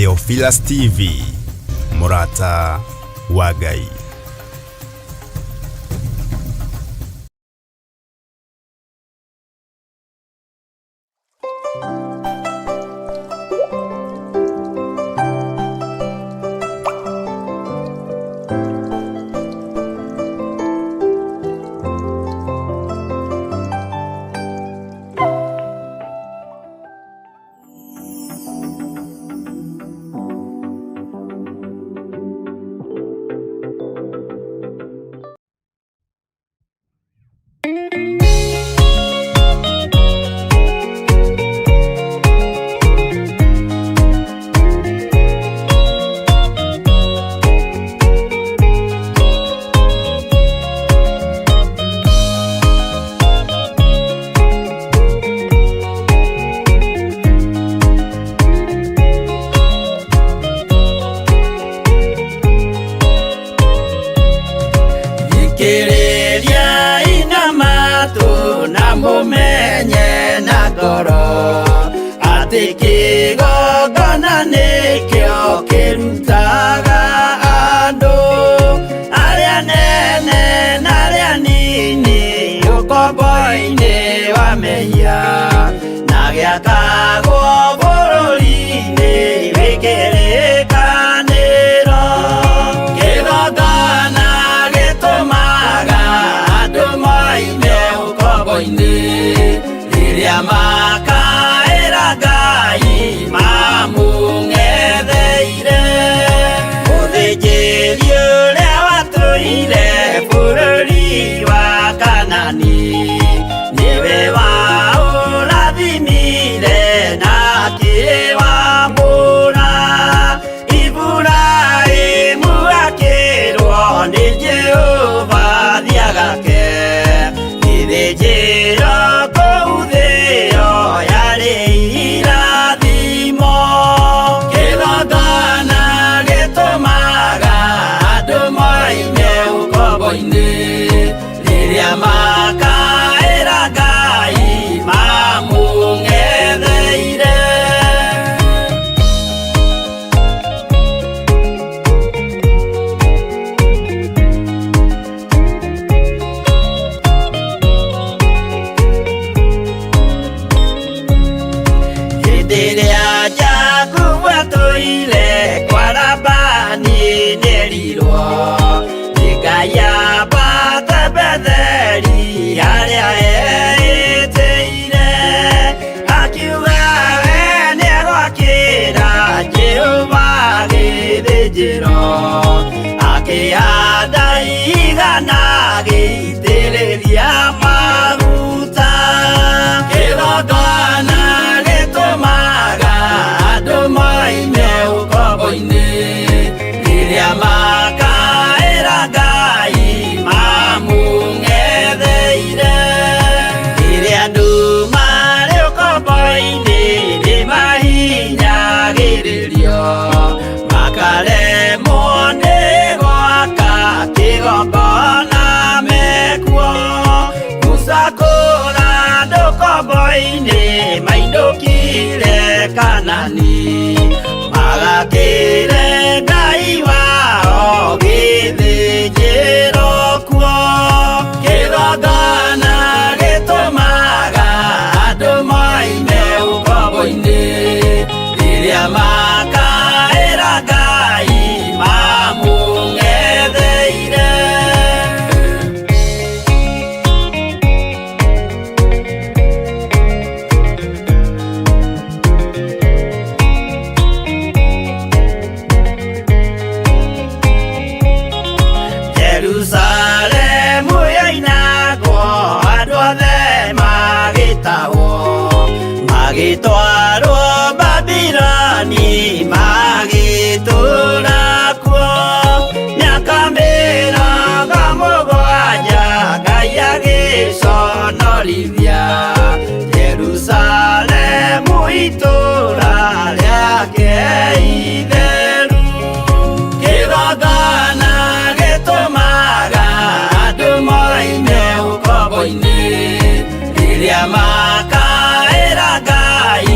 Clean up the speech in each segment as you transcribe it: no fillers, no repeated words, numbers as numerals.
Theophilus TV, Murata wa Ngai. Kiriria ina matu na mumenye na ngoro ati kigongona nikio kirutaga andu aria nene na aria nini ukombo-ini wa mehia na giakagwo bururi-ini wikirikaniro kigongona riria makaira Ngai mamung'etheire muthinjiri uria watuire bururi wa Kanani niwe waurathimire na akiwamũra Iburaimu akĩrwo nĩ Jehova thiagake ithĩnjĩro kũu thĩ-ĩyo yarĩ irathimo kĩgongona gĩtũmaga andũ moime ũkombo-inĩ rĩrĩa makaĩra Ngai mamũng'etheire. Rĩrĩa Jakubu atũire kwa Labani nĩerirwo nĩ Ngai ambate Betheli harĩa eĩtĩire akiuga we nĩegwakĩra Jehova gĩthĩnjĩro akĩhanda igana gĩitĩrĩria maguta kĩgongona gĩtũmaga andũ moime ũkombo-inĩ rĩrĩa makaĩra Ngai mamũng'etheire rĩrĩa andũ marĩ ũkombo-inĩ nĩmahinyagĩrĩrio makaremwo nĩ gwaka kĩgongona mekuo gũcakũra andũ ũkombo-inĩ mainũkire Kanani magakĩre Ngai wao gĩthĩnjĩro kuo kĩgongona gĩtũmaga andũ moime ũkombo-inĩ rĩrĩa makaĩra Ngai mamũng'etheire. Jerusalemu yainagwo andũ othe magĩtahwo magĩtwarwo Babuloni magĩtũũra kuo mĩaka mĩrongo mũgwanja Ngai agĩconorithia Jerusalemu itũũra rĩake itheru kĩgongona gĩtũmaga andũ moime ũkombo-inĩ rĩrĩa makaĩra Ngai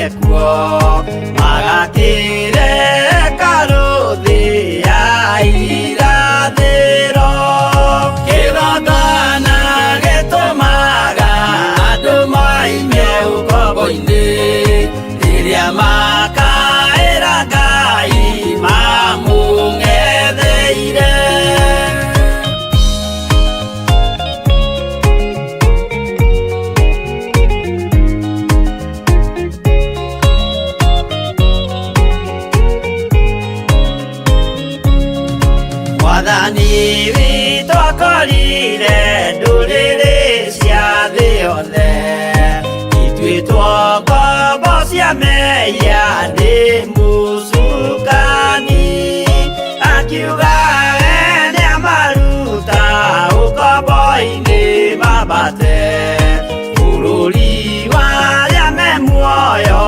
mekuo magakire karuthi ya irathiro kigongona gitumaga andu maime ukombo-ini riria makaira Ngai mamung'etheire. Mwathani witũ akorire ndũrĩrĩ cia thĩ yothe ituĩtwo ngombo cia mehia nĩ mũcukani akiuga we nĩamaruta ũkombo-inĩ mambate bũrũri wa arĩa me muoyo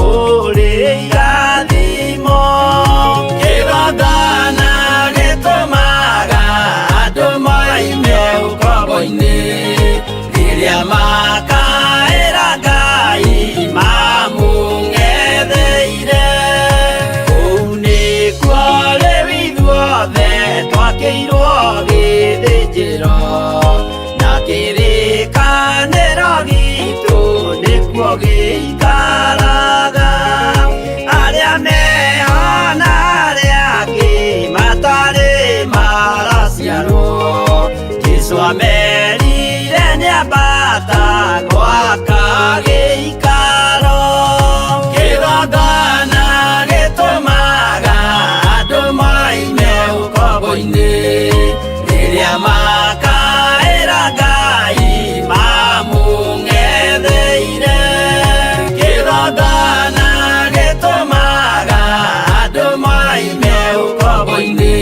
ũrĩ irathimo. Kĩgongona gĩtũmaga andũ maime ũkombo-inĩ rĩrĩa makaĩra Ngai mamũng'etheire. Kũu nĩkuo rĩu ithuothe twakĩirwo gĩthĩnjĩro na kĩrĩkanĩro gitũ nĩkuo gĩikaraga. Arĩa meho na arĩa angĩ matarĩ maraciarwo Jesũ amerire nĩambata gwaka gĩikaro. Kĩgongona gĩtũmaga andũ maime ũkombo-inĩ rĩrĩa makaĩra Ngai mamũng'etheire. Kĩgongona gĩtũmaga andũ maime ũkombo-inĩ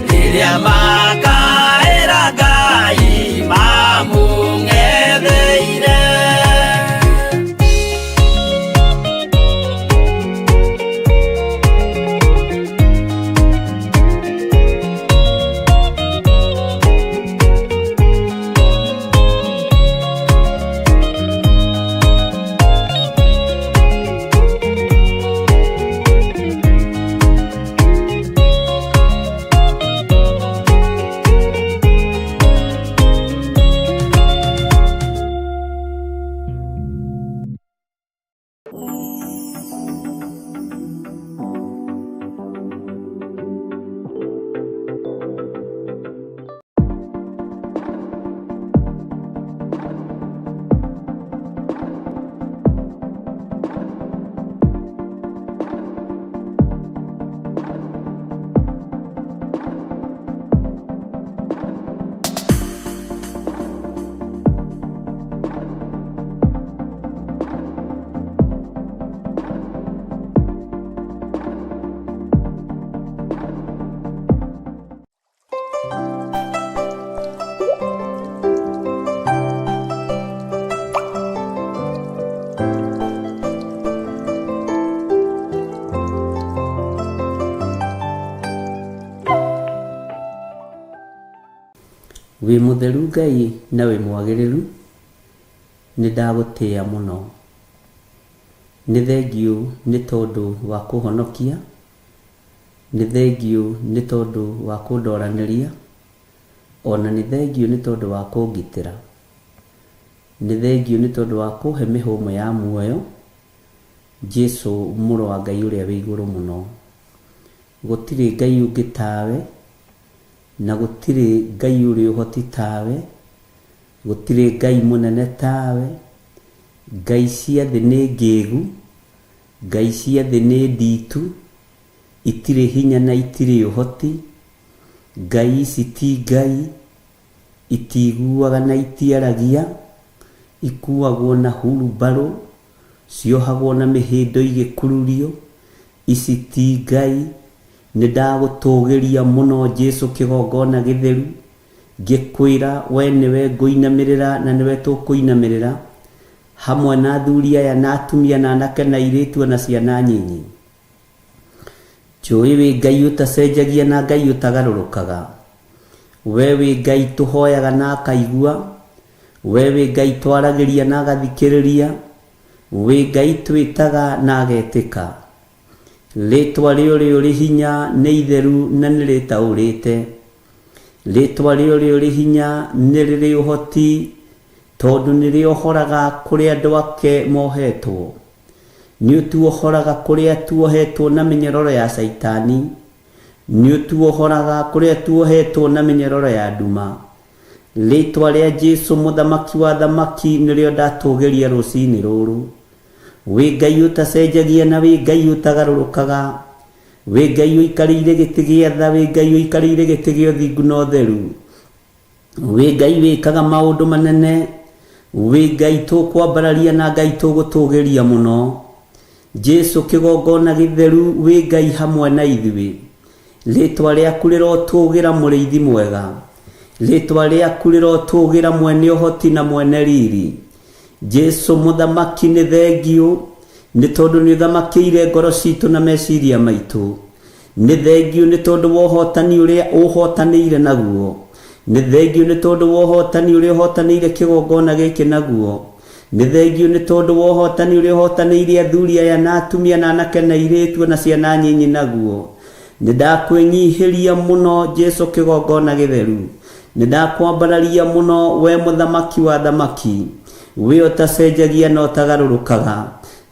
rĩrĩa makaĩra Ngai mamũng'etheire. Wĩ mũtheru Ngai na wĩ mwagĩrĩru, nĩ ndagũtĩĩa mũno. Nĩ thengiũ nĩ tondũ wa kũhonokia, nĩ thengiũ nĩ tondũ wa kũndoranĩria, ona nĩ thengiũ nĩ tondũ wa kũngitĩra, nĩ thengiũ nĩ tondũ wa kũhe mĩhũmũ ya muoyo. Jesũ mũrũ wa Ngai ũrĩa wĩ igũrũ mũno. Gũtirĩ Ngai ũngĩ tawe, na gũtirĩ Ngai ũrĩ ũhoti tawe, gũtirĩ Ngai mũnene tawe. Ngai cia thĩ nĩ ngĩĩgu, Ngai cia thĩ nĩ nditu, itirĩ hinya na itirĩ ũhoti. Ngai ici ti Ngai, itiiguaga na itiaragia, ikuagwo na hurumbarũ, ciohagwo na mĩhĩndo igĩkururio. Ici ti Ngai. Nĩ ndagũtũgĩria mũno Jesũ kĩgongona gĩtheru, ngĩkwĩra we nĩwe ngũinamĩrĩra na nĩwe tũkũinamĩrĩra, hamwe na athuri aya na atumia na anake na airĩtu na ciana nyinyi. Njũĩ wĩ Ngai ũtacenjagia na Ngai ũtagarũrũkaga. We wĩ Ngai tũhoyaga na akaigua, we wĩ Ngai twaragĩria na agathikĩrĩria, wĩ Ngai twĩtaga na agetĩka. Rĩtwa rĩo rĩũrĩ hinya nĩ itheru na nĩ rĩtaũrĩte. Rĩtwa rĩo rĩũrĩ hinya nĩ rĩrĩ ũhoti, tondũ nĩ rĩohoraga kũrĩa andũ ake mohetwo. Nĩ ũtuohoraga kũrĩa tuohetwo na mĩnyororo ya Saitani. Nĩ ũtuohoraga kũrĩa tuohetwo na mĩnyororo ya nduma. Rĩtwa rĩa Jesũ mũthamaki wa thamaki nĩrĩo ndatũgĩria rũcinĩ rũrũ. Wĩ Ngai ũtacenjagia na wĩ Ngai ũtagarũrũkaga. Wĩ Ngai ũikarĩire gĩtĩ gĩa tha, wĩ Ngai ũikarĩire gĩtĩ gĩa ũthingu na ũtheru. Wĩ Ngai wĩkaga maũndũ manene. Wĩ Ngai tũkwambararia na Ngai tũgũtũgĩria mũno. Jesũ kĩgongona gĩtheru, wĩ Ngai hamwe na ithuĩ. Rĩtwa rĩaku rĩrotũgĩra mũrĩithi mwega. Rĩtwa rĩaku rĩrotũgĩra mwene ũhoti na mwene riri. Jesũ mũthamaki nĩ thengio, nĩ tondũ nĩ ũthamakĩire ngoro citũ na meciria maitũ. Nĩ thengio nĩ tondũ wa ũhotani ũrĩa ũhotanĩire naguo. Nĩ thengio nĩ tondũ wa ũhotani ũrĩa ũhotanĩire kĩgongona gĩkĩ naguo. Nĩ thengio nĩ tondũ wa ũhotani ũrĩa ũhotanĩire athuri aya na atumia na anake na airĩtu na ciana nyinyi naguo. Nĩ ndakwĩnyihĩria mũno Jesũ kĩgongona gĩtheru. Nĩ ndakwambararia mũno we mũthamaki wa thamaki. We ũtacenjagia na ũtagarũrũkaga.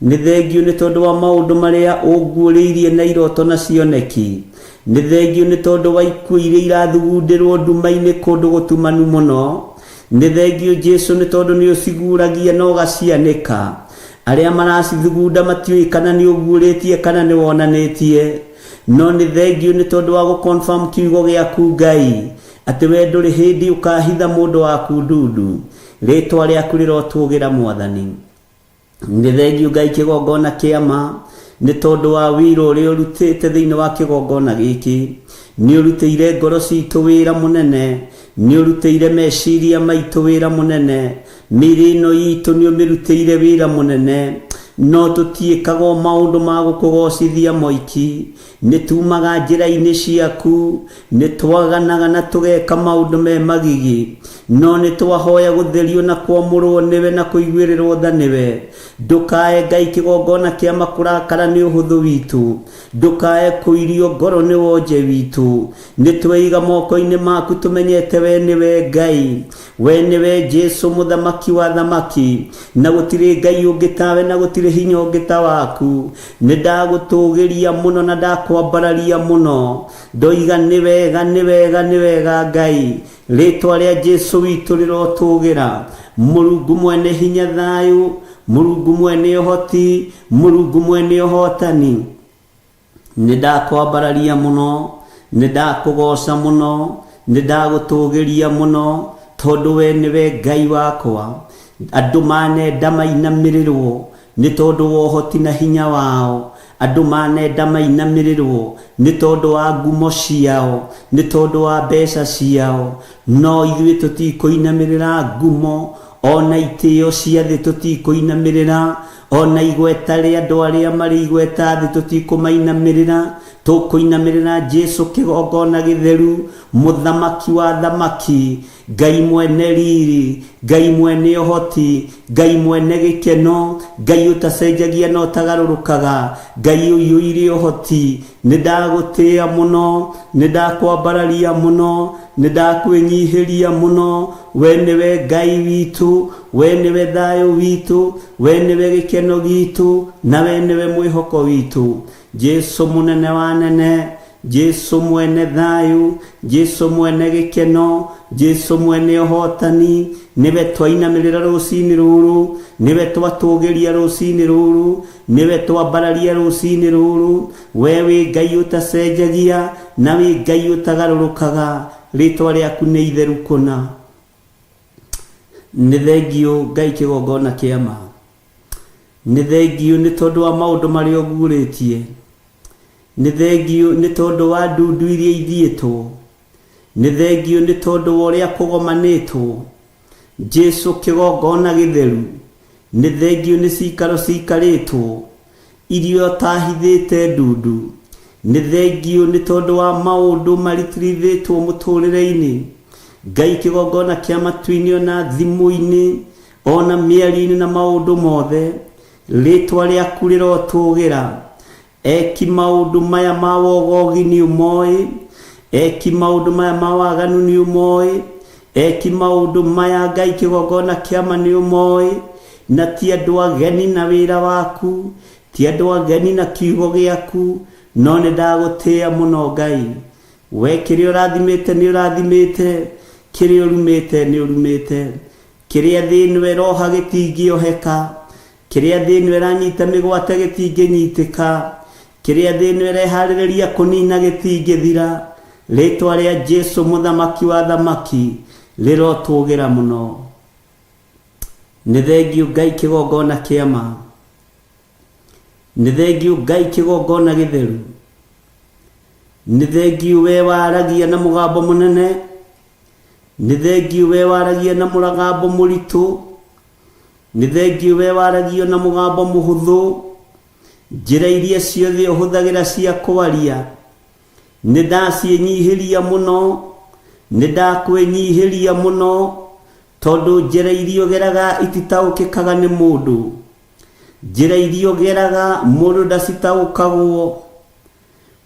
Nĩ thengio nĩ tondũ wa maũndũ marĩa ũnguũrĩirie na iroto na cioneki. Nĩ thengio nĩ tondũ wa ikuũ iria irathugundĩrwo nduma-inĩ kũndũ gũtumanu mũno. Nĩ thengio Jesũ nĩ tondũ nĩ ũciguragia na ũgacianĩka. Arĩa maracithugunda matiũĩ kana nĩ ũguũrĩtie kana nĩ wonanĩtie. No nĩ thengio nĩ tondũ wa gũconfirm kiugo gĩaku Ngai, atĩ we ndũrĩ hĩndĩ ũkahitha mũndũ waku ndundu. Rĩtwa rĩaku rĩrotũgĩra Mwathani. Nĩ thengio Ngai kĩgongona kĩama, nĩ tondũ wa wĩra ũrĩa ũrutĩte thĩinĩ wa kĩgongona gĩkĩ. Nĩ ũrutĩire ngoro citũ wĩra mũnene. Nĩ ũrutĩire meciria maitũ wĩra mũnene. Mĩĩrĩ ĩno itũ nĩ ũmĩrutĩire wĩra mũnene. No tũtiĩkaga maũndũ ma gũkũgocithia moiki. Nĩ tumaga njĩra-inĩ ciaku. Nĩ twaganaga na tũgeka maũndũ me magigi. No nĩ twahoya gũtherio na kwamũrwo nĩwe na kũiguĩrĩrwo tha nĩwe. Ndũkae Ngai kĩgongona kĩama kũrakara nĩ ũhũthũ witũ. Ndũkae kũirio ngoro nĩ wonje witũ. Nĩ tweiga moko-inĩ maku tũmenyete we nĩwe Ngai. We nĩwe Jesũ mũthamaki wa thamaki. Na gũtirĩ Ngai ũngĩ tawe na gũtirĩ hinya ũngĩ ta waku. Nĩ ndagũtũgĩria mũno na ndakwambararia mũno. Ndoiga nĩ wega nĩ wega nĩ wega Ngai. Rĩtwa rĩa Jesũ witũ rĩrotũgĩra. Mũrungu mwene hinya thayũ. Mũrungu mwene ũhoti. Mũrungu mwene ũhotani. Nĩ ndakwambararia mũno. Nĩ ndakũgoca mũno. Nĩ ndagũtũgĩria mũno. Tondũ we nĩwe Ngai wakwa. Andũ manenda mainamĩrĩrwo nĩ tondũ wa ũhoti na hinya wao. Andũ manenda mainamĩrĩrwo nĩ tondũ wa ngumo ciao, nĩ tondũ wa mbeca ciao. No ithuĩ tũtikũinamĩrĩra ngumo, ona itĩo cia thĩ tũtikũinamĩrĩra, ona igweta rĩa andũ arĩa marĩ igweta thĩ tũtikũmainamĩrĩra. Tũkũinamĩrĩra Jesũ kĩgongona gĩtheru, mũthamaki wa thamaki. Ngai mwene riri, Ngai mwene ũhoti, Ngai mwene gĩkeno, Ngai ũtacenjagia na ũtagarũrũkaga, Ngai ũiyũire ũhoti. Nĩ ndagũtĩĩa mũno, nĩ ndakwambararia mũno, nĩ ndakwĩnyihĩria mũno. We nĩwe Ngai witũ, we nĩwe thayũ witũ, we nĩwe gĩkeno gitũ, na we nĩwe mwĩhoko witũ. Jesũ mũnene wa nene, Jesũ mwene thayũ, Jesũ mwene gĩkeno, Jesũ mwene ũhotani. Nĩwe twainamĩrĩra rũcinĩ rũrũ, nĩwe twatũgĩria rũcinĩ rũrũ, nĩwe twambararia rũcinĩ rũrũ. We wĩ Ngai ũtacenjagia na wĩ Ngai ũtagarũrũkaga. Rĩtwa rĩaku nĩ itheru kũna. Nĩ thengio Ngai kĩgongona kĩama. Nĩ thengio nĩ tondũ wa maũndũ marĩa ũguũrĩtie. Nĩ thengio nĩ tondũ wa ndundu iria ithiĩtwo. Nĩ thengio nĩ tondũ wa ũrĩa kũgomanĩtwo. Jesũ kĩgongona gĩtheru. Nĩ thengio nĩ cikaro cikarĩtwo irio tahithĩte ndundu. Nĩ thengio nĩ tondũ wa maũndũ maritirithĩtwo mũtũrĩre-inĩ. Ngai kĩgongona kĩa matu-inĩ ona thimũ-inĩ ona mĩario-inĩ na maũndũ mothe. Ritwa rĩaku rĩrotũgĩra. Eki maũndũ maya ma wogogi nĩ ũmoĩ. Eki maũndũ maya ma waganu nĩ ũmoĩ. Eki maũndũ maya Ngai kĩgongona kĩama nĩ ũmoĩ. Na ti andũ ageni na wĩra waku, ti andũ ageni na kiugo gĩaku, no nĩ ndagũtĩĩa mũno Ngai. We kĩrĩa ũrathimĩte nĩ ũrathimĩte, kĩrĩa ũrumĩte nĩ ũrumĩte, kĩrĩa thĩinĩ roha gĩtingĩoheka, kĩrĩa thĩinĩ ranyita mĩgwate gĩtingĩnyitĩka, kĩrĩa thĩinĩ reharĩrĩria kũnina gĩtingĩthira. Rĩtwa rĩa Jesũ mũthamaki wa thamaki rĩrotũgĩra mũno. Nĩ thengiũ Ngai kĩgongona kĩama. Nĩ thengiũ Ngai kĩgongona gĩtheru. Nĩ thengiũ we waragia na mũgambo mũnene. Nĩ thengiũ we waragia na mũgambo mũritũ. Nĩ thengiũ we waragia na mũgambo mũhũthũ. Njĩra iria ciothe ũhũthagĩra cia kwaria nĩ ndaciĩnyihĩria mũno. Nĩ ndakwĩnyihĩria mũno, tondũ njĩra iria ũgeraga ititaũkĩkaga nĩ mũndũ. Njĩra iria ũgeraga mũndũ ndacitaũkagwo.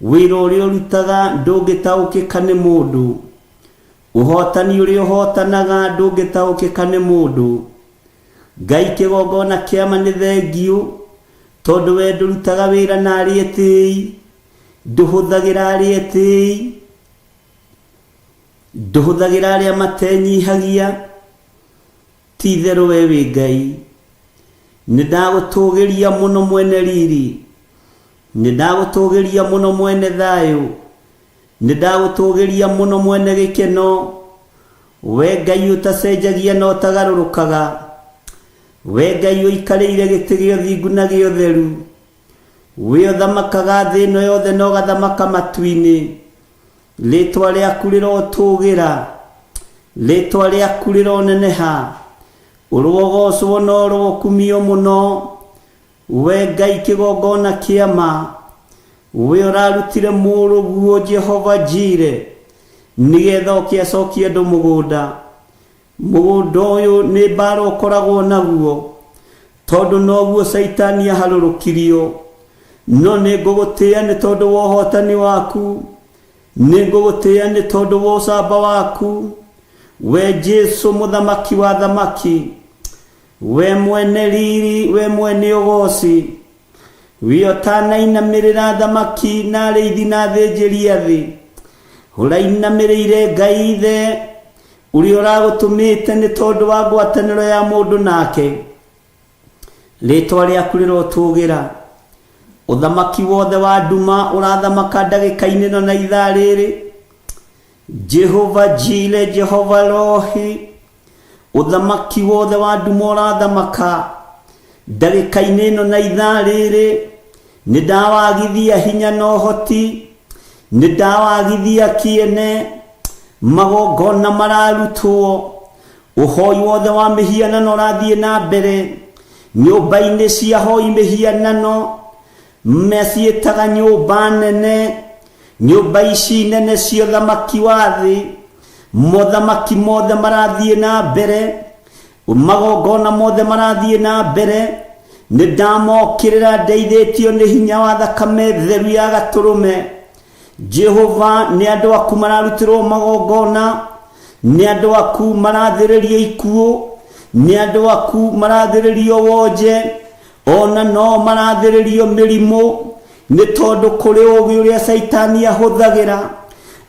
Wĩra ũrĩa ũrutaga ndũngĩtaũkĩka nĩ mũndũ. Ũhotani ũrĩa ũhotanaga ndũngĩtaũkĩka nĩ mũndũ. Ngai kĩgongona kĩama nĩ thengiũ, tondũ we ndũrutaga wĩra na arĩa etĩĩi. Ndũhũthagĩra arĩa etĩĩi. Ndũhũthagĩra arĩa matenyihagia. Ti itherũ we wĩ Ngai. Nĩ ndagũtũgĩria mũno mwene riri. Nĩ ndagũtũgĩria mũno mwene thayũ. Nĩ ndagũtũgĩria mũno mwene gĩkeno. We Ngai ũtacenjagia na ũtagarũrũkaga. We Ngai ũikarĩire gĩtĩ gĩa ũthingu na gĩa ũtheru. We ũthamakaga thĩ ĩno yothe na ũgathamaka matu-inĩ. Rĩtwa rĩaku rĩrotũgĩra. Rĩtwa rĩaku rĩroneneha. Ũrogocwo na ũrokumio mũno. We Ngai kĩgongona kĩama. We ũrarutire mũrũguo Jehova Jire, nĩgetha ũkĩacokia andũ mũgũnda. Mũgũnda ũyũ nĩ mbara ũkoragwo naguo, tondũ noguo Saitani aharũrũkirio. No nĩ ngũgũtĩĩa nĩ tondũ wa ũhotani waku. Nĩ ngũgũtĩĩa nĩ tondũ wa ũcamba waku. We Jesũ mũthamaki wa thamaki. We mwene riri, we mwene ũgoci. We ũtanainamĩrĩra thamaki na arĩithi na athĩnjĩri a thĩ. Ũrainamĩrĩire Ngai ithe, ũrĩa ũragũtũmĩte nĩ tondũ wa ngwatanĩro ya mũndũ nake. Rĩtwa rĩaku rĩrotũgĩra. Ũthamaki wothe wa nduma ũrathamaka ndagĩka-inĩ ĩno na ithaa rĩrĩ. Jehova Jire, Jehova Rohi. Ũthamaki wothe wa nduma ũrathamaka ndagĩka-inĩ ĩno na ithaa rĩrĩ. Nĩ ndawagithia hinya na ũhoti. Nĩ ndawagithia kĩene. Magongona mararutwo. Ũhoi wothe wa mĩhianano ũrathiĩ na mbere. Nyũmba-inĩ cia hoi mĩhianano maciĩtaga nyũmba nene. Nyũmba ici nene cia ũthamaki wa thĩ. Mothamaki mothe marathiĩ na mbere. Magongona mothe marathiĩ na mbere. Nĩ ndamokĩrĩra ndeithĩtio nĩ hinya wa thakame theru ya gatũrũme. Jehova, nĩ andũ aku mararutĩrwo magongona. Nĩ andũ aku marathĩrĩrio ikuũ. Nĩ andũ aku marathĩrĩrio wonje. Ona no marathĩrĩrio mĩrimũ. Nĩ tondũ kũrĩ ũũgĩ ũrĩa Saitani ahũthagĩra.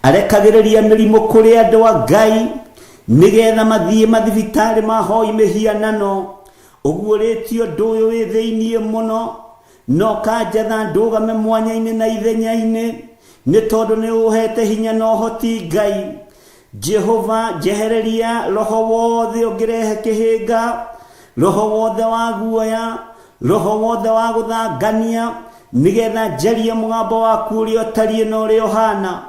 Arekagĩrĩria mĩrimũ kũrĩ andũ a Ngai, nĩgetha mathiĩ mathibitarĩ ma hoi mĩhianano. Ũguũrĩtio ũndũ ũyũ wĩ thĩiniĩ mũno. No kanjatha ndũgame mwanya-inĩ na ithenya-inĩ, nĩ tondũ nĩ ũhete hinya na ũhoti Ngai. Jehova, njehereria roho wothe ũngĩrehe kĩhĩnga, roho wothe wa guoya, roho wothe wa gũthangania, nĩgetha njarie mũgambo waku ũrĩa ũtariĩ na ũrĩa ũhana.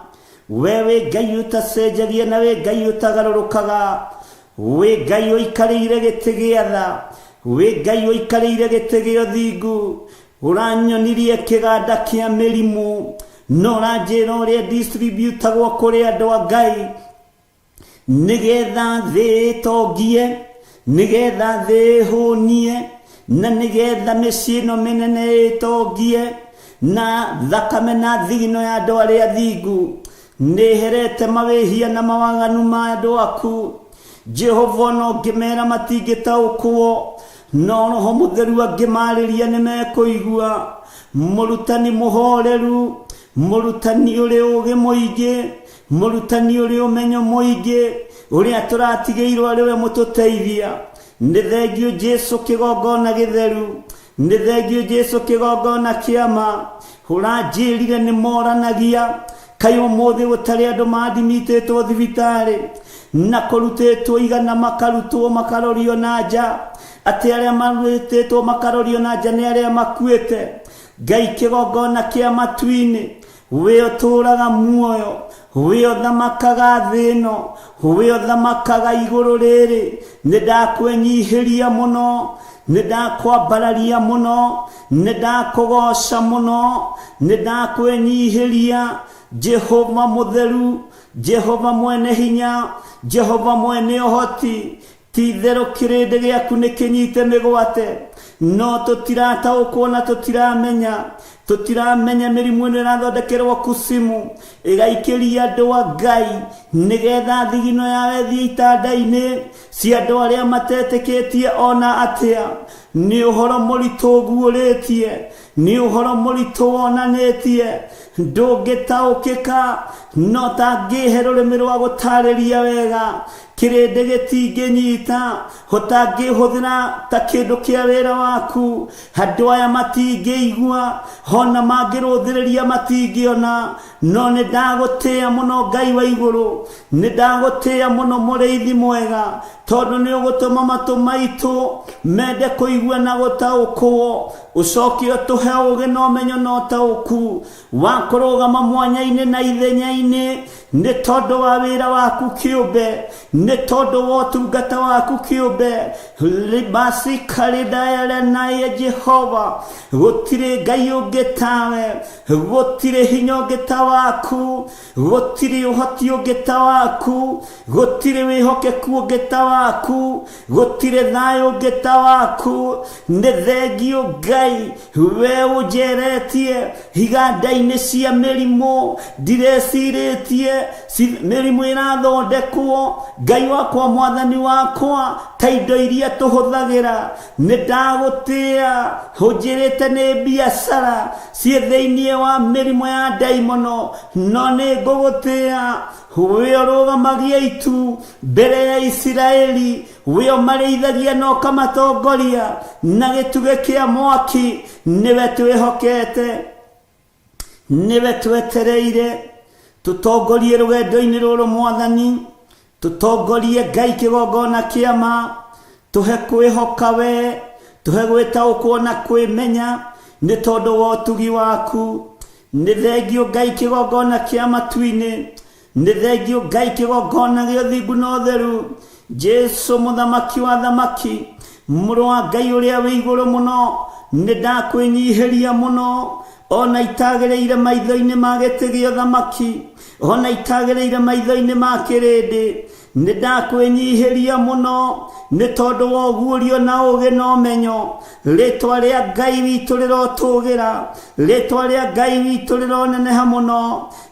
We wĩ Ngai ũtacenjagia na wĩ Ngai ũtagarũrũkaga. Wĩ Ngai ũikarĩire gĩtĩ gĩa tha. Wĩ Ngai ũikarĩire gĩtĩ gĩa ũthingu. Ũranyonirie kĩganda kĩa mĩrimũ, no ũranjĩra ũrĩa distributagwo kũrĩ andũ a Ngai, nĩgetha thĩ ĩtongie, nĩgetha thĩ ĩhũnie, na nigetha mĩciĩ ĩno mĩnene ĩtongie na thakame na thigino ya andũ arĩa athingu nĩherete mawĩhia na mawaganu ma andũ aku. Jehova no ngĩmera matingĩtaũkwo, no Roho Mũtheru angĩmarĩria nĩmekũigua. Mũrutani mũhoreru, mũrutani ũrĩ ũũgĩ mũingĩ, mũrutani ũrĩ ũmenyo mũingĩ, ũrĩa tũratigĩirwo arĩ we mũtũteithia. Nĩ thengio Jesu kĩgongona gĩtheru, nĩ thengio Jesu kĩgongona kĩama. Ũranjĩrire nĩ moranagia, kaĩ ũmũthĩ gũtarĩ andũ mandimĩtĩtwo thibitarĩ na kũrutĩtwo igana makarutwo makarorio na nja, atĩ arĩa marutĩtwo makarorio na nja nĩ arĩa makuĩte. Ngai kĩgongona kĩa matu-inĩ, we ũtũũraga muoyo, we ũthamakaga thĩ ĩno, we ũthamakaga igũrũ rĩrĩ. Nĩ ndakwĩnyihĩria mũno, nĩ ndakwambararia mũno, nĩ ndakũgoca mũno, nĩ ndakwĩnyihĩria. Jehova Mũtheru, Jehova mwene hinya, Jehova mwene ũhoti, ti-itherũ kĩrĩndĩ gĩaku nĩ kĩnyite mĩgwate, no tũtirataũkwo na tũtiramenya mĩrimũ ĩno ĩrathondekerwo kusimu ĩgaikĩria andũ a Ngai nĩgetha thigino yawe thiĩ itanda-inĩ cia andũ arĩa matetĩkĩtie ona atĩa. Nĩ ũhoro mũritũ ũguũrĩtie, nĩ ũhoro mũritũ wonanĩtie, ndũngĩtaũkĩka no tangĩhe rũrĩmĩ rwa gũtarĩria wega. Kĩrĩndĩ gĩtingĩnyita, ũtangĩhũthĩra ta kĩndũ kĩa wĩra waku. Andũ aya matingĩigua, ona mangĩrũthĩrĩria matingĩona, no nĩ ndagũtĩĩa mũno Ngai wa igũrũ, nĩ ndagũtĩĩa mũno mũrĩithi mwega, tondũ nĩ ũgũtũma matũ maitũ mende kũigua na gũtaũkwo. Ũcoke ũtũhe ũũgĩ na ũmenyo na ũtaũku wa kũrũgama mwanya-inĩ na ithenya-inĩ, nĩ tondũ wa wĩra waku kĩũmbe, nĩ tondũ wa ũtungata waku kĩũmbe. Libasi karidaya na ya Jehova, gũtirĩ Ngai ũngĩ tawe, gũtirĩ hinya ũngĩ ta waku, gũtirĩ ũhoti ũngĩ ta waku, gũtirĩ wĩhokeku ũngĩ ta waku, gũtirĩ thayũ ũngĩ ta waku. Nĩ thengio Ngai, we ũnjeretie iganda-inĩ cia mĩrimũ, ndirĩcirĩtie mĩrimũ ĩrathondekwo. Ngai wakwa, mwathani wakwa, ta indo iria tũhũthagĩra. Nĩ ndagũtĩĩa, ũnjĩrĩte nĩ biacara ciĩ thĩinĩ wa mĩrimũ ya ndaimono, no nĩ ngũgũtĩĩa. We ũrũgamagia itu mbere ya Isiraeli, we ũmarĩithagia na ũkamatongoria na gĩtugĩ kĩa mwaki. Nĩwe twĩhokete, nĩwe twetereire. Tũtongorie rũgendo-inĩ rũrũ Mwathani, tũtongorie Ngai kĩgongona kĩama, tũhe kwĩhoka we, tũhe gwĩtaũkwo na kwĩmenya nĩ tondũ wa ũtugi waku. Nĩ thengio Ngai kĩgongona kĩa matu-inĩ, nĩ thengio Ngai kĩgongona gĩa ũthingu na ũtheru. Jesu mũthamaki wa thamaki, mũrũ wa Ngai ũrĩa wĩ igũrũ mũno, nĩ ndakwĩnyihĩria mũno, ona itagĩrĩire maitho-inĩ ma gĩtĩ gĩa ũthamaki, ona itagĩrĩire maitho-inĩ ma kĩrĩndĩ. Nĩ ndakwĩnyihĩria mũno nĩ tondũ wa ũguũrio na ũũgĩ na ũmenyo. Rĩtwa rĩa Ngai witũ rĩrotũũgĩra, rĩtwa rĩa Ngai witũ rĩroneneha mũno.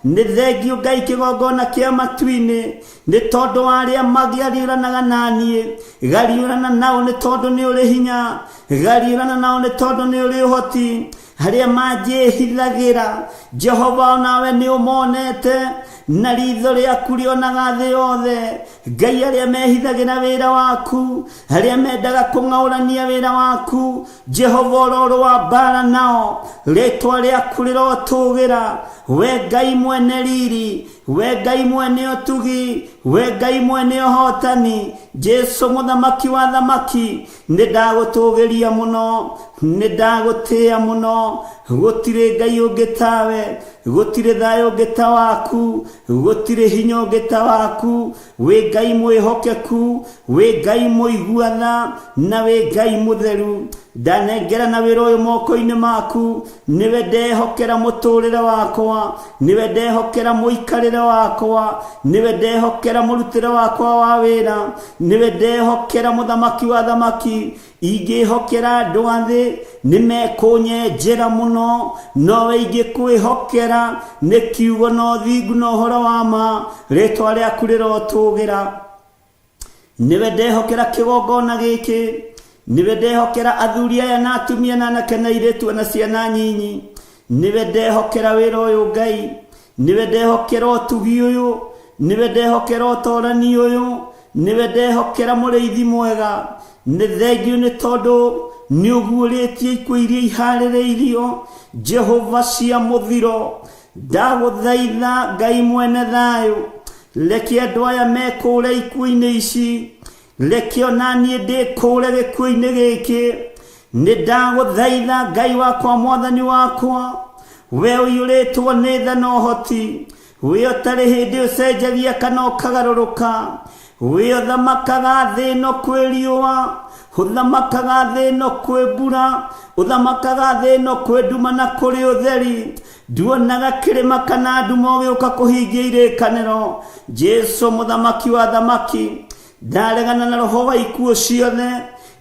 Nĩ thengio Ngai kĩgongona kĩa matu-inĩ, nĩ tondũ wa arĩa magĩariũranaga naniĩ. Gariũrana nao nĩ tondũ nĩ ũrĩ hinya, gariũrana nao nĩ tondũ nĩ ũrĩ ũhoti. Harĩa manjĩhithagĩra, Jehova onawe nĩ ũmonete, na ritho rĩaku rĩonaga thĩ yothe. Ngai arĩa mehithagĩra wĩra waku, arĩa mendaga kũng'aũrania wĩra waku, Jehova ũroro wa mbara nao, rĩtwa rĩaku rĩrotũũgĩra. We Ngai mwene riri, we Ngai mwene ũtugi, we Ngai mwene ũhotani, Jesu mũthamaki wa thamaki, nĩ ndagũtũũgĩria mũno, nĩ ndagũtĩĩa mũno. Gũtirĩ Ngai ũngĩ tawe, gũtirĩ thayũ ũngĩ ta waku, gũtirĩ hinya ũngĩ ta waku. We Ngai mwĩhokeku, we Ngai mũiguatha, na we Ngai mũtheru. Ndanengera na wĩra ũyũ moko-inĩ maku, nĩwe ndehokera mũtũũrĩre wakwa. wakwa, niwe ndehokera muikarire wakwa, niwe ndehokera murutire wakwa wa wira, niwe ndehokera muthamaki wa thamaki. Ingihokera andu athi nimekunyenjera muno, nowe ingĩkwĩhokera nĩ kiugo no thingu no horo wa ma, rĩtwa rĩaku rĩrotugira. Niwe ndehokera kĩgongona gĩkĩ, niwe ndehokera athuri aya na atumia na anake na airĩtu na ciana nyinyi, niwe ndehokera wĩra ũyũ Ngai, niwe ndehokera ũtugi ũyũ, niwe ndehokera ũtorani ũyũ, niwe ndehokera mũrĩithi mwega. Nĩ thengiũ nĩ tondũ nĩ ũguũrĩtie ikuũ iria iharĩrĩirio Jehova cia mũthiro. Ndagũthaitha Ngai mwene thayũ, reke andũ aya mekũũre ikuũ-inĩ ici, reke onaniĩ ndĩkũũre gĩkuũ-inĩ gĩkĩ. Nĩ ndagũthaitha Ngai wakwa mwathani wakwa, we ũiyũrĩtwo nĩ tha na ũhoti, we ũtarĩ hĩndĩ ũcenjagia kana ũkagarũrũka, we ũthamakaga thĩ ĩno kwĩ riũa, ũthamakaga thĩ ĩno kwĩ mbura, ũthamakaga thĩ ĩno kwĩ nduma na kũrĩ ũtheri. Nduonaga kĩrĩma kana nduma ũgĩũka kũhingia irĩkanĩro. Jesu mũthamaki wa thamaki, ndaregana na roho wa ikuũ ciothe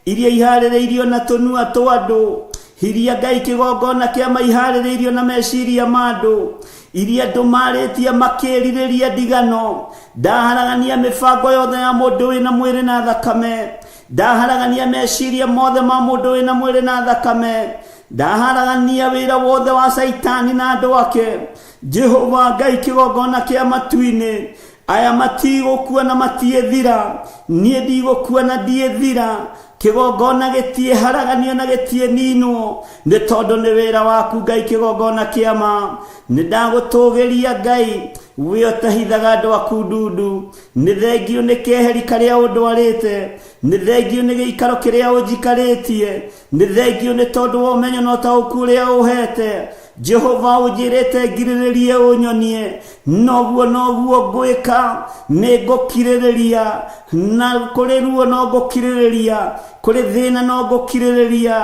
iria iharĩrĩirio na tũnua twa andũ, iria Ngai kĩgongona kĩa maiharĩrĩirio na meciria ma andũ, iria andũ marĩtie makĩrirĩria ndigano. Ndaharagania mĩbango yothe ya mũndũ wĩna mwĩrĩ na thakame, ndaharagania meciria mothe ma mũndũ wĩna mwĩrĩ na thakame, ndaharagania wĩra wothe wa Saitani na andũ ake. Jehova Ngai kĩgongona kĩa matu-inĩ aya matigũkua na matiĩthira, niĩ ndigũkua na ndiĩthira. Kĩgongona gĩtiĩharaganio na gĩtiĩninwo, nĩ tondũ nĩ wĩra waku Ngai kĩgongona kĩa ma. Nĩ ndagũtũgĩria Ngai, we ũtahithaga andũ aku ndundu. Nĩ thengiũ nĩ keheri karĩa ũndwarĩte, nĩ thengiũ nĩ gĩikaro kĩrĩa ũnjikarĩtie, nĩ thengiũ nĩ tondũ wa ũmenyo na ũtaũku ũrĩa ũhete. Jehova ũnjĩrĩte ngirĩrĩrie ũnyonie, noguo ngwĩka. Nĩ ngũkirĩrĩria, na kũrĩ ruo no ngũkirĩrĩria, kũrĩ thĩna no ngũkirĩrĩria,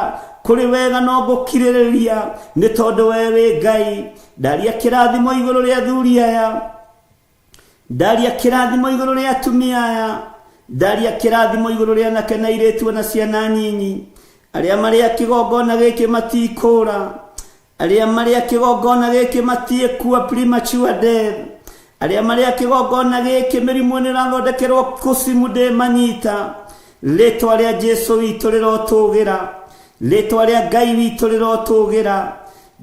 kũrĩ wega no ngũkirĩrĩria, nĩ tondũ we wĩ Ngai. Ndaria kĩrathimo igũrũ rĩa athuri aya, ndaria kĩrathimo igũrũ rĩa atumia aya, ndaria kĩrathimo igũrũ rĩa anake na airĩtu na ciana nyinyi, arĩa marĩa kĩgongona gĩkĩ matikũra, arĩa marĩa kĩgongona gĩkĩ matiĩkua premature death, arĩa marĩa kĩgongona gĩkĩ mĩrimũ nĩ ĩrathondekerwo kũcimu ndĩmanyita. Rĩtwa rĩa Jesu witũ rĩrotũgĩra, rĩtwa rĩa Ngai witũ rĩrotũgĩra.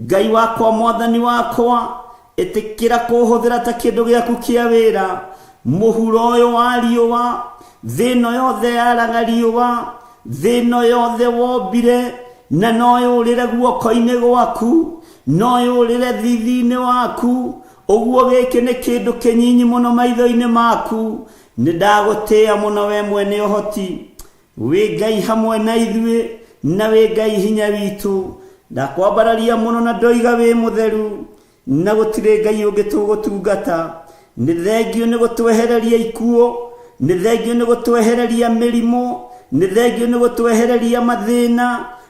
Ngai wakwa mwathani wakwa, ĩtĩkĩra kũhũthĩra ta kĩndũ gĩaku kĩa wĩra. Mũhuro ũyũ wa riũa, thĩ ĩno yothe yaraga riũa, thĩ ĩno yothe wombire, na no yũrĩre guoko-inĩ gwaku, no yũrĩre thithi-inĩ waku. Ũguo gĩkĩ nĩ kĩndũ kĩnyinyi mũno maitho-inĩ maku. Nĩ ndagũtĩĩa mũno we mwene ũhoti, wĩ Ngai hamwe na ithuĩ, na wĩ Ngai hinya witũ. Ndakwambararia mũno na ndoiga wĩ mũtheru, na gũtirĩ Ngai ũngĩ tũgũtungata. Nĩ thengiũ nĩ gũtwehereria ikuũ, nĩ thengiũ nĩ gũtwehereria mĩrimũ, nĩ thengiũ nĩ gũtwehereria mathĩna,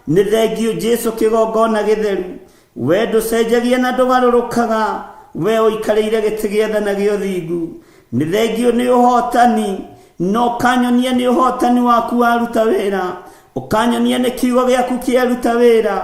nĩ thengiũ Jesu kĩgongona gĩtheru. We ndũcenjagia na ndũgarũrũkaga, we ũikarĩire gĩtĩ gĩa tha na gĩa ũthingu. Nĩ thengiũ nĩ ũhotani, no ũkanyonia nĩ ũhotani waku waruta wĩra, ũkanyonia nĩ kiugo gĩaku kĩaruta wĩra.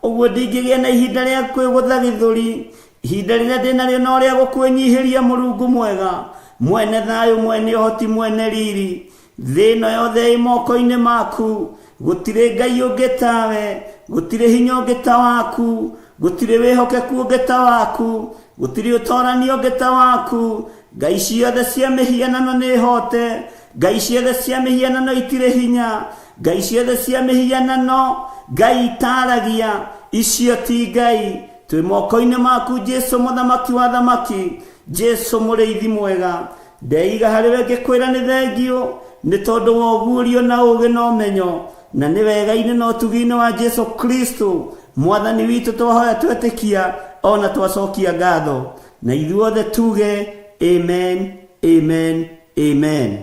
Ũguo ndingĩgĩa na ihinda rĩa kwĩgũtha gĩthũri, ihinda rĩrĩa ndĩnarĩo no rĩa gũkwĩnyihĩria Mũrungu mwega, mwene thayũ, mwene ũhoti, mwene riri. Thĩ ĩno yothe ĩ moko-inĩ maku, gũtirĩ Ngai ũngĩ tawe, gũtirĩ hinya ũngĩ ta waku, gũtirĩ wĩhokeku ũngĩ ta waku, gũtirĩ ũtorani ũngĩ ta waku. Ngai ciothe cia mĩhianano nĩ hote, Ngai ciothe cia mĩhianano itirĩ hinya, Ngai ciothe cia mĩhianano Ngai itaragia, icio ti Ngai. Twĩ moko-inĩ maku Jesu mũthamaki wa thamaki, Jesu mũrĩithi mwega. Ndeiga harĩ we ngĩkwĩra nĩ thengiũ, nĩ tondũ wa ũguũrio na ũũgĩ na ũmenyo, na nĩ wega-inĩ na ũtugi-inĩ wa Jesu Kristo mwathani witũ. Twahoya twetĩkia ona twacokia ngatho, na ithuothe tuge amen, amen, amen.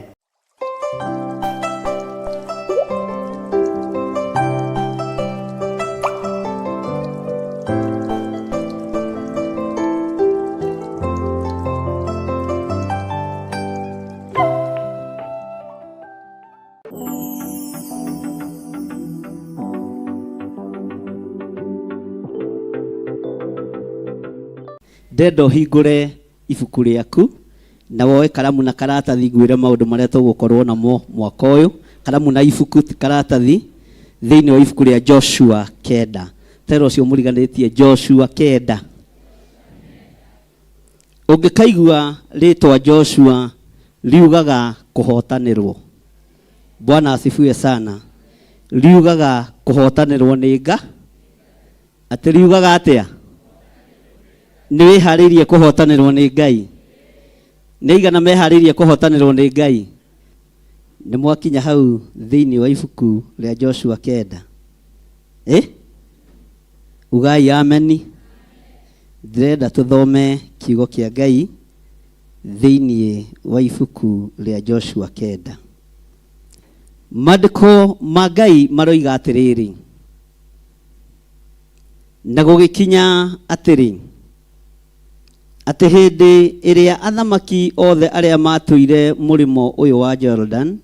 ndendo hingũre ibuku rĩaku na woe karamu na karatathi ngwĩre maũndũ marĩa tũgũkorwo namo mwaka ũyũ. Karamu na ibuku karatathi thĩinĩ wa ibuku rĩa Joshua 9. Tero ũcio mũriganĩtie Joshua 9. Ũngĩkaigua rĩtwa Joshua riugaga kũhotanĩrwo. Bwana asifiwe sana. Riugaga kũhotanĩrwo nĩ Ngai. Atĩ riugaga atĩa? Nĩ wĩharĩirie kũhotanĩrwo nĩ Ngai. Nĩ igana meharĩirie kũhotanĩrwo nĩ Ngai. Nĩ mwakinya hau thĩinĩ wa ibuku rĩa Joshua 9. Ugai ameni. Ndĩrenda tũthome kiugo kĩa Ngai thĩinĩ wa ibuku rĩa Joshua 9. Maandĩko ma Ngai maroiga atĩrĩrĩ, na gũgĩkinya atĩrĩ, atĩ hĩndĩ ĩrĩa athamaki othe arĩa matũire mũrĩmo ũyũ wa Jordan,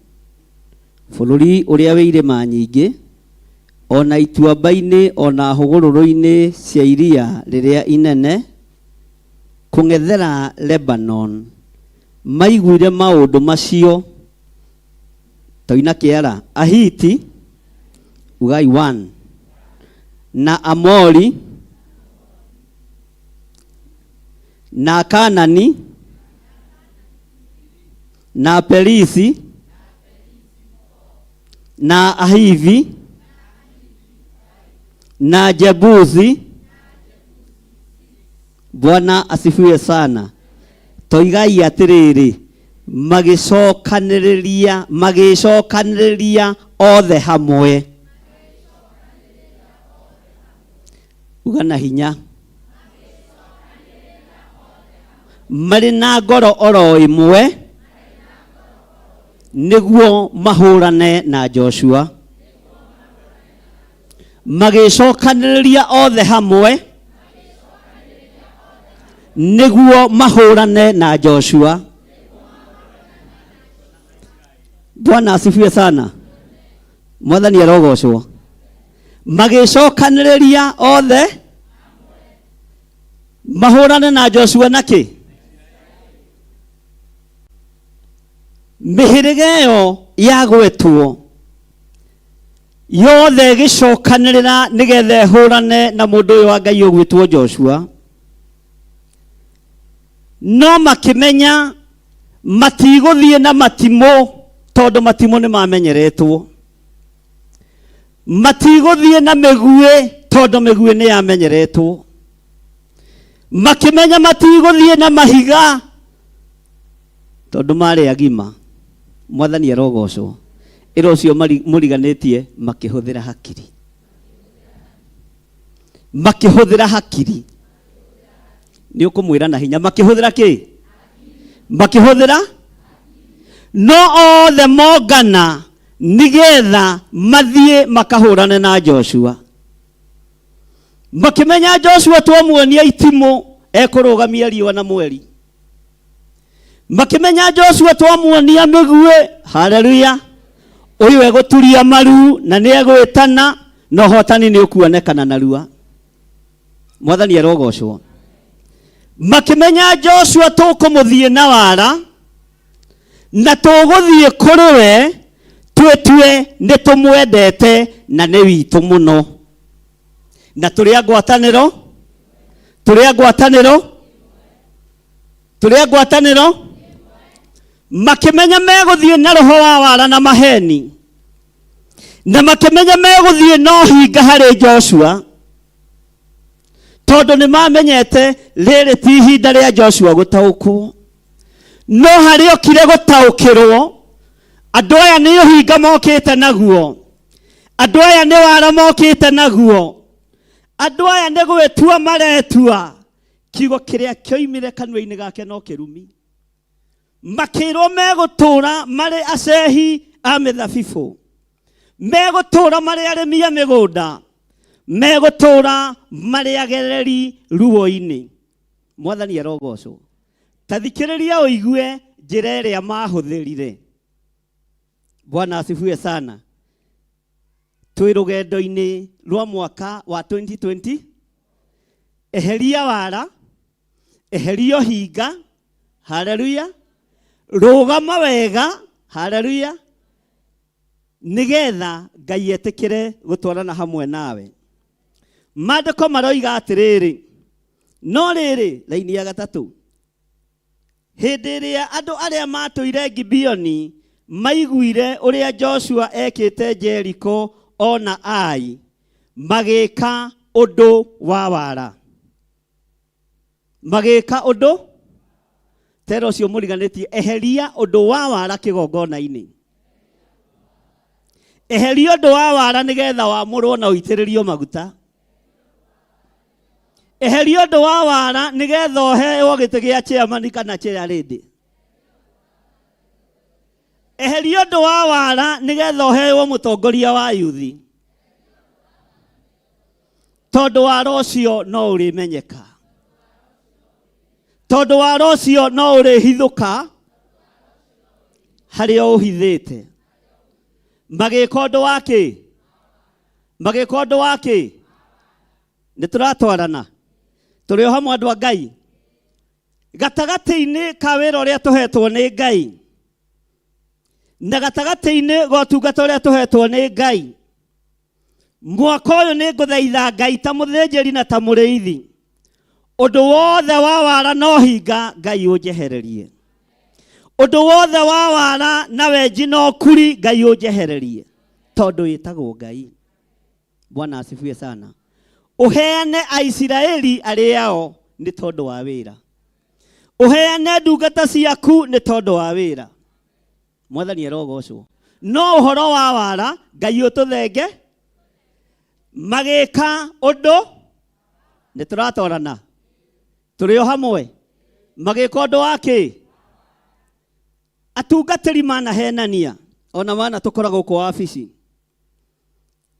bũrũri ũrĩa wĩ irĩma nyingĩ, ona ituamba-inĩ, ona hũgũrũrũ-inĩ cia iria rĩrĩa inene, kũng'ethera Lebanon, maiguire maũndũ macio, toina kĩara, Ahiti, ugai 1, na Amori, na Kanani, na Perisi, na Ahivi, na Jebusi. Bwana asifiwe sana. Toigai atĩrĩrĩ, magĩcokanĩrĩria othe hamwe. Ugana hinya. Marĩ na ngoro oro ĩmwe nĩguo mahũrane na Joshua. Magĩcokanĩrĩria othe hamwe nĩguo mahũrane na Joshua. Bwana asifiwe sana. Mwathani arogocwo. Magĩcokanĩrĩria othe mahũrane na Joshua nake. Mĩhĩrĩga ĩyo yagwetwo yothe ĩgĩcokanĩrĩra nĩgetha ĩhũrane na mũndũ ũyũ wa Ngai ũgwĩtwo Joshua. No makĩmenya matigũthiĩ na matimũ, tondũ matimũ nĩ mamenyeretwo. Matigũthiĩ na mĩguĩ, tondũ mĩguĩ nĩ yamenyeretwo. Makĩmenya matigũthiĩ na mahiga, tondũ marĩ agima. Mwathani arogocwo. Ĩro ũcio mũriganĩtie makĩhũthĩra hakiri. Makĩhũthĩra hakiri. Nĩ ũkũmwĩra na hinya makĩhũthĩra kĩ? Makĩhũthĩra. No othe mongana nĩgetha mathiĩ makahũrane na Joshua. Makĩmenya Joshua twamuonia itimũ ekũrũgamia riũa na mweri. Makĩmenya Joshua twamuonia mĩguĩ, haleluya, ũyũ egũturia maru na nĩ egwĩtana, no hotani nĩ ũkuonekana narua. Mwathani arogocwo. Makĩmenya Joshua tũkũmũthiĩ na wara, na tũgũthiĩ kũrĩ we twĩtue nĩ tũmwendete na nĩ witũ mũno. Na tũrĩ a ngwatanĩro. Makĩmenya megũthiĩ na roho wa wara na maheni, na makĩmenya megũthiĩ no hinga harĩ Joshua, tondũ nĩ mamenyete rĩrĩ ti ihinda rĩa Joshua gũtaũkwo. No harĩ okire gũtaũkĩrwo, andũ aya nĩ ũhinga mokĩte naguo, andũ aya nĩ wara mokĩte naguo, andũ aya nĩ gwĩtua maretua. Kiugo kĩrĩa kĩoimire kanua-inĩ gake no kĩrumi. Makĩrwo megũtũũra marĩ acehi a mĩthabibũ, megũtũũra marĩ arĩmi a mĩgũnda, megũtũũra marĩ agereri ruo-inĩ. Mwathani arogocwo. Ta thikĩrĩria ũigue njĩra ĩrĩa mahũthĩrire. Bwana asifiwe sana. Twĩ rũgendo-inĩ rwa mwaka wa 2020. Eheria wara, eherio hinga, haleluya, rũgama wega, haleluya, nigetha Ngai etikire gutwarana hamwe nawe. Maandĩko maroiga atĩrĩrĩ, no rĩrĩ, raini ya 3, hĩndĩ ĩrĩa andũ arĩa matũire Gibeoni maiguire ũrĩa Joshua ekĩte Jeriko ona Ai, magĩka ũndũ wa wara. Magĩka ũndũ, tero ũcio mũriganĩtie, eheria ũndũ wa wara kĩgongona-inĩ. Eheria ũndũ wa wara nĩgetha wamũrwo na ũitĩrĩrio maguta. Eheria ũndũ wa wara nĩgetha ũheo gĩtĩ gĩa chairman kana chair lady. Eheria ũndũ wa wara nĩgetha ũheo mũtongoria wa yuthi. Tondũ wara ũcio no ũrĩmenyeka. Tondũ wara ũcio no ũrĩhithũka harĩa ũhithĩte. Magĩka ũndũ wa kĩ? Magĩka ũndũ wa kĩ? Nĩtũratwarana. Tũrĩ o hamwe andũ a Ngai. Gatagatĩ-inĩ ka wĩra ũrĩa tũhetwo nĩ Ngai na gatagatĩ-inĩ ga ũtungata ũrĩa tũhetwo nĩ Ngai, mwaka ũyũ nĩ ngũthaitha Ngai ta mũthĩnjĩri na ta mũrĩithi, ũndũ wothe wa wara no hinga Ngai ũnjehererie. Ũndũ wothe wa wara na wenji no kuri Ngai ũnjehererie, tondũ wĩtagwo Ngai. Bwana asifiwe sana. Uheane Aisiraeli arĩao nĩ tondũ wa wĩra. Uheane ndungata ciaku nĩ tondũ wa wĩra. Mwathani arogocwo. No ũhoro wa wara Ngai ũtũthenge. Magĩka ũndũ, nĩtũratwarana. Tũrĩ o hamwe. Magĩka ũndũ wa kĩ? Atungatĩri manahenania, ona mana tũkoragwo kwa wabici.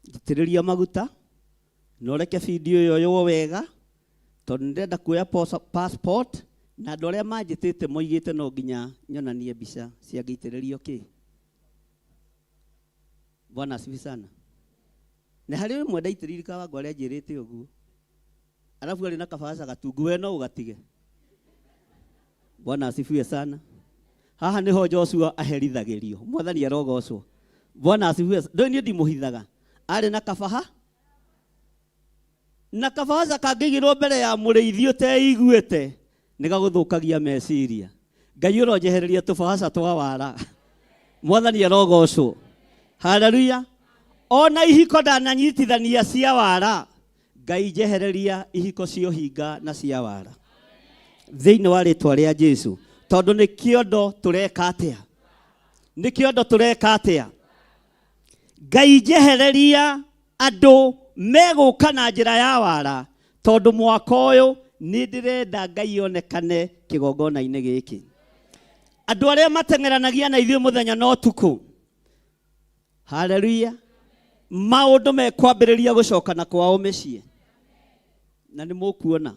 Itĩrĩria maguta. Noreke video ĩyo yo wega, tondũ ndĩrenda kuoya passport, na andũ arĩa manjĩtĩte moigĩte no nginya nyonanie mbica cia gĩitĩrĩrio kĩ. Bwana asifiwe sana. Na harĩ ũmwe ndaitĩrĩrie Kawangũ arĩa njĩrĩte ũguo, arabu arĩ na kabaca gatungu, we no ũgatige. Bwana asifiwe sana. Haha nĩho Joshua aherithagĩrio. Mwathani arogocwo. Bwana asifiwe. Ndũĩ niĩ ndimũhithaga. Arĩ na kabaha na kabaca kangĩigĩrwo mbere ya mũrĩithi ũteiguĩte nĩgagũthũkagia meciria. Ngai ũronjehereria tũbaca twa wara. Mwathani arogocwo. Haleluya. Ona ihiko ndananyitithania cia wara, Ngai njehereria ihiko cia ũhinga na cia wara thĩinĩ wa rĩtwa rĩa Jesu. Tondũ nĩ kĩondo tũreka atĩa? Nĩ kĩondo tũreka atĩa? Ngai njehereria andũ megũka na njĩra ya wara, tondũ mwaka ũyũ nĩ ndĩrenda Ngai onekane kĩgongona-inĩ gĩkĩ. Andũ arĩa mateng'eranagia na ithuĩ mũthenya na ũtukũ, haleluya, maũndũ mekwambĩrĩria gũcokana kwao mĩciĩ. Na nĩ mũkuona.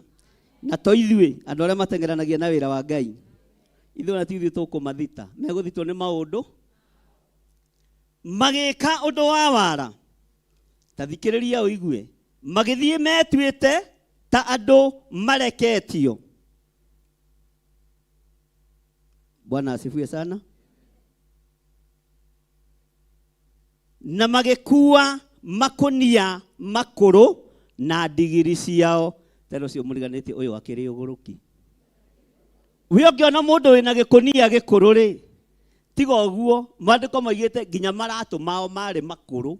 Na to ithuĩ andũ arĩa mateng'eranagia na wĩra wa Ngai, ithuĩ ona ti ithuĩ tũkũmathita, megũthitwo nĩ maũndũ. Magĩka ũndũ wa wara, ta thikĩrĩria ũigue, magĩthiĩ metuĩte ta andũ mareketio. Bwana asifiwe sana. Na magĩkua makũnia makũrũ na ndigiri ciao. Tero cio mũriganĩtie ũyũ akĩrĩ ũgũrũki. We ũngĩona mũndũ wĩna gĩkũnia gĩkũrũ rĩ, tiga ũguo, maandĩko moigĩte nginya maratũ mao marĩ makũrũ.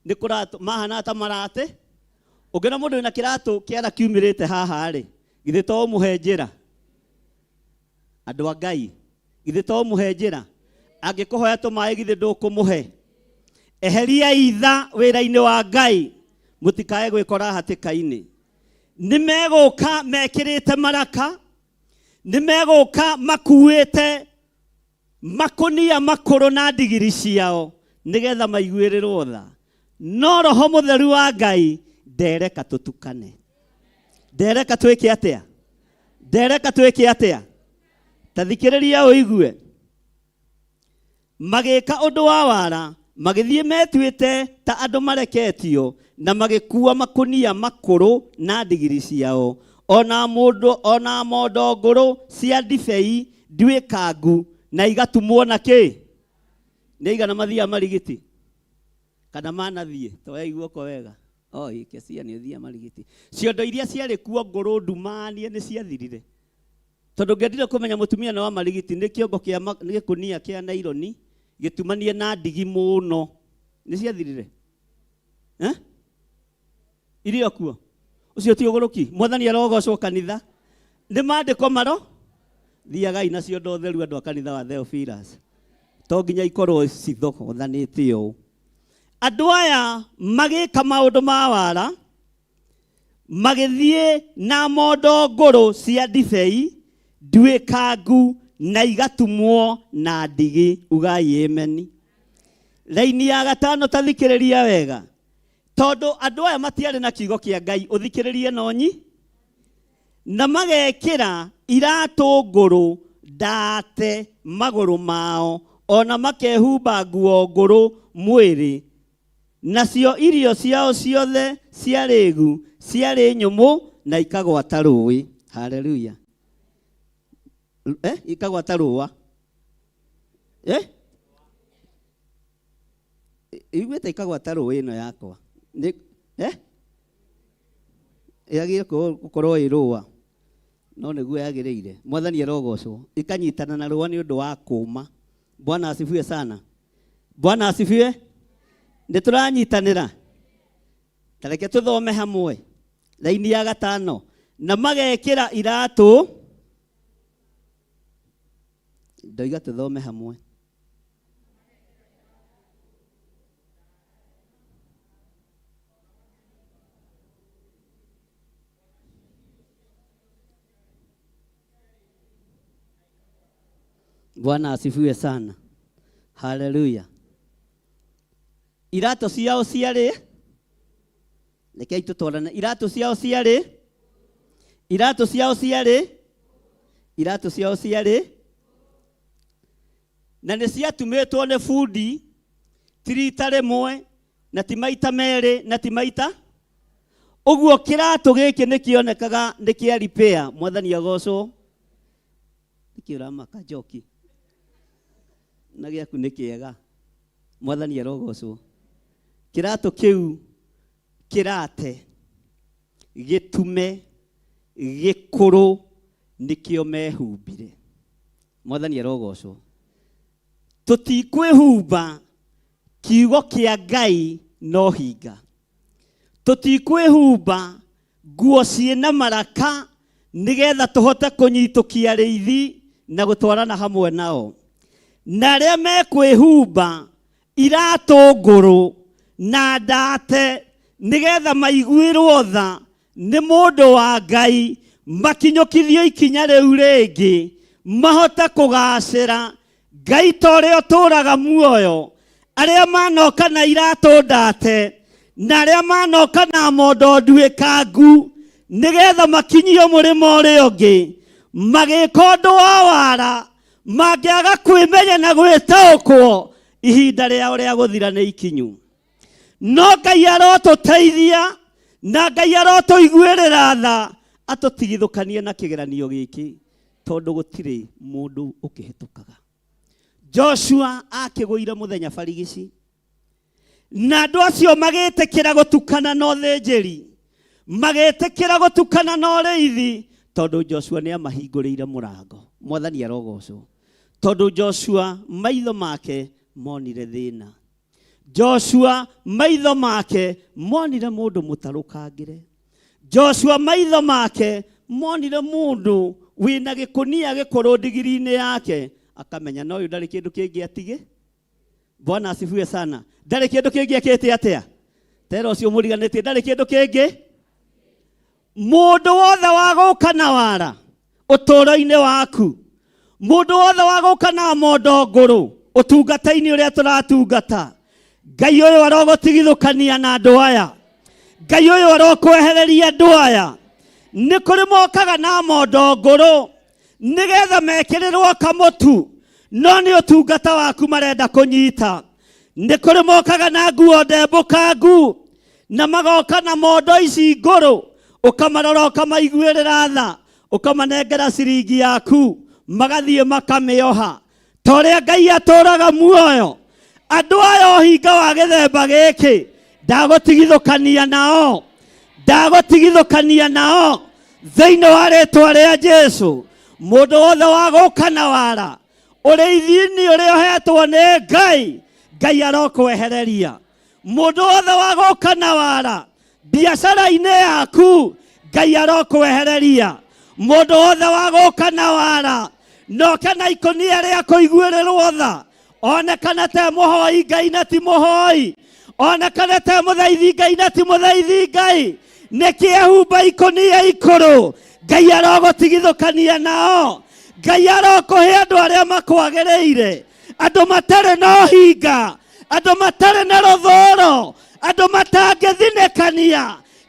Nĩ kũratũ mahana ta maratĩ. Ũngĩona mũndũ wĩna kĩratũ kĩara kiumĩrĩte haha rĩ, githĩ to ũmũhe njĩra? Andũ a Ngai, githĩ to ũmũhe njĩra? Angĩkũhoya tũmaĩ githĩ ndũkũmũhe? Eheria itha wĩra-inĩ wa Ngai, mũtikae gwĩkora hatĩka-inĩ. Nĩ megũka mekĩrĩte maraka, nĩ megũka makuĩte makũnia makũrũ na ndigiri ciao nĩgetha maiguĩrĩrwo tha. No Roho Mũtheru wa Ngai ndereka tũtukane. Ndereka twĩke atĩa? Ndereka twĩke atĩa? Ta thikĩrĩria ũigue. Magĩka ũndũ wa wara, magĩthiĩ metuĩte ta andũ mareketio, na magĩkua makũnia makũrũ na ndigiri ciao, ona mondo ngũrũ cia ndibei nduĩkangu na igatumwo na kĩ? Nĩ igana mathiaga marigiti kana manathiĩ? Twaĩ guoko wega ikecia nĩ ũthia marigiti. Ciondo iria ciarĩ kuo ngũrũ ndumanie nĩ ciathirire. Tondũ ngĩendire kũmenya mũtumia nĩ wa marigiti, nĩ kĩongo kĩa gĩkũnia kĩa naironi gĩtumanie na ndigi mũno, nĩ ciathirire. Irio kuo ũcio ti ũgũrũki. Mwathani arogocwo kanitha. Nĩ maandĩko maro thiagai na ciondo theru andũ a kanitha wa Theophilus. To nginya ikorwo cithogothanĩte ũũ. Andũ aya magĩka maũndũ ma wara, magĩthiĩ na mondo ngũrũ cia ndibei nduĩkangu na igatumwo na ndigi. Ugai ameni. Raini ya gatano tathikĩrĩria wega. Tondũ andũ aya matiarĩ na kiugo kĩa Ngai, ũthikĩrĩrie nonyi, na magekĩra iratũ ngũrũ ndate magũrũ mao, ona makehumba nguo ngũrũ mwĩrĩ, nacio irio ciao ciothe ciarĩgu ciarĩ nyũmũ na ikagwata rũĩ. Haleluya. Ikagwata rũa. Igwĩte ikagwata rũĩ ĩno yakwa. Yagĩrĩire gũkorwo ĩ rũa, no nĩguo yagĩrĩire. Mwathani arogocwo. Ikanyitana na rũa nĩ ũndũ wa kũũma. Bwana asifiwe sana. Bwana asifiwe. Nĩ tũranyitanĩra. Tareke tũthome hamwe. Raini ya gatano. Na magekĩra iratũ. Ndoiga tũthome hamwe. Bwana asifiwe sana. Haleluya. Iratũ ciao ciarĩ, rekei tũtwarane. Iratũ ciao ciarĩ, iratũ ciao ciarĩ, iratũ ciao ciarĩ, na nĩ ciatumĩtwo nĩ bundi ti rita rĩmwe na ti maita merĩ na ti maita. Ũguo kĩratũ gĩkĩ nĩ kĩonekaga nĩ kĩa repair. Mwathani agocwo. Nĩkĩũramaka njoki na gĩaku nĩ kĩega. Mwathani arogocwo. Kĩratũ kĩu kĩrate gĩtume gĩkũrũ nĩkĩo mehumbire. Mwathani arogocwo. Tũtikwĩhumba kiugo kĩa Ngai no hinga. Tũtikwĩhumba nguo ciĩna maraka nĩgetha tũhote kũnyitũkia arĩithi na gũtwarana hamwe nao. Na arĩa mekwĩhumba iratũ ngũrũ na ndate nĩgetha maiguĩrwo tha nĩ mũndũ wa Ngai, makinyũkithio ikinya rĩu rĩngĩ, mahote kũgacĩra. Ngai torĩa ũtũraga muoyo, arĩa manoka na iratũ ndate na arĩa manoka na mondo nduĩkangu nĩgetha makinyio mũrĩmo ũrĩa ũngĩ, magĩka ũndũ wa wara, mangĩaga kwĩmenya na gwĩtaũkwo, ihinda rĩao rĩa gũthira nĩ ikinyu. No Ngai arotũteithia na Ngai arotũiguĩrĩra tha, atũtigithũkanie na kĩgeranio gĩkĩ, tondũ gũtirĩ mũndũ ũkĩhĩtũkaga. Joshua akĩgũire mũthenya barigici, na andũ acio magĩtĩkĩra gũtukana na ũthĩnjĩri, magĩtĩkĩra gũtukana na ũrĩithi, tondũ Joshua nĩ amahingũrĩire mũrango. Mwathani arogocwo. Tondũ Joshua maitho make monire thĩna. Joshua maitho make monire mũndũ mũtarũkangĩre. Joshua maitho make monire mũndũ wĩna gĩkũnia gĩkũrũ ndigiri-inĩ yake, akamenya no ũyũ ndarĩ kĩndũ kĩngĩ atige. Bwana asifiwe sana. Ndarĩ kĩndũ kĩngĩ akĩte atĩa? Tera ũcio mũriganĩtie, ndarĩ kĩndũ kĩngĩ. Mũndũ wothe wa gũka na wara ũtũũro-inĩ waku, mũndũ wothe wa gũka na mondo ngũrũ ũtungata-inĩ ũrĩa tũratungata, Ngai ũyũ arogũtigithũkania na andũ aya. Ngai ũyũ arokwehereria andũ aya. Nĩ kũrĩ mokaga na mondo ngũrũ nĩgetha mekĩrĩrwo kamũtu, no nĩ ũtungata waku marenda kũnyita. Nĩ kũrĩ mokaga na nguo ndembũkangu na magoka na mondo ici ngũrũ, ukamarora ukamaiguĩrĩra tha, ukamanengera ciringi yaku, magathiĩ makamĩoha. Torĩa Ngai atũraga muoyo, andũ aya ũhinga wa gĩthemba gĩkĩ ndagũtigithũkania nao, ndagũtigithũkania nao thĩinĩ wa rĩĩtwa rĩa Jesũ. Mũndũ wothe wa gũka na wara, ũrĩithi-inĩ ũrĩa ũhetwo nĩ Ngai, Ngai arokwehereria. Mũndũ wothe wa gũka na wara, biacara-inĩ yaku, Ngai arokwehereria. Mũndũ wothe wa gũka na wara, noke na ikũnia rĩa kũiguĩrĩrwo tha, onekana te mũhoi Ngai na ti mũhoi, onekana te mũthaithi Ngai na ti mũthaithi Ngai, nĩkĩ ehumba ikũnia ikũrũ, Ngai arogũtigithũkania nao. Ngai arokũhe andũ arĩa makwagĩrĩire, andũ matarĩ na ũhinga, andũ matarĩ na rũthũũro, andũ matangĩthinĩkania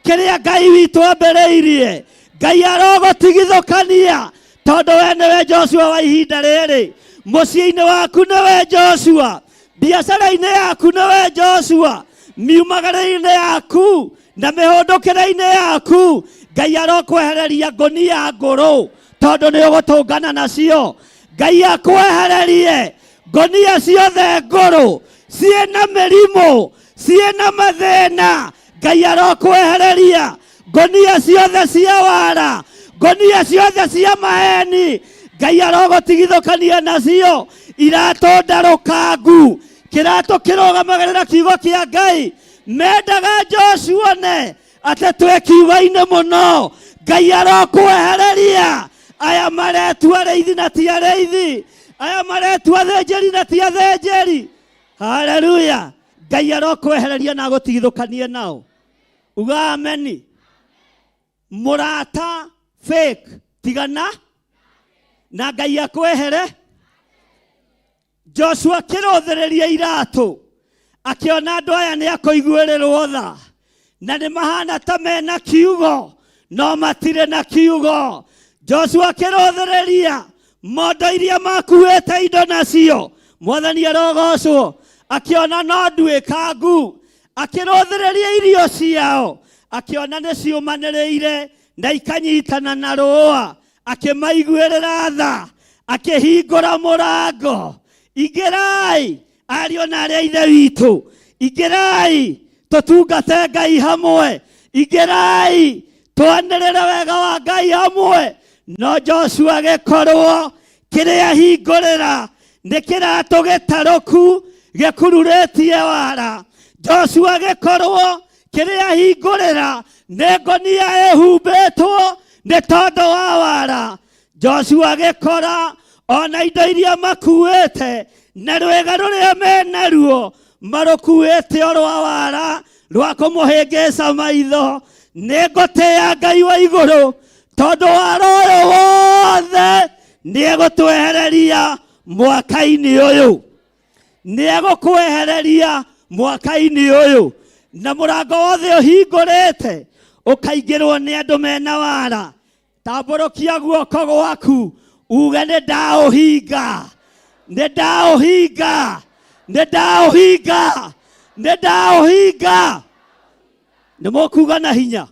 kĩrĩa Ngai witũ ambĩrĩirie. Ngai arogũtigithũkania, tondũ we nĩwe Joshua wa ihinda rĩrĩ. Mũciĩ-inĩ waku nĩwe Joshua, biacara-inĩ yaku nĩwe Joshua, miumagĩrĩre-inĩ yaku na mĩhũndũkĩre-inĩ yaku, Ngai arokwehereria ngũnia ngũrũ, tondũ nĩ ũgũtũngana nacio. Ngai akwehererie ngũnia ciothe ngũrũ, ciĩna mĩrimũ, ciĩna mathĩna. Ngai arokwehereria ngũnia ciothe cia wara, ngũnia ciothe cia maheni, Ngai arogũtigithũkania nacio. Iratũ ndarũkangu, kĩratũ kĩrũgamagĩrĩra kiugo kĩa Ngai. Mendaga Joshua ne atĩ twĩ kiugo-inĩ mũno, Ngai arokwehereria. Aya maretua arĩithi na ti arĩithi, aya maretua athĩnjĩri na ti athĩnjĩri. Haleluya. Ngai arokwehereria na agũtigithũkanie nao. Uga ameni. Mũrata fake tigana na Ngai akwehere. Joshua kĩrũthĩrĩria iratũ, akĩona andũ aya nĩ akũiguĩrĩrwo tha, na nĩ mahana ta mena kiugo no matirĩ na kiugo. Joshua kĩrũthĩrĩria mondo iria makuĩte indo nacio, Mwathani arogocwo, akĩona no nduĩkangu, akĩrũthĩrĩria irio ciao, akĩona nĩ ciũmanĩrĩire na ikanyitana na rũa, akĩmaiguĩrĩra tha, akĩhingũra mũrango. Ingĩrai ariũ na arĩa ithe witũ, ingĩrai tũtungate Ngai hamwe, ingĩrai twanĩrĩre wega wa Ngai hamwe. No Joshua agĩkorwo kĩrĩa hingũrĩra nĩ kĩratũ gĩtarũku gĩkururĩtie wara. Joshua agĩkorwo kĩrĩa hingũrĩra nĩ ngũnia ĩhumbĩtwo nĩ tondũ wa wara. Joshua agĩkora ona indo iria makuĩte na rwĩga rũrĩa menaruo marũkuĩte o rwa wara rwa kũmũhĩngĩca maitho. Nĩ ngũtĩĩa Ngai wa igũrũ, tondũ wara ũyũ wothe nĩ egũtwehereria mwaka-inĩ ũyũ, nĩ egũkwehereria mwaka-inĩ ũyũ. Na mũrango wothe ũhingũrĩte ũkaingĩrwo nĩ andũ mena wara, tambũrũkia guoko gwaku uge nĩ ndaũhinga, nĩ ndaũhinga, nĩ ndaũhinga, nĩ ndaũhinga. Nĩ mũkuga na hinya,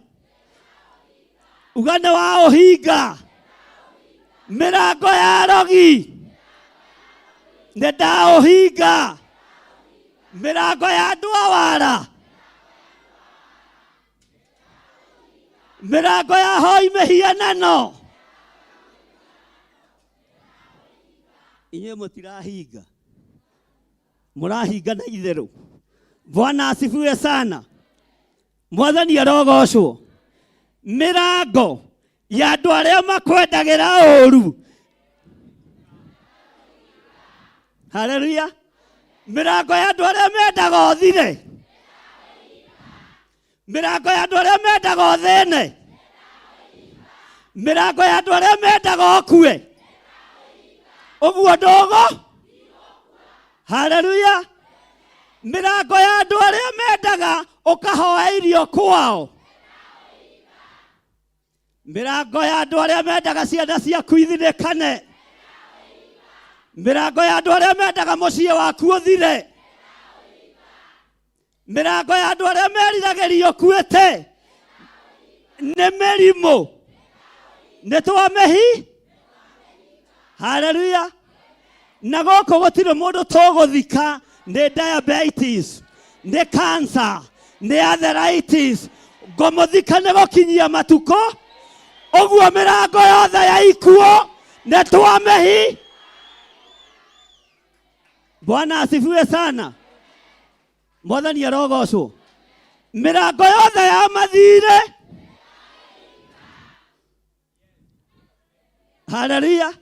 uga nĩ waũhinga. Mĩrango ya rogi nĩ ndaũhinga, mĩrango ya andũ a wara, mĩrango ya hoi mĩhianano, inyuĩ mũtirahinga, mũrahinga na itherũ. Bwana asifiwe sana. Mwathani arogocwo. Mĩrango ya andũ arĩa makwendagĩra ũũru, haleluya. Mĩrango ya andũ arĩa mendaga ũthire, mĩrango ya andũ arĩa mendaga ũthĩne, mĩrango ya andũ arĩa mendaga ũkue, ũguo ndogo, haleluya. Mĩrango ya andũ arĩa mendaga ũkahoya irio kwao, mĩrango ya andũ arĩa mendaga ciana ciaku ithinĩkane, mĩrango ya andũ arĩa mendaga mũciĩ waku ũthire, mĩrango ya andũ arĩa meriragĩria ũkuĩte, nĩ mĩrimũ nĩ twamehi. Haleluya. Na gũkũ gũtirĩ mũndũ tũgũthika nĩ diabetes, nĩ cancer, nĩ arthritis. Ngũmũthika nĩ gũkinyia matukũ. Ũguo mĩrango yothe ya ikuũ nĩ twamehi. Bwana asifiwe sana. Mwathani arogocwo. Mĩrango yothe ya mathirĩ. Haleluya.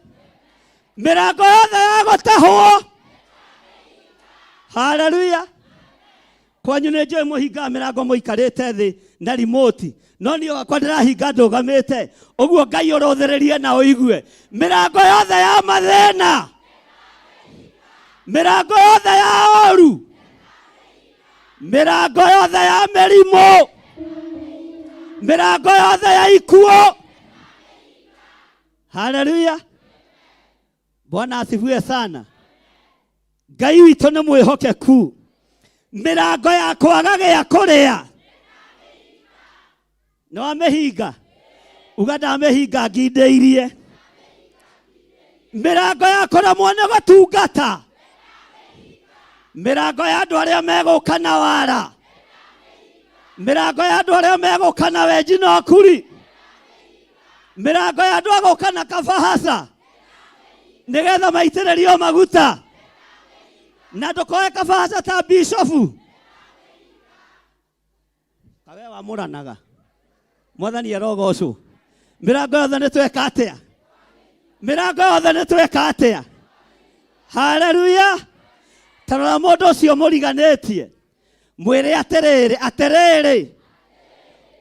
Mĩrango yothe ya gũtahwo. Haleluya. Kwanyu nĩ njũĩ mũhinga mĩrango mũikarĩte thĩ na remote. No niĩ wakwa ndĩrahinga ndũgamĩte. Ũguo Ngai ũrũthĩrĩrie na ũigue. Mĩrango yothe ya mathĩna. Mĩrango yothe ya oru. Mĩrango yothe ya mĩrimũ. Mĩrango yothe ya ikuũ. Haleluya. Bwana asifiwe sana. Ngai witũ nĩ mwĩhokeku. Mĩrango ya kwaga gĩa kũrĩa. No amehinga. Uga ndamehinga ngindĩirie. Mĩrango ya kũremwo nĩ gũtungata. Mĩrango ya andũ arĩa megũka na wara. Mĩrango ya andũ arĩa megũka na wenji na ũkuri. Mĩrango ya andũ agũka na kabahasa. Nĩgetha maitĩrĩrio maguta. Na ndũkoe kabahasa ta bishofu. Kawe wa mũranaga. Mwathani arogocwo. Mĩrango yothe nĩ tweka atĩa? Mĩrango yothe nĩ tweka atĩa? Haleluya. Tarora mũndũ ũcio mũriganĩtie. Mwĩre atĩrĩrĩ.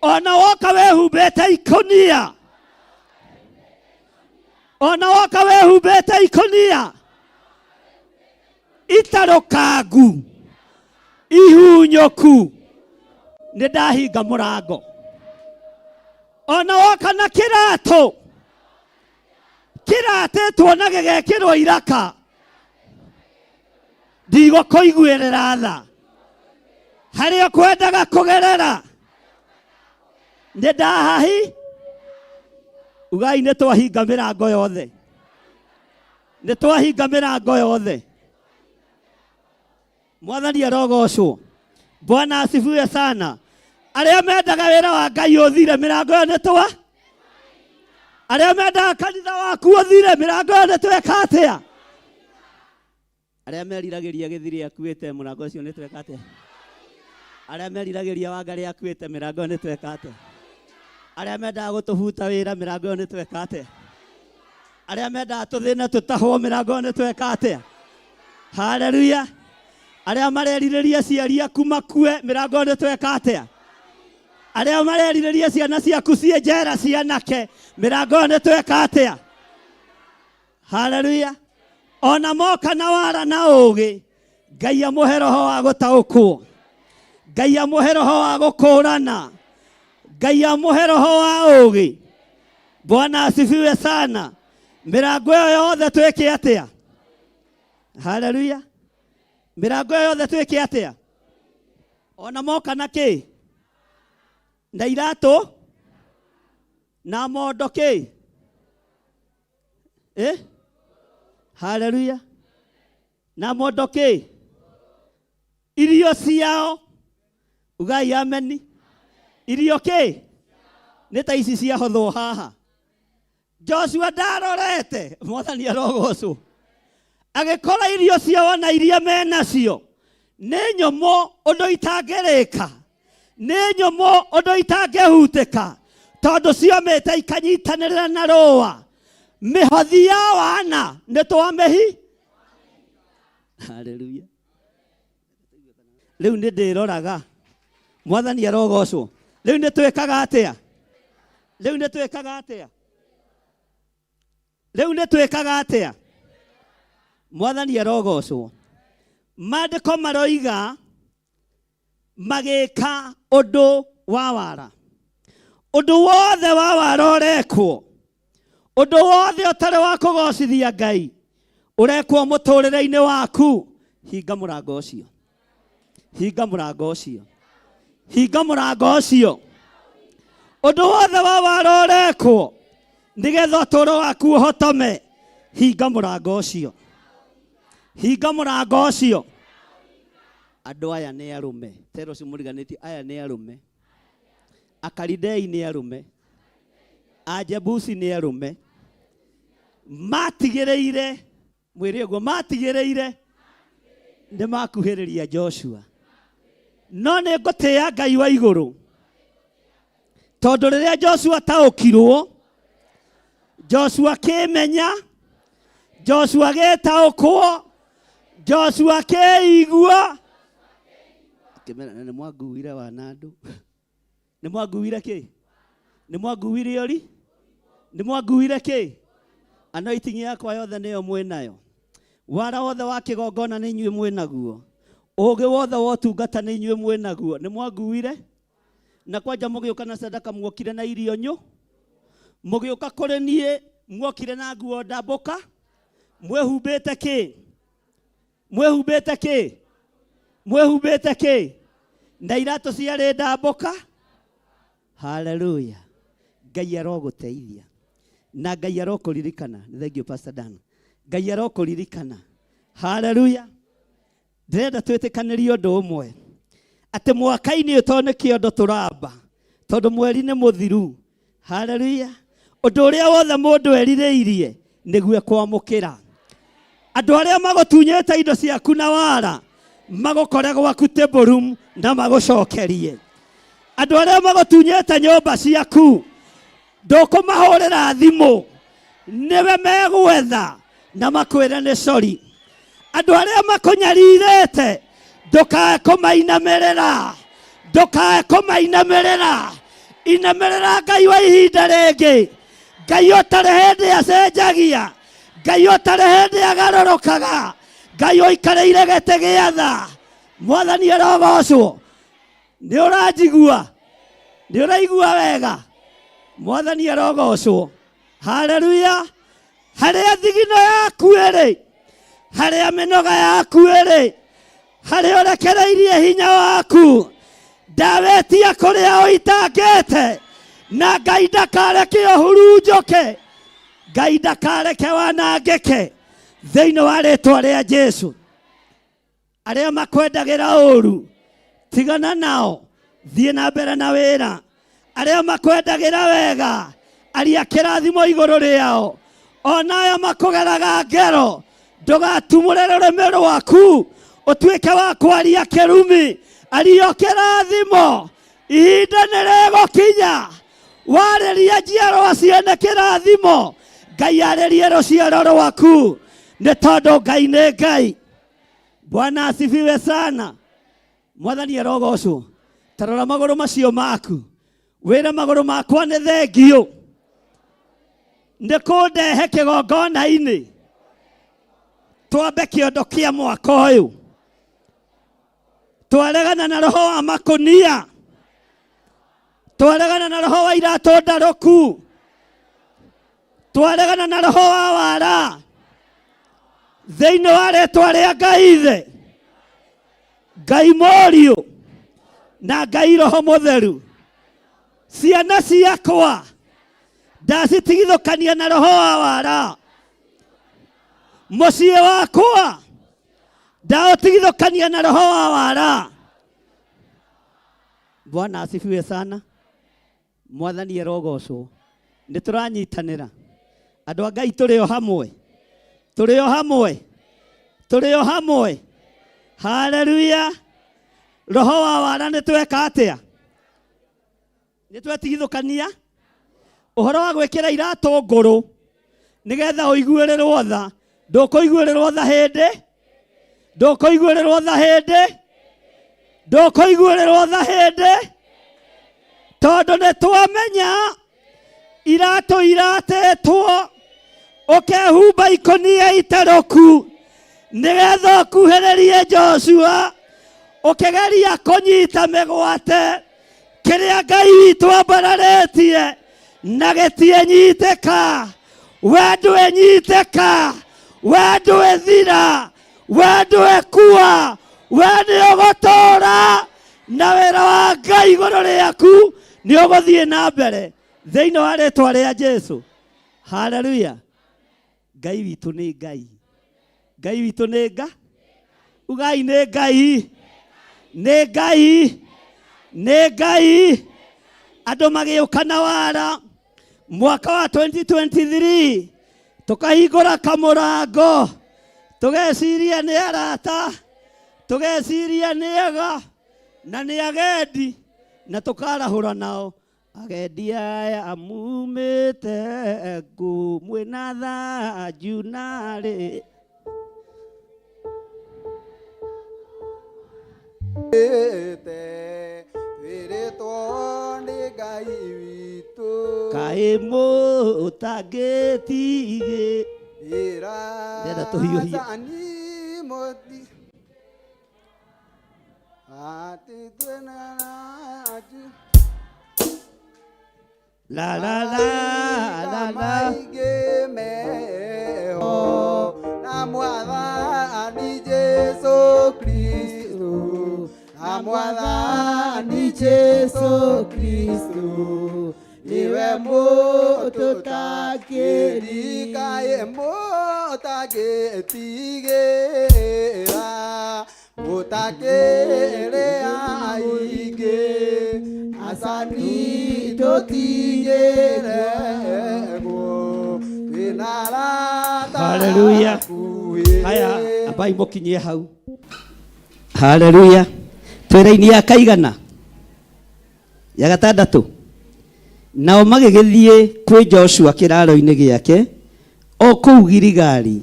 Ona woka wehumbĩte ikũnia. Ona woka wehumbĩte ikũnia. Itarũkangu. Ihunyũku. Nĩ ndahinga mũrango. Ona woka na kĩratũ. Kĩratĩtwo na gĩgekĩrwo iraka. Ndigũkũiguĩrĩra tha. Harĩa kwendaga kũgerera. Nĩ ndahahi. Ugai nĩ twahinga mĩrango yothe. Nĩ twahinga mĩrango yothe. Mwathani arogocwo. Bwana asifiwe sana. Arĩa mendaga wĩra wa Ngai ũthire mĩrango yo nĩ twa. Arĩa mendaga kanitha waku ũthire mĩrango yo nĩ tweka atĩa? Arĩa meriragĩria gĩthiri akuĩte mũrango ũcio nĩ tweka atĩa? Arĩa meriragĩria Wangari akuĩte mĩrango yo nĩ tweka atĩa? Arĩa mendaga gũtũbuta wĩra mĩrango yo nĩ tweka atĩa? Arĩa mendaga tũthĩne tũtahwo mĩrango yo nĩ tweka atĩa? Haleluya. Arĩa marerirĩria ciari aku makue mĩrango yo nĩ tweka atĩa? Arĩa marerirĩria ciana ciaku ciĩ njera cianake mĩrango yo nĩ tweka atĩa? Haleluya. Ona moka na wara na ũgĩ. Ngai amũhe roho wa gũtaũkwo. Ngai amũhe roho wa gũkũrana. Ngai amũhe roho wa ũgĩ. Bwana asifiwe sana. Mĩrango yo yothe twĩke atĩa? Haleluya. Mĩrango yo yothe twĩke atĩa? Ona moka na kĩ? Na iratũ? Na mondo kĩ? Haleluya. Na mondo kĩ? Irio ciao. Ugai ameni. Irio kĩ? Nĩ ta ici ciahothwo haha. Joshua ndarorete. Mwathani arogocwo. Agĩkora irio ciao na iria menacio. Nĩ nyũmũ ũndũ itangĩrĩka. Nĩ nyũmũ ũndũ itangĩhutĩka. Tondũ ciomĩte ikanyitanĩrĩra na rũa. Mĩhothi ya wana nĩ twamĩhi. Haleluya. Rĩu nĩ ndĩroraga. Mwathani arogocwo. Rĩu nĩ twĩkaga atĩa? Rĩu nĩ twĩkaga atĩa? Rĩu nĩ twĩkaga atĩa? Mwathani arogocwo. Maandĩko maroiga magĩka ũndũ wa wara. Ũndũ wothe wa wara ũrekwo. Ũndũ wothe ũtarĩ wa kũgocithia Ngai ũrekwo mũtũrĩre-inĩ waku. Hinga mũrango ũcio. Hinga mũrango ũcio. Hinga mũrango ũcio. Ũndũ wothe wa warorekwo nĩgetha ũtũũro waku ũhotome. Hinga mũrango ũcio. Hinga mũrango ũcio. Andũ aya nĩ arũme. Tero cimũriganĩtie, aya nĩ arũme. Akalidei nĩ arũme. Ajebusi nĩ arũme. Matigĩrĩire, mwĩrĩ ũguo, matigĩrĩire nĩ makuhĩrĩria Joshua. No nĩ ngũtĩĩa Ngai wa igũrũ. Tondũ rĩrĩa Joshua taũkirwo, Joshua kĩmenya, Joshua gĩtaũkwo, Joshua kĩigua. Kĩmena nĩ mwanguire wanandũ. Nĩ mwanguire kĩ? Nĩ mwanguire ori? Nĩ mwanguire kĩ? Anointing yakwa yothe nĩyo mwĩnayo. Wara wothe wa kĩgongona nĩ inyuĩ mwĩnaguo. Ũũgĩ wothe wa ũtungata nĩ inyuĩ mwĩnaguo. Nĩ mwanguire? Na kwanja mũgĩũka na sadaka muokire na irio nyũ. Mũgĩũka kũrĩ niĩ muokire na nguo ndambũka. Mwĩhumbĩte kĩ? Mwĩhumbĩte kĩ? Mwĩhumbĩte kĩ? Na iratũ ciarĩ ndambũka. Hallelujah. Ngai arogũteithia. Na Ngai arokũririkana. Nĩ thengio Pastor Dan. Ngai arokũririkana. Hallelujah. Ndĩrenda twĩtĩkanĩrie ũndũ ũmwe. Atĩ mwaka-inĩ ũyũ nĩ kĩondo tũramba. Tondũ mweri nĩ mũthiru. Hallelujah. Ũndũ ũrĩa wothe mũndũ erirĩirie nĩguo kwamũkĩra. Andũ arĩa magũtunyĩte indo ciaku na wara magũkore gwaku table na magũcokerie. Andũ arĩa magũtunyĩte nyũmba ciaku ndũkũmahũrĩra thimũ, niwe megwetha na makwĩre nĩ sorry. Andũ arĩa makũnyarirĩte ndũkae kũmainamĩrĩra, ndũkae kũmainamĩrĩra. Inamĩrĩra Ngai wa ihinda rĩngĩ. Ngai ũtarĩ hĩndĩ acenjagia, Ngai ũtarĩ hĩndĩ agarũrũkaga, Ngai ũikarĩire gĩtĩ gĩa tha. Mwathani arogocwo. Nĩ ũranjigua? Nĩ ũraigua wega? Mwathani arogocwo. Hallelujah. Harĩa thigino yaku ĩrĩ, harĩa mĩnoga yaku ĩrĩ, harĩa ũrekereirie hinya waku, ndawetia kũrĩa ũitangĩte, na Ngai ndakareke ũhurunjũke, Ngai ndakareke wanangĩke thĩinĩ wa rĩĩtwa rĩa Jesũ. Arĩa makwendagĩra ũũru tigana nao, thiĩ na mbere na wĩra. Arĩa makwendagĩra wega aria kĩrathimo igũrũ rĩao. Ona aya makũgeraga ngero ndũgatumũre rũrĩmĩ rwaku ũtuĩke wa kwaria kĩrumi. Aria kĩrathimo, ihinda nĩ rĩgũkinya warĩria njiarwa ciene kĩrathimo, Ngai arĩrie rũciaro rwaku, nĩ tondũ Ngai nĩ Ngai. Bwana asifiwe sana. Mwathani arogocwo. Tarora magũrũ macio maku, wĩre magũrũ makwa nĩ thengio nĩ kũndehe kĩgongona-inĩ. Twambe kĩondo kĩa mwaka ũyũ. Twaregana na roho wa makũnia, twaregana na roho wa iratũ ndarũku, twaregana na roho wa wara thĩinĩ wa rĩĩtwa rĩa Ngai Ithe, Ngai Mũriũ na Ngai Roho Mũtheru. Ciana ciakwa ndacitigithũkania na roho wa wara. Mũciĩ wakwa ndaũtigithũkania na roho wa wara. Bwana asifiwe sana. Mwathani arogocwo. Nĩ tũranyitanĩra. Andũ a Ngai tũrĩ o hamwe. Tũrĩ o hamwe. Tũrĩ o hamwe. Hallelujah. Roho wa wara nĩ tweka atĩa? Nĩ twetigithũkania. Ũhoro wa gwĩkĩra iratũ ngũrũ nĩgetha ũiguĩrĩrwo tha. Ndũkũiguĩrĩrwo tha hĩndĩ. Ndũkũiguĩrĩrwo tha hĩndĩ. Ndũkũiguĩrĩrwo tha hĩndĩ. Tondũ nĩ twamenya iratũ iratĩtwo, ũkehumba ikũnia itarũku nĩgetha ũkuhĩrĩrie Joshua, ũkĩgeria kũnyita mĩgwate kĩrĩa Ngai witũ ambararĩtie na gĩtiĩnyitĩka. We ndwĩnyitĩka, we ndwĩthira, we ndwĩkua, we nĩ ũgũtũũra na wĩra wa Ngai igũrũ rĩaku nĩ ũgũthiĩ na mbere thĩinĩ wa rĩĩtwa rĩa Jesũ. Haleluya. Ngai witũ nĩ Ngai. Ngai witũ nĩ Ngai. Ugai nĩ Ngai. Nĩ Ngai. Nĩ Ngai. Andũ magĩũka na wara mwaka wa 2023 tukahingũra kamũrango, tũgeciria nĩ arata, tũgeciria nĩ ega na nĩ agendi, na tũkarahũra nao. Agendi aya amumĩte ngũ mwĩna thanju narĩ. Kaĩ mũtangĩtigĩ ndenda tũhiũhie. La la la la la na mwathani Jesũ Kristo, na mwathani Jesũ Kristo, niwe mũtũtakĩri. Kaĩ mũtangĩtigĩra mũtakĩrĩ aingĩ, acani tũtigĩragwo wĩna arata. Haleluya. Haya, ambai mũkinyie hau. Haleluya. Twĩra-inĩ ya kaigana ya gatandatũ, nao magĩgĩthiĩ kwĩ Joshua kĩraro-inĩ gĩake o kũu Giligali,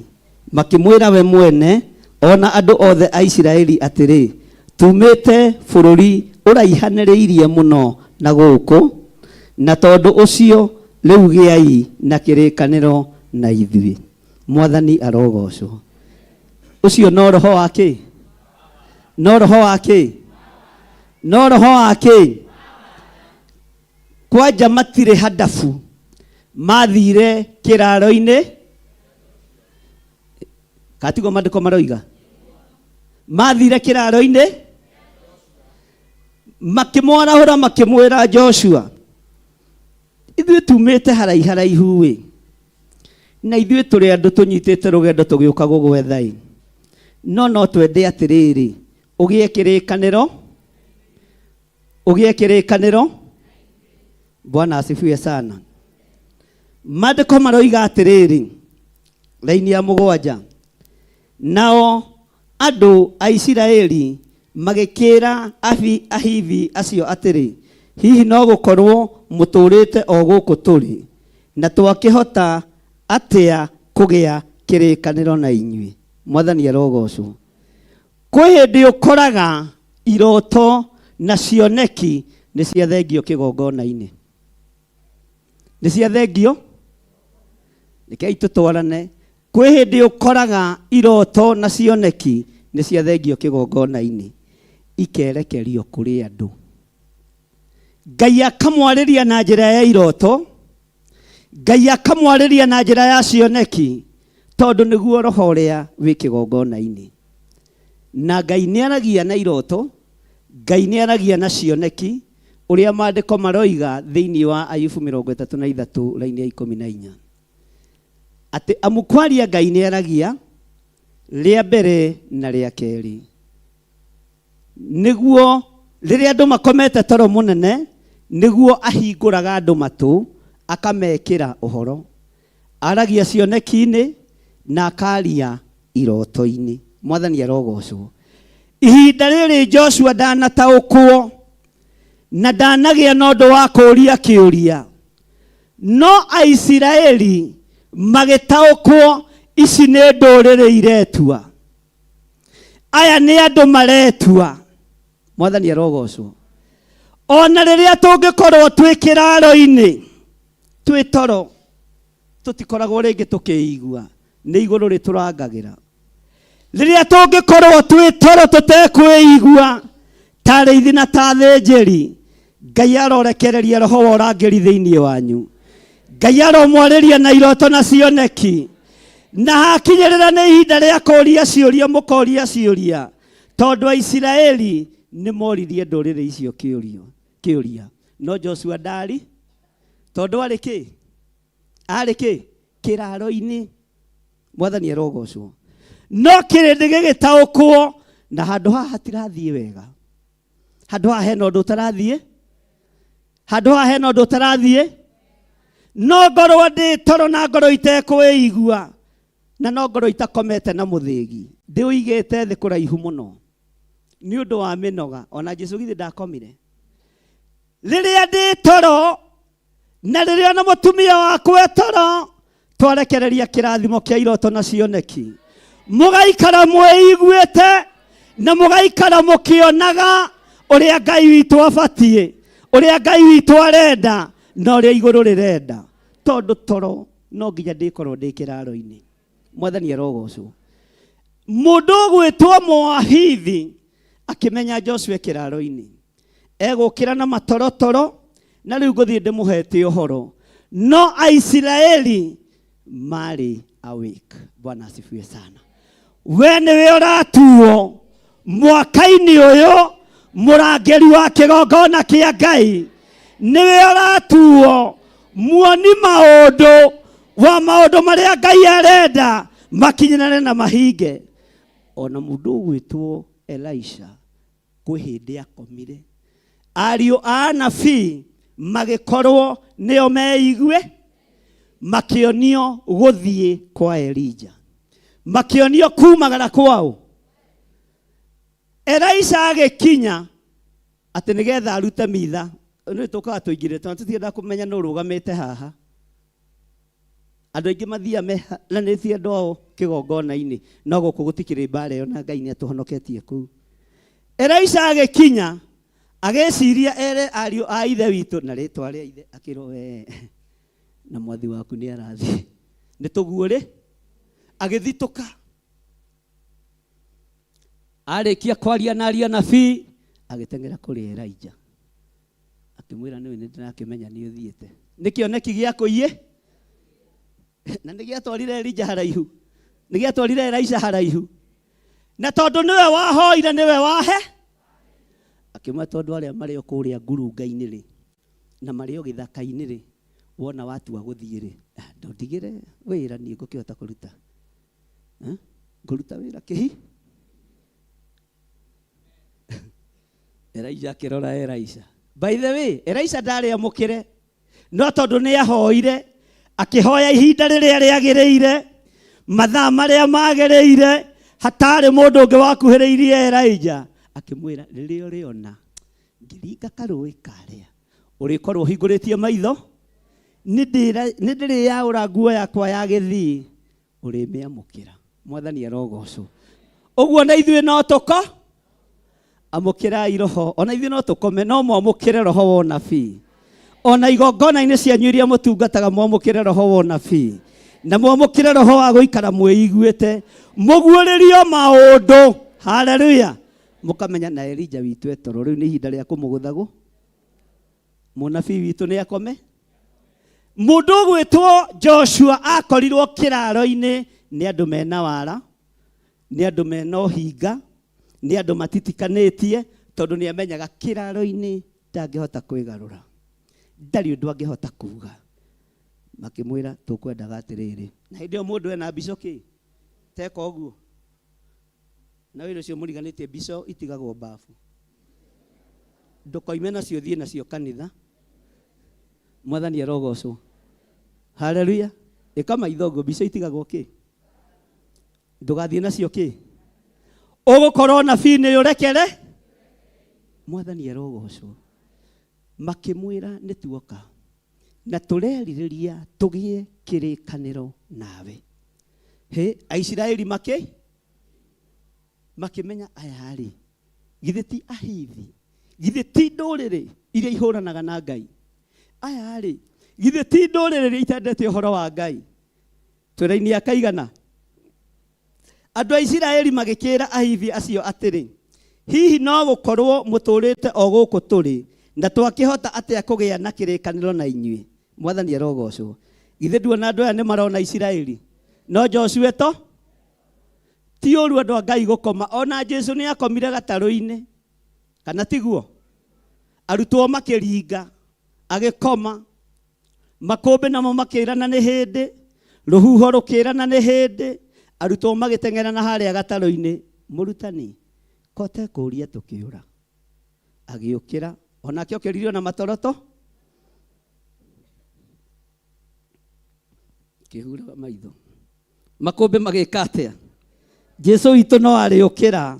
makĩmwĩra we mwene ona andũ othe a Isiraeli atĩrĩ, tumĩte bũrũri ũraihanĩrĩirie mũno na gũkũ, na tondũ ũcio rĩu gĩai na kĩrĩkanĩro na ithuĩ. Mwathani arogocwo. Ũcio no roho wake, no roho wake, no roho wake. Kwanja matirĩ hadafu, mathire kĩraro-inĩ. Katigo maandĩko maroiga mathire kĩraro-inĩ, makĩmwarahũra makĩmwĩra Joshua, ithuĩ tumĩte haraihu we, na ithuĩ tũrĩ andũ tũnyitĩte rũgendo tũgĩũka gũgwetha, no twende atĩrĩrĩ, ũgĩe kĩrĩkanĩro. Bwana asifiwe sana. Maandĩko maroiga atĩrĩrĩ, raini ya 7, nao andũ a Isiraeli magĩkĩra Ahivi acio atĩrĩ, hihi no gũkorwo mũtũrĩte o gũkũ tũrĩ, na twakĩhota atĩa kũgĩa kĩrĩkanĩro na inyuĩ. Mwathani arogocwo. Kwĩ hĩndĩ ũkoraga iroto na cioneki nĩ ciathengio kĩgongona-inĩ, nĩ ciathengio. Rekei tũtwarane. Kwĩ hĩndĩ ũkoraga iroto na cioneki nĩ ciathengio kĩgongona-inĩ, ikerekerio kũrĩ andũ. Ngai akamwarĩria na njĩra ya iroto, Ngai akamwarĩria na njĩra ya cioneki, tondũ nĩguo roho ũrĩa wĩ kĩgongona-inĩ. Na Ngai nĩaragia na iroto, Ngai nĩaragia na cioneki, ũrĩa maandĩko maroiga thĩinĩ wa Ayubu 33 raini ya 14, atĩ amukwaria Ngai nĩaragia rĩa mbere na rĩa kerĩ, nĩguo rĩrĩa andũ makomete toro mũnene, nĩguo ahingũraga andũ matũ akamekĩra ũhoro. Aragia cioneki-inĩ na akaria iroto-inĩ. Mwathani arogocwo. Ihinda rĩrĩ Joshua ndanataũkwo na ndanagĩa na ũndũ wa kũũria kĩũria, no Aisiraeli magĩtaũkwo ici nĩ ndũrĩrĩ iretua, aya nĩ andũ maretua. Mwathani arogocwo. Ona rĩrĩa tũngĩkorwo twĩ kĩraro-inĩ twĩ toro, tũtikoragwo rĩngĩ tũkĩigua, nĩ igũrũ rĩtũrangagĩra. Rĩrĩa tũngĩkorwo twĩ toro tũtekwĩigua, ta arĩithi na ta athĩnjĩri, Ngai arorekereria roho wa ũrangĩri thĩinĩ wanyu. Ngai aromwarĩria na iroto na cioneki, na hakinyĩrĩra nĩ ihinda rĩa kũũria ciũria, mũkoria ciũria, tondũ Aisiraeli nĩ moririe ndũrĩrĩ icio kĩũria, no Joshua ndari tondu arĩ kĩ kĩraro-inĩ. Mwathani arogocwo. No kĩrĩndĩ gĩgĩtaũkwo na handũ haha hatirathiĩ wega. Handũ haha hena ũndũ ũtarathiĩ. Handũ haha hena ũndũ ũtarathiĩ. No ngorwo ndĩ toro na ngorwo itekwĩigua na no ngorwo itakomete na mũthĩgi. Ndĩũigĩte thĩ kũraihu mũno nĩ ũndũ wa mĩnoga. Ona Jesũ githĩ ndakomire. Rĩrĩa ndĩ toro na rĩrĩa ona mũtumia wakwa toro, twarekereria kĩrathimo kĩa iroto na cioneki. Mũgaikara mwĩiguĩte na mũgaikara mũkĩonaga ũrĩa Ngai witũ abatiĩ, ũrĩa Ngai witũ arenda na ũrĩa igũrũ rĩrenda. Tondũ toro no nginya ndĩkorwo ndĩ kĩraro-inĩ. Mwathani arogocwo. Mũndũ ũgwĩtwo Mũahithi akĩmenya Joshua kĩraro-inĩ, egũkĩra na matorotoro na rĩu ngũthiĩ ndĩmũhete ũhoro. No Aisiraeli marĩ awake. Bwana asifiwe sana. We nĩwe ũratuo mwaka-inĩ ũyũ mũrangĩri wa kĩgongona kĩa Ngai. Nĩwe ũratuo muoni maũndũ wa maũndũ marĩa Ngai arenda makinyane na mahinge. Ona mũndũ ũgwĩtwo Elisha kwĩ hĩndĩ akomire. Ariũ a anabii magĩkorwo nĩo meigue, makĩonio gũthiĩ kwa Elija, makĩonio kumagara kwao. Elisha agĩkinya atĩ nĩgetha arute mitha. Nĩ tũkaga tũingĩre tondũ tũtiendaga kũmenya nũ ũrũgamĩte haha. Andũ aingĩ mathiaga mehananĩtie andũ ao kĩgongona-inĩ, no gũkũ gũtikĩrĩ mbara ĩyo na Ngai nĩatũhonoketie kũu. Elisha agĩkinya agĩciria ere ariũ a ithe witũ na rĩtwa rĩa ithe akĩrwo we na mwathi waku nĩ arathiĩ nĩ tũguo rĩ. Agĩthitũka. Arĩkia kwaria na aria nabii agĩteng'era kũrĩ Elija akĩmwĩra nĩwe nĩndĩrakĩmenya nĩ ũthiĩte. Nĩ kĩoneki gĩakũ iye na nĩgĩatwarire Elija haraihu, nĩgĩatwarire Elisha haraihu. Na tondũ nĩwe wahoire nĩwe wahe, akĩmwĩra tondũ arĩa marĩ o kũrĩa ngurunga-inĩ rĩ na marĩ o gĩthaka-inĩ rĩ, wona watua gũthiĩ rĩ, ndũndigĩre wĩra niĩ ngũkĩhota kũruta. Ngũruta wĩra kĩhi. Elija akĩrora Elisha. By the way, Elisha ndarĩ amũkĩre, no tondũ nĩ ahoire, akĩhoya ihinda rĩrĩa rĩagĩrĩire, mathaa marĩa magĩrĩire, hatarĩ mũndũ ũngĩ wakuhĩrĩirie Elija. Akĩmwĩra rĩrĩa ũrĩona ngĩringa karũĩ karĩa ũrĩkorwo ũhingũrĩtie maitho, nĩ ndĩrĩyaũra nguo yakwa ya gĩthii ũrĩmĩamũkĩra. Mwathani arogocwo. Ũguo na ithuĩ no tũko amũkĩrai roho. Ona ithuĩ no tũkome no mwamũkĩre roho wa ũnabii. Ona igongona-inĩ cianyu iria mũtungataga mwamũkĩre roho wa ũnabii na mwamũkĩre roho wa gũikara mwĩiguĩte, mũguũrĩrio maũndũ. Haleluya. Mũkamenya na Elija witũ etoro rĩu nĩ ihinda rĩa kũmũgũthagwo. Mũnabii witũ nĩ akome. Mũndũ ũgwĩtwo Joshua akorirwo kĩraro-inĩ nĩ andũ mena wara, nĩ andũ mena ũhinga, nĩ andũ matitikanĩtie, tondũ nĩ amenyaga kĩraro-inĩ ndangĩhota kwĩgarũra, ndarĩ ũndũ angĩhota kuga. Makĩmwĩra tũkwendaga atĩrĩrĩ. Na hĩndĩ ĩyo mũndũ ena mbico kĩ teka ũguo, na wĩra ũcio mũriganĩtie mbico itigagwo bafu, ndũkoime nacio thiĩ nacio kanitha. Mwathani arogocwo. Haleluya. Ĩka maitho ũguo, mbico itigagwo kĩ, ndũgathiĩ nacio kĩ, ũgũkorwo nabii nĩ ũrekere. Mwathani arogocwo. Makĩmwĩra nĩ tuoka na tũrerirĩria tũgĩe kĩrĩkanĩro nawe. Aisiraeli makĩmenya aya rĩ, githĩ ti Ahivi, githĩ ti ndũrĩrĩ iria ihũranaga na Ngai, aya rĩ, githĩ ti ndũrĩrĩ iria itendete ũhoro wa Ngai. Twĩra-inĩ akaigana andũ a Isiraeli magĩkĩra Ahivi acio atĩrĩ, hihi no gũkorwo mũtũrĩte o gũkũ tũrĩ na twakĩhota atĩa kũgĩa na kĩrĩkanĩro na inyuĩ. Mwathani arogocwo. Githĩ nduona andũ aya nĩ marona Isiraeli, no Joshua to ti ũru andũ a Ngai gũkoma. Ona Jesũ nĩ akomire gatarũ-inĩ, kana tiguo? Arutwo makĩringa agikoma makombe namo makirana nĩ hĩndĩ rũhuho rũkĩrana nĩ hĩndĩ arutwo magĩteng'erana harĩa gatarũ-inĩ mũrutani kote kũria tũkĩũra agĩũkĩra onake okĩririo na matoroto kĩhura maitho makũmbĩ magĩka atĩa Jesu witũ no arĩũkĩra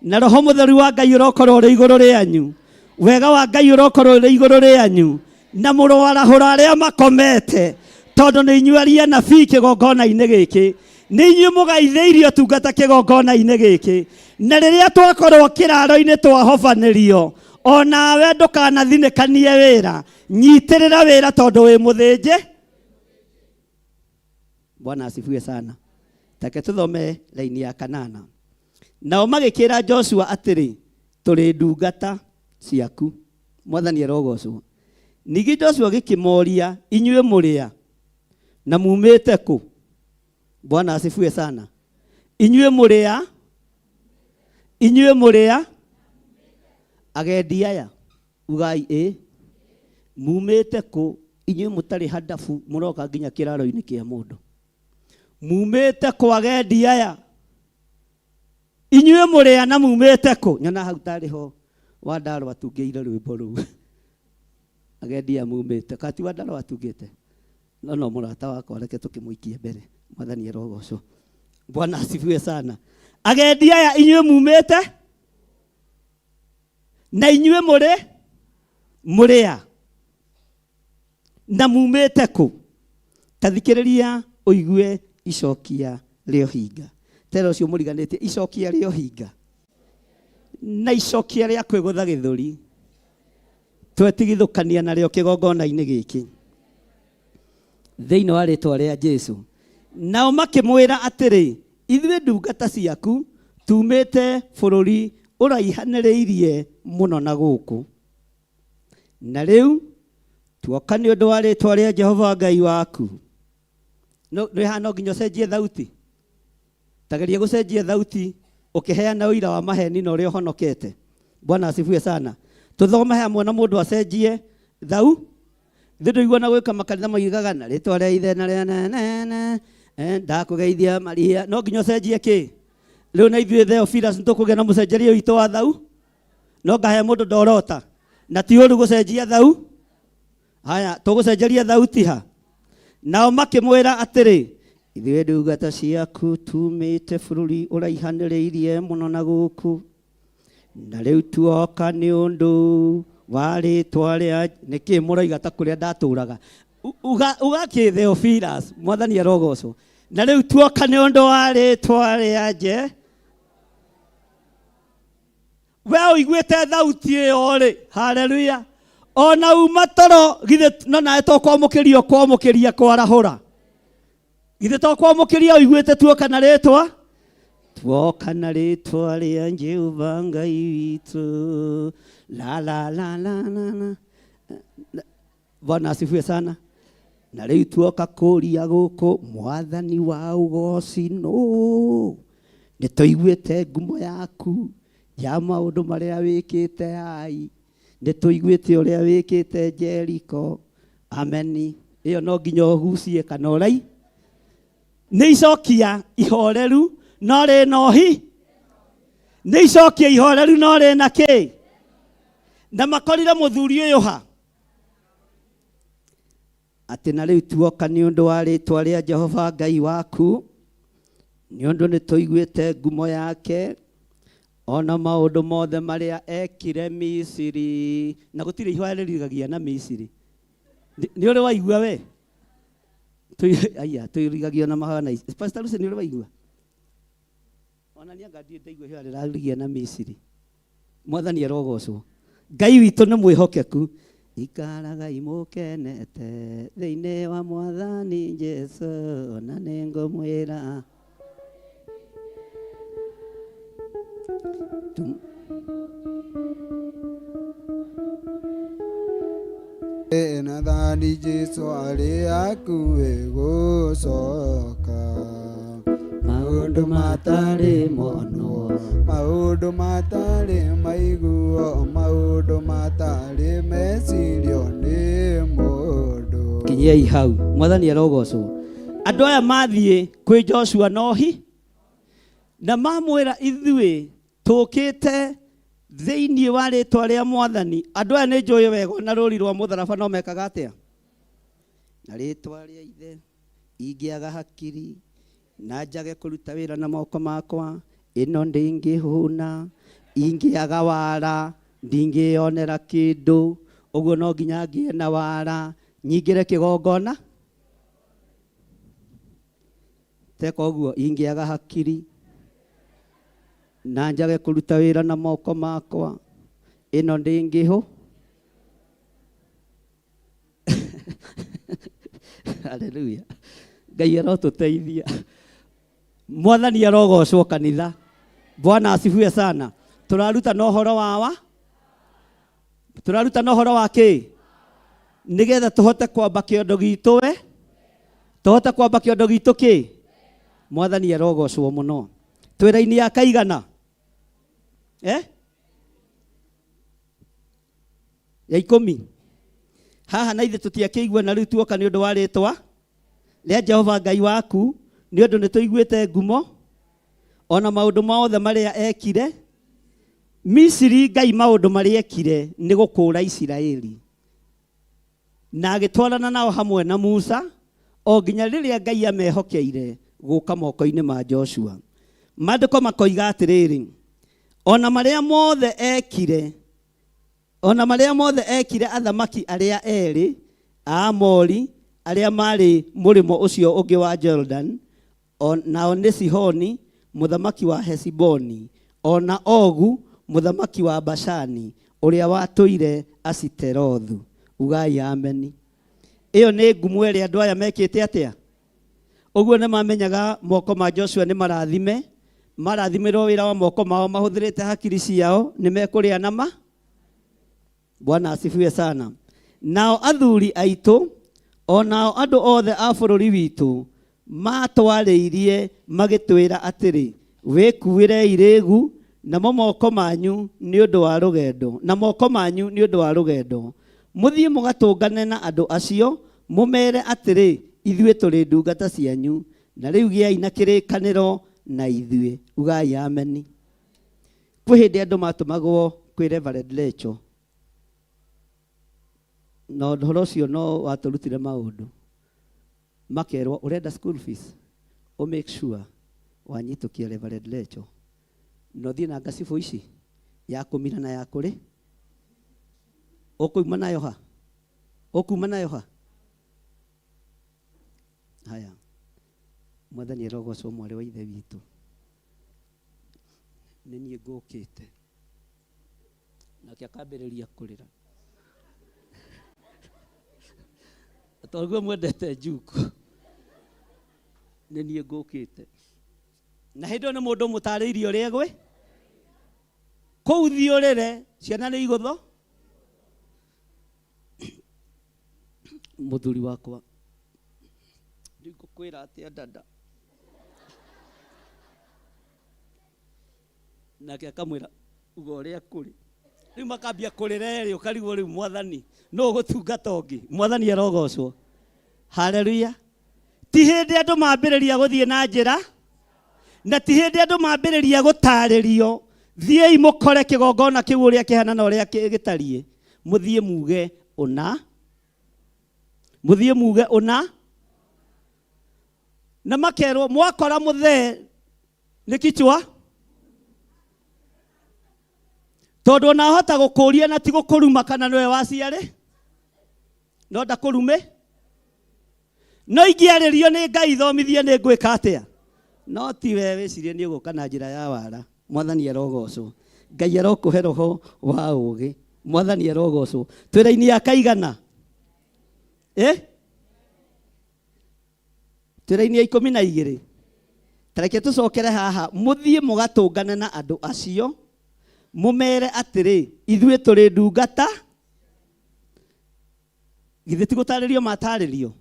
na roho mũtheru wa Ngai ũrokorwo ũrĩ igũrũ rĩanyu wega wa Ngai ũrokorwo ũrĩ igũrũ rĩanyu na mũrwarahũra arĩa makomete tondũ nĩ inyuĩ aria nabii kĩgongona-inĩ gĩkĩ nĩ inyuĩ mũgaithĩirio tungata kĩgongona-inĩ gĩkĩ na rĩrĩa twakorwo kĩraro-inĩ twahobanĩrio onawe ndũkanathinĩkanie wĩra nyitĩrĩra wĩra tondũ wĩ mũthĩnje. Bwana asifiwe sana. Take tuthome laini ya 8. Nao magĩkĩra Joshua atĩrĩ tũrĩ ndungata ciaku mwathani arogocwo. Ningĩ Joshua gĩkĩmoria inyuĩ mũrĩa na mumĩte kũ? Bwana asifiwe sana. Inyuĩ mũrĩa agendi aya ugai mumĩte kũ? Inyuĩ mũtarĩ hadabu mũroka nginya kĩraro-inĩ kĩa mũndũ. Mumĩte kũ agendi aya? Inyuĩ mũrĩa na mumĩte kũ? Nyona hau tarĩ ho Wandaro atungĩire rwĩmbo rũu. Agendi aya mumĩte kati Wandaro atungĩte. No mũrata wakwa reke tũkĩmũikie mbere. Mwathani arogocwo. Bwana asifiwe sana. Agendi aya inyuĩ mumĩte? Na inyuĩ mũrĩa na mumĩte kũ? Tathikĩrĩria ũigue icokia rĩo hinga. Tero ũcio mũriganĩtie icokia rĩo hinga. Na icokia rĩa kwĩgũtha gĩthũri. Twetigithũkania narĩo kĩgongona-inĩ gĩkĩ. Thĩinĩ wa rĩĩtwa rĩa Jesu. Nao makĩmwĩra atĩrĩ ithuĩ ndungata ciaku tumĩte bũrũri ũraihanĩrĩirie mũno na gũkũ. Na rĩu tuoka nĩ ũndũ wa rĩĩtwa rĩa Jehova Ngai waku. No nginya ũcenjie thauti. Tageria gũcenjia thauti ũkĩheana ũira wa maheni na ũrĩa ũhonokete. Bwana asifiwe sana. Tũthome hamwe na mũndũ acenjie thau. Ndĩrĩigua na gwĩka makanitha maigaga na rĩĩtwa rĩa ithe na rĩa ndakũgeithia Maria. No nginya ũcenjie kĩ? Rĩu na ithuĩ Theophilus nĩtũkũgĩa na mũcenjeria witũ wa thau. No ngahe mũndũ ndorota. Na ti ũru gũcenjia thau. Haya tũgũcenjeria thauti ha. Nao makĩmwĩra atĩrĩ ithuĩ ndungata ciaku tumĩte bũrũri ũraihanĩrĩirie mũno na gũkũ. Na rĩu tuoka nĩ ũndũ wa rĩĩtwa rĩa nĩkĩ mũroiga ta kũrĩa ndatũraga. Ugakĩ Theophilus mwathani arogocwo. Na rĩu tuoka nĩ ũndũ wa rĩĩtwa rĩa we ũiguĩte thauti ĩyo rĩ. Haleluya. Ona uma toro githĩ no nawe kwamũkĩria kwarahũra. Githĩ to kwamũkĩria ũiguĩte tuoka na rĩĩtwa? Tuoka na rĩĩtwa rĩa Jehova Ngai witũ. La la la la la. Bwana asifiwe sana. Na rĩu tuoka kũria gũkũ mwathani wa ũgoci no. Nĩtũiguĩte ngumo yaku ya maũndũ marĩa wĩkĩte ai. Nĩtũiguĩte ũrĩa wĩkĩte Jeriko. Ameni. Ĩyo no nginya ũhucie kana ũrai. Nĩ icokia ihoreru no rĩ nohi. Nĩ icokia ihoreru no rĩ na kĩ? Na makorire mũthuri ũyũ ha. Atĩ na rĩu tuoka nĩ ũndũ wa rĩĩtwa rĩa Jehova Ngai waku. Nĩ ũndũ nĩtũiguĩte ngumo yake. Ona maũndũ mothe marĩa ekire Misiri. Na gũtirĩ ihoya rĩrĩgagia na Misiri. Nĩ ũrĩ waigua we? Aya tũirigagio na mahoya na Pastor Lucy nĩ ũrĩ waigua? Ona nĩ anga ndiĩ ndaigua ihoya rĩrarĩgia na Misiri. Mwathani arogocwo. Ngai witũ nĩ mwĩhokeku. Ikaraga imũkenete thĩinĩ wa mwathani Jesu na nĩ ngũmwĩra. Nathani Jesu arĩ akuĩ gũcoka. maundu matari mono, maundu matari maiguo, maundu matari mecirio ni mundu. Kinyei hau mwathani arogocwo. Andũ aya mathiĩ kwĩ Joshua nohi na mamwĩra ithuĩ tũkĩte thĩinĩ wa rĩtwa rĩa Mwathani. Andũ aya nĩ njũĩ wega na rũri rwa mũtharaba no mekaga atĩa? Na rĩtwa rĩa ithe ingĩaga hakiri na njage kũruta wĩra na moko makwa, ĩno ndĩngĩhũna, ingĩaga wara ndingĩonera kĩndũ, ũguo no nginya ngĩe na wara nyingĩre kĩgongona. Teka ũguo, ingĩaga hakiri na njage kũruta wĩra na moko makwa, ĩno ndĩngĩhũ. Haleluya. Ngai arotũteithia. Mwathani arogocwo kanitha. Bwana asifiwe sana. Tũraruta na ũhoro wa tũraruta na ũhoro wa kĩ? Nĩgetha tũhote kwamba kĩondo gitũ we? Tũhote kwamba kĩondo gitũ kĩ? Mwathani arogocwo mũno. Twĩra-inĩ ya kaigana? Ya 10. Haha na ithe tũtiakĩigua na rĩu tuoka nĩ ũndũ wa rĩtwa rĩa Jehova Ngai waku, nĩ ũndũ nĩ tũiguĩte ngumo ona maũndũ mothe marĩa ekire. Misiri Ngai maũndũ marĩa ekire nĩ gũkũũra Isiraeli, na agĩtwarana nao hamwe na Musa o nginya rĩrĩa Ngai amehokeire gũka moko-inĩ ma Joshua. Maandĩko makoiga atĩrĩrĩ, ona marĩa mothe ekire athamaki arĩa erĩ Aamori arĩa marĩ mũrĩmo ũcio ũngĩ wa Jordan, nao nĩ Sihoni mũthamaki wa Hesiboni, ona Ogu mũthamaki wa Bashani ũrĩa watũire Asiterothu. Ugai ameni. Ĩyo nĩ ngumo ĩrĩa andũ aya mekĩte atĩa? Ũguo nĩ mamenyaga moko ma Joshua nĩ marathime, marathimirwo wĩra wa moko mao, mahũthĩrĩte hakiri ciao, nĩ mekũrĩa nama. Bwana asifiwe sana. Nao athuri aitũ, onao andũ othe a bũrũri witũ matwarĩirie magĩtwĩra atĩrĩ, wĩkuĩrei rĩgu namo moko manyu nĩ ũndũ wa rũgendo, na moko manyu nĩ ũndũ wa rũgendo. Mũthiĩ mũgatũngane na andũ acio, mũmere atĩrĩ, ithuĩ tũrĩ ndungata cianyu, na rĩu gĩai na kĩrĩkanĩro na ithuĩ. Ugai ameni. Kwĩ hĩndĩ andũ matũmagwo kwĩ Reverend Lecho, na ũhoro ũcio no watũrutire maũndũ, makerwo ũrenda school fees, make sure wanyitũkia Reverend Lecho, no thiĩ na ngacibũ ici ya kũmira na ya kũrĩ, ũkuma nayo ha? Ũkuma nayo ha? Haya, Mwathani arogocwo mwarĩ wa ithe witũ. Nĩ niĩ ngũkĩte nake akambĩrĩria kũrĩra. Tondũ mwendete njuku, nĩ niĩ ngũkĩte. Na hĩndĩ ĩyo nĩ mũndũ mũtarĩirie ũrĩa gwĩ kũu thiũrĩre, ciana nĩ igũtho. Mũthuri wakwa, ngũkwĩra atĩa dada? Nake akamwĩra uga ũrĩa kũrĩ. Rĩu makambia kũrĩra erĩ, ũkarigwo rĩu Mwathani no gũtungata ũngĩ. Mwathani arogocwo. Haleluya. Ti hĩndĩ andũ mambĩrĩria gũthiĩ na njĩra, na ti hĩndĩ andũ mambĩrĩria gũtarĩrio, thiĩi mũkore kĩgongona kĩu ũrĩa kĩhana na ũrĩa gĩtariĩ, mũthiĩ muge ũna, mũthiĩ muge ũna. Na makerwo mwakora mũthee nĩ kichwa, tondũ ona hota gũkũria na ti gũkũruma kana nĩwe waciarĩ, no ndakũrume. No ingĩarĩrio nĩ Ngai thomithie nĩ ngwĩka atĩa? No ti we wĩcirie nĩ ũgũka na njĩra ya wara. Mwathani arogocwo. Ngai arokũhe roho wa ũũgĩ. Mwathani arogocwo. Twĩra-inĩ ya kaigana? Twĩra-inĩ ya 12. Tareke tũcokere haha, mũthiĩ mũgatũngane na andũ acio, mũmere atĩrĩ, ithuĩ tũrĩ ndungata. Githĩ ti gũtarĩrio matarĩrio?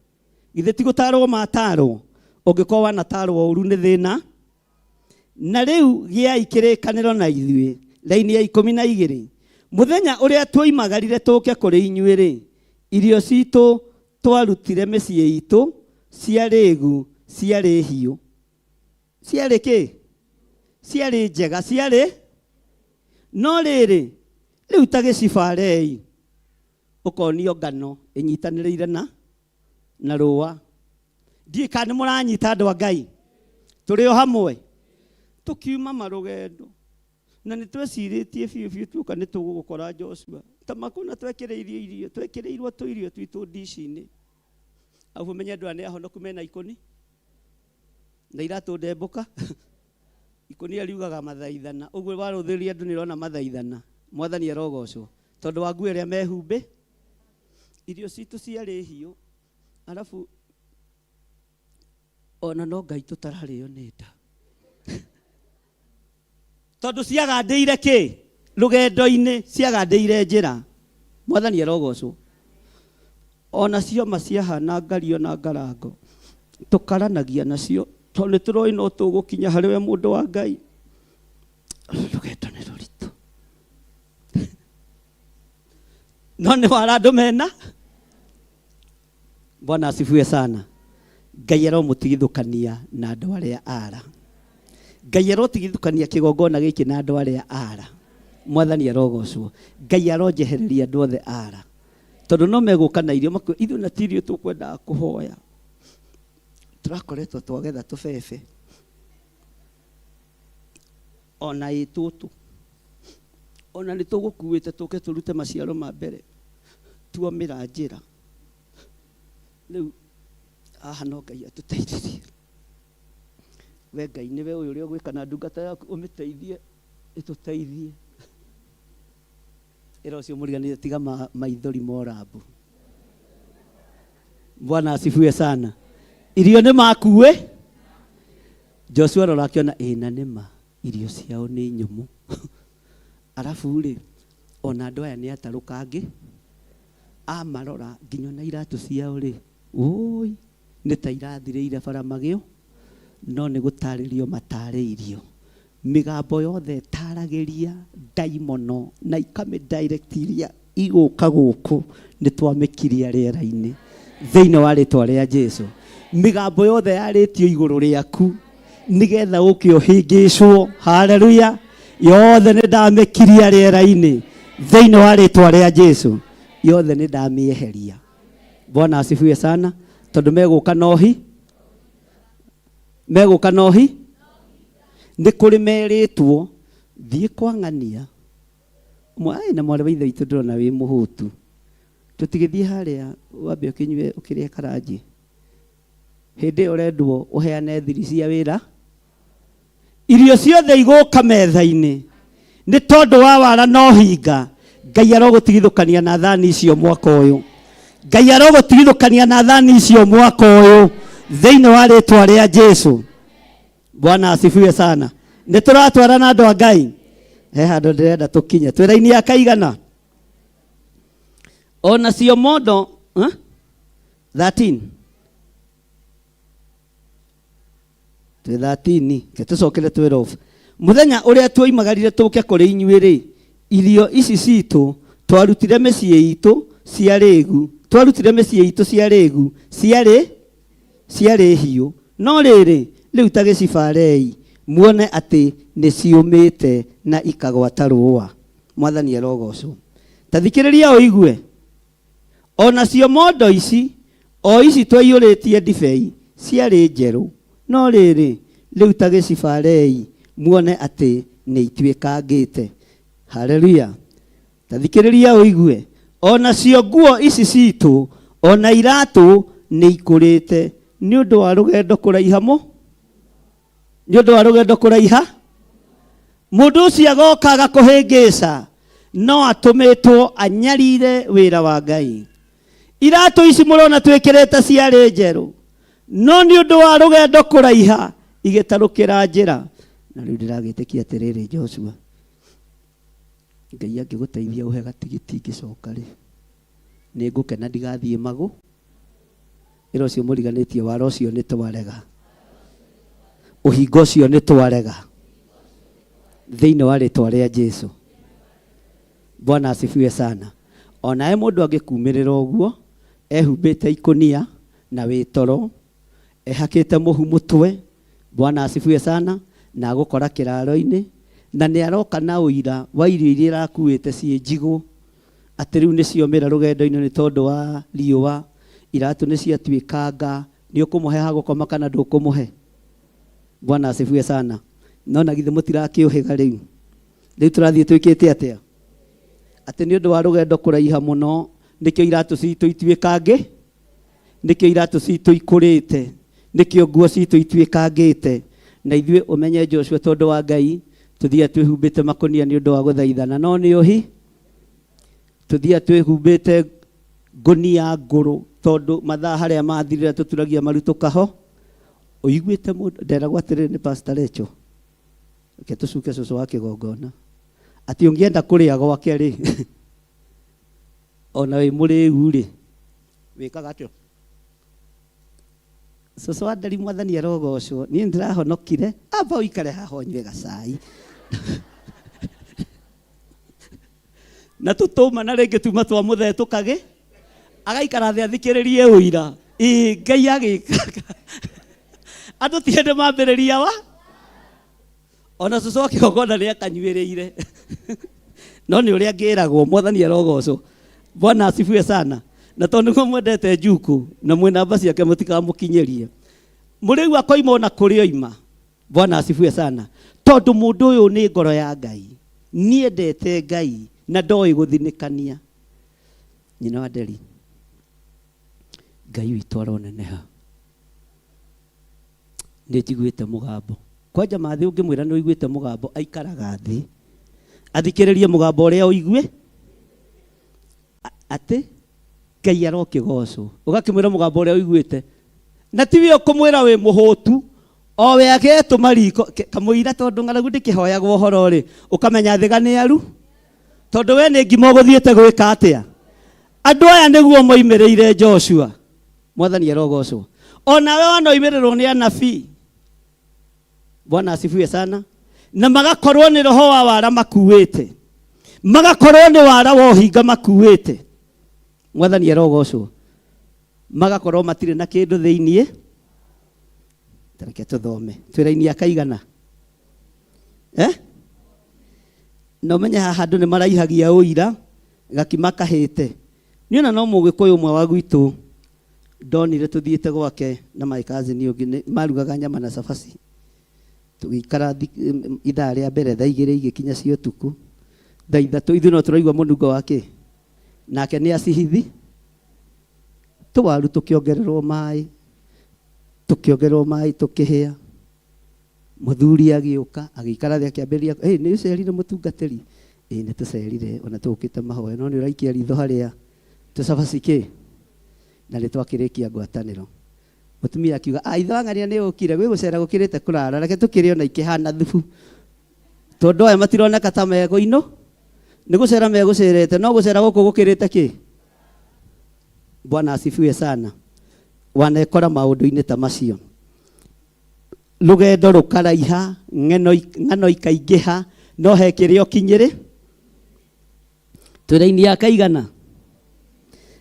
Githĩ ti gũtarwo matarwo? Ũngĩkorwo wanatarwo ũru nĩ thĩna. na riu giai kirikaniro na ithuĩ. Raini ya 12. Muthenya uria twoimagarire tuke kuri inyuĩ rĩ, irio citũ twarutire mĩciĩ itũ ciarĩ gu, ciarĩ hiũ. Ciarĩ kĩ? Ciarĩ njega, ciarĩ no rĩrĩ rĩu ta gĩcibarei ũkonio ngano ĩnyitanĩrĩire na rũa. Ndiĩ kana nĩ mũranyita andũ a Ngai, tũrĩ o hamwe tukiuma marũgendo na nĩ twecirĩtie biũ tuka nĩ tũgũgũkora Joshua ta makuna twekĩrĩirwo tũirio twitũ ndici-inĩ. Afu menye andũ nĩ ahonoku mena ikũni na iratũ ndembũka ikũni ariugaga mathaithana. Ũguo warũthĩria andũ nĩ ũrona mathaithana. Mwathani arogocwo tondũ wa nguo ĩrĩa mehumbe. Irio citũ ciarĩ hiũ, arabu ona no Ngai tũtararĩo nĩ nda tondũ ciagandĩire kĩ rũgendo-inĩ, ciagandĩire njĩra. Mwathani arogocwo. Ona cioma ciahana ngario na ngarango tũkaranagia nacio tondũ nĩ tũroĩ no tũgũkinya harĩ we mũndũ wa Ngai. Rũgendo nĩ rũritũ no nĩ wara andũ mena. Bwana asifiwe sana. Ngai aromũtigithũkania na andũ arĩa ara. Ngai arotigithũkania kĩgongona gĩkĩ na andũ arĩa ara. Mwathani arogocwo. Ngai aronjehereria andũ othe ara tondũ no megũka na irio makwe ithuĩ na tirio tũkwendaga kũhoya. Tũrakoretwo twagetha tũbebe ona ĩtũtũ ona nĩ tũgũkuĩte tũke tũrute maciaro ma mbere tuomĩra njĩra. Rĩu aha no Ngai atũteithĩrie. We Ngai nĩwe ũyũ ũrĩa ũgwĩka na ndungata yaku ũmĩteithie ĩtũteithie. Ĩra ũcio mũriganĩte tiga maithori morambu. Bwana asifiwe sana. Irio nĩ makuĩ. Joshua rora akiona ĩna nĩma irio ciao nĩ nyũmũ. Arabu rĩ ona andũ aya nĩ atarũkange amarora nginya na iratũ ciao rĩ oi nĩ ta irathirĩire bara magĩo no nĩ gũtarĩrio matarĩirio. Mĩgambo yothe taragĩria ndaimono na ikamĩdirectiria igũka gũkũ nĩ twamĩkiria rĩera-inĩ thĩinĩ wa rĩtwa rĩa Jesũ. Mĩgambo yothe yarĩtio igũrũ rĩaku nĩgetha ũke ũhĩngĩcwo. Haleluya. Yothe nĩ ndamĩkiria rĩera-inĩ thĩinĩ wa rĩtwa rĩa Jesũ. Yothe nĩ ndamĩeheria. Bwana asifiwe sana. Tondũ megũka nohi nĩ kũrĩ merĩtwo thiĩ kwa ng'ania. Na mwarĩ wa ithe witũ ndĩrona wĩ mũhũtu. Tũtigĩthiĩ harĩa wambe ũkĩnyue ũkĩrĩa karanji. Hĩndĩ ũrendwo ũheane thiri cia wĩra. Irio ciothe igũka metha-inĩ nĩ tondũ wa wara no hinga. Ngai arogũtigithũkania na thani icio mwaka ũyũ. Ngai arogũtigithũkania na thani icio mwaka ũyũ thĩinĩ wa rĩtwa rĩa Jesũ. Bwana asifiwe sana. Nĩ tũratwarana andũ a Ngai. He handũ ndĩrenda tũkinye. Twĩ raini ya kaigana. Ona cio mondo 13. Twĩ 13. Ke tũcokere 12. Mũthenya ũrĩa twoimagarire tũke kũrĩ inyuĩ rĩ, irio ici citũ twarutire mĩciĩ itũ ciarĩ gu. Twarutire mĩciĩ itũ ciarĩ gu. Ciarĩ hiũ. No rĩrĩ rĩu ta gĩcibarei muone atĩ nĩ ciũmĩte na ikagwata rũa. Mwathani arogocwo. Ta thikĩrĩria ũigue. Ona cio mondo ici o ici twaiyũrĩtie ndibei ciarĩ njerũ. No rĩrĩ rĩu ta gĩcibarei muone atĩ nĩ ituĩkangĩte. Haleluya. Ta thikĩrĩria ũigue. Ona cio nguo ici citũ ona iratũ nĩ ikũrĩte nĩ ũndũ wa rũgendo kũraiha nĩ ũndũ wa rũgendo kũraiha. Mũndũ ũcio agoka agakũhĩngĩca no atũmĩtwo anyarire wĩra wa Ngai. Iratũ ici mũrona twĩkĩrĩte ciarĩ njerũ no nĩ ũndũ wa rũgendo kũraiha igĩtarũkĩra njĩra. Na rĩu ndĩragĩtĩkia atĩrĩrĩ Joshua, Ngai angĩgũteithia ũhe gatigiti ngĩcoka rĩ nĩ ngũkena ndigathiĩ magũ. Ĩra ũcio mũriganĩtie wara ũcio nĩ twarega. Ũhingo ũcio nĩ twarega. thĩinĩ wa rĩtwa rĩa Jesũ. Bwana asifiwe sana. Onae mũndũ angĩkumĩrĩra ũguo ehumbĩte ikũnia na wĩtoro, ehakĩte mũhu mũtwe, Bwana asifiwe sana, na agũkora kĩraro-inĩ, na nĩ aroka na ũira wa irio iria irakuĩte ciĩ njigũ, atĩ rĩu nĩ ciomĩra rũgendo-inĩ nĩ tondũ wa riũa, iratũ nĩ ciatuĩkanga, nĩ ũkũmũhe ha gũkoma kana ndũkũmũhe? Bwana asifiwe sana. No na githĩ mũtirakĩũhĩga rĩu? Rĩu tũrathiĩ twĩkĩte atĩa? Atĩ nĩ ũndũ wa rũgendo kũraiha mũno, nĩkĩo iratũ citũ ituĩkange, nĩkĩo iratũ citũ ikũrĩte, nĩkĩo nguo citũ ituĩkangĩte. Na ithuĩ ũmenye Joshua, tondũ wa Ngai tũthiĩ twĩhumbĩte makũnia nĩ ũndũ wa gũthaithana. No nĩ ũhi tũthiĩ twĩhumbĩte ngũnia ngũrũ, tondũ mathaa harĩa mathirĩra tũturagia maru tũkaho. Ũiguĩte mũndũ nderagwo atĩrĩrĩ nĩ Pastor Rachel, reke tũcuke cũcũ wa kĩgongona, atĩ ũngĩenda kũrĩa gwake rĩ ona wĩ mũrĩu rĩ wĩkaga atĩa? Cũcũ wa Nderi, Mwathani arogocwo, niĩ ndĩrahonokire, amba ũikare haha ũnyue gacai na tũtũma na rĩngĩ tuma twa mũthetũkage, agaikara thĩ athikĩrĩrie ũira. Ngai agĩkaga andũ ti hĩndĩ mambĩrĩria wa ona cũcũ wa kĩgongona nĩ akanyuĩrĩire no nĩ ũrĩa ngĩragwo, Mwathani arogocwo. Bwana asifiwe sana. Na tondũ nĩguo mwendete Njuku na mwĩ namba ciake mũtikamũkinyĩrie, mũrĩu akoima ona kũrĩ oima. Bwana asifiwe sana. Tondũ mũndũ ũyũ nĩ ngoro ya Ngai, niĩ ndete Ngai na ndoĩ gũthinĩkania. Nyina wa Nderi, Ngai witũ aroneneha. Nĩ njiguĩte mũgambo kwanja mathĩ, ũngĩmwĩra nĩ ũiguĩte mũgambo aikaraga thĩ athikĩrĩrie mũgambo ũrĩa ũigue, atĩ Ngai arokĩgocwo. Ũgakĩmwĩra mũgambo ũrĩa ũiguĩte, na tiwe ũkũmwĩra wĩ mũhũtu, o we agetũma riko kamũira, tondũ ng'aragu ndĩkĩhoyagwo ũhoro rĩ, ũkamenya thĩga nĩ aru, tondũ we nĩ ngima ũgũthiĩte gwĩka atĩa? Andũ aya nĩguo moimĩrĩire Joshua. Mwathani arogocwo. Onawe wanoimĩrĩrwo nĩ anabii. Bwana asifiwe sana. Na magakorwo nĩ roho wa wara makuĩte, magakorwo nĩ wara wa ũhinga makuĩte. Mwathani arogocwo. Magakorwo matirĩ na kĩndũ thĩiniĩ. Tareke tũthome twĩra-inĩ akaigana no menye haha andũ nĩ maraihagia ũira gakima kahĩte. Niĩ ona no Mũgĩkũyũ ũmwe wa gwitũ ndonire tũthiĩte gwake na my cousin ũngĩ marugaga nyama na cabaci, tũgĩikara ithaa rĩa mbere, thaa 2 igĩkinya cia ũtukũ, thaa 3 ithuĩ no tũraigua mũnungo wake, nake nĩ acihithi. Tũwaru tũkĩongererwo maĩ tũkĩhĩa. Mũthuri agĩũka agĩikara thĩ akĩambĩrĩria, nĩ ũcerire mũtungatĩri? Nĩ tũcerire, ona tũkĩte mahoya, no nĩ ũraikia ritho harĩa tũcabaci kĩ, na nĩ twakĩrĩkia ngwatanĩro. Mũtumia akiuga, ithe wa ng'ania nĩ ũkire, gwĩ gũcera gũkĩrĩte kũrara, reke tũkĩrĩ ona ikĩhana thubu, tondũ aya matironeka ta megũinũ, nĩ gũcera megũcerete, no gũcera gũkũ gũkĩrĩte kĩ? Bwana asifiwe sana. Wanekora maũndũ-inĩ ta macio, rũgendo rũkaraiha, ng'ano ikaingĩha, no he kĩrĩa ũkinyĩrĩ. Twĩra-inĩ akaigana.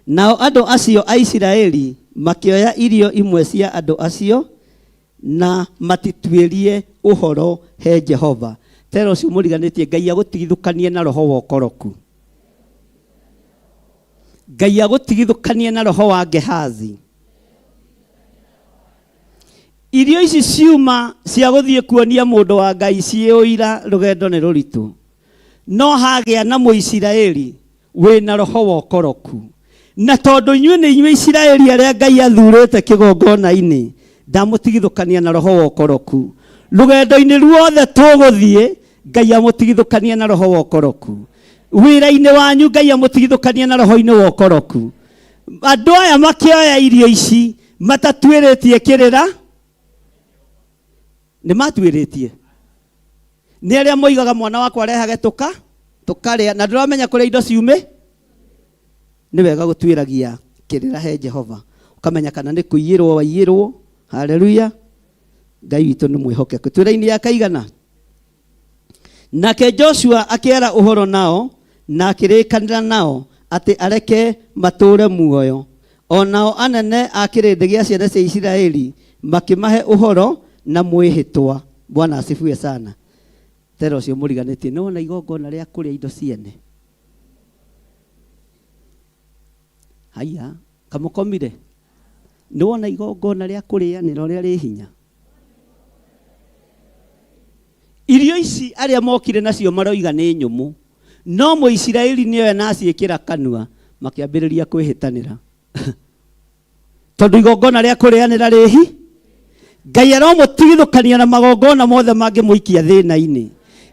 Nao andũ acio a Isiraeli makĩoya irio imwe cia andũ acio na matituĩrie ũhoro he Jehova. Tero ũcio mũriganĩtie, Ngai agũtigithũkanie na roho wa ũkoroku, Ngai agũtigithũkanie na roho wa Gehazi. Irio ici ciuma cia gũthiĩ kuonia mũndũ wa Ngai ciĩ ũira, rũgendo nĩ rũritũ, no hagĩa na Mũisiraeli wĩna roho wa ũkoroku. Na tondũ inyuĩ nĩ inyuĩ Isiraeli arĩa Ngai athurĩte kĩgongona-inĩ, ndamũtigithũkania na roho wa ũkoroku. Rũgendo-inĩ ruothe tũgũthiĩ, Ngai amũtigithũkania na roho wa ũkoroku. Wĩra-inĩ wanyu, Ngai amũtigithũkania na roho-inĩ wa ũkoroku. Andũ aya makĩoya irio ici matatuĩrĩtie kĩrĩra, nĩ matuĩrĩtie. Nĩ arĩa moigaga mwana wakwa arehage tũkarĩa, na ndũramenya kũrĩa indo ciume. Nĩ wega gũtuĩragia kĩrĩra he Jehova, ũkamenya kana nĩ kũiyĩrwo waiyĩrwo. Haleluya. Ngai witũ nĩ mwĩhokeku. Twĩra-inĩ akaigana. Nake Joshua akiara uhoro nao na akirikanira nao ati areke mature muoyo. Onao anene akirinde gia ciana cia Isiraeli makimahe uhoro na mwihitwa. Bwana asifiwe sana. Tero cio muriganitie no na igongona ria kuria indo ciene. Haya, kamukomire. No na igongona ria kuria ni ria ri hinya. Irio ici aria mokire nacio maroiga ni nyumu. No Muisiraeli niwe naciikira kanua makiambiriria kwihitanira. Tondu igongona ria kurianira rihi Ngai aromutigithukania na magongona mothe mangimuikia thina-ini.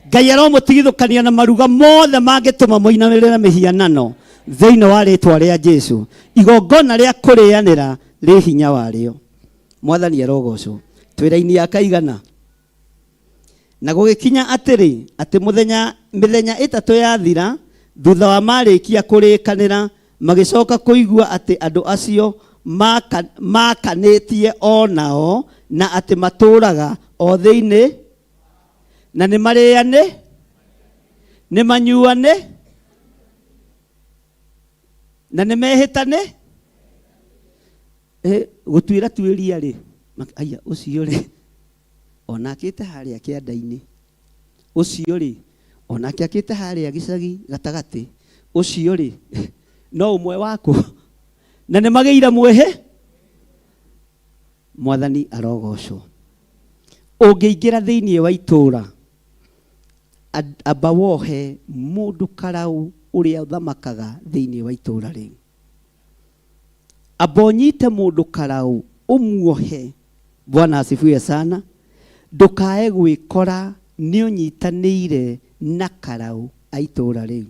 Ngai aromutigithukania na maruga mothe mangituma muinamirire mihianano thiini wa ritwa ria Jesu. Igongona ria kurianira ri hinya wario. Mwathani arogocwo. Twira-ini ya kaigana. Na gugikinya atiri ati mithenya itatu yathira thutha wa marikia kurikanira magicoka kuigua ati andu acio makanitie onao na ati maturaga o thiini na ni mariane ni manyuane na ni mehitane gutwira twiria ri aya ucio ri onakite haria kianda-ini ucio ri onake akite haria gicagi gatagati ucio ri no umwe wako na ni magiira mwehe. Mwathani arogocwo. Ungiingira thiini wa itura amba wohe mundu karau uria uthamakaga thiini wa itura riu. Amba unyite mundu karau umuohe. Bwana asifiwe sana. Ndukae gwikora ni unyitanire na karau a itura riu.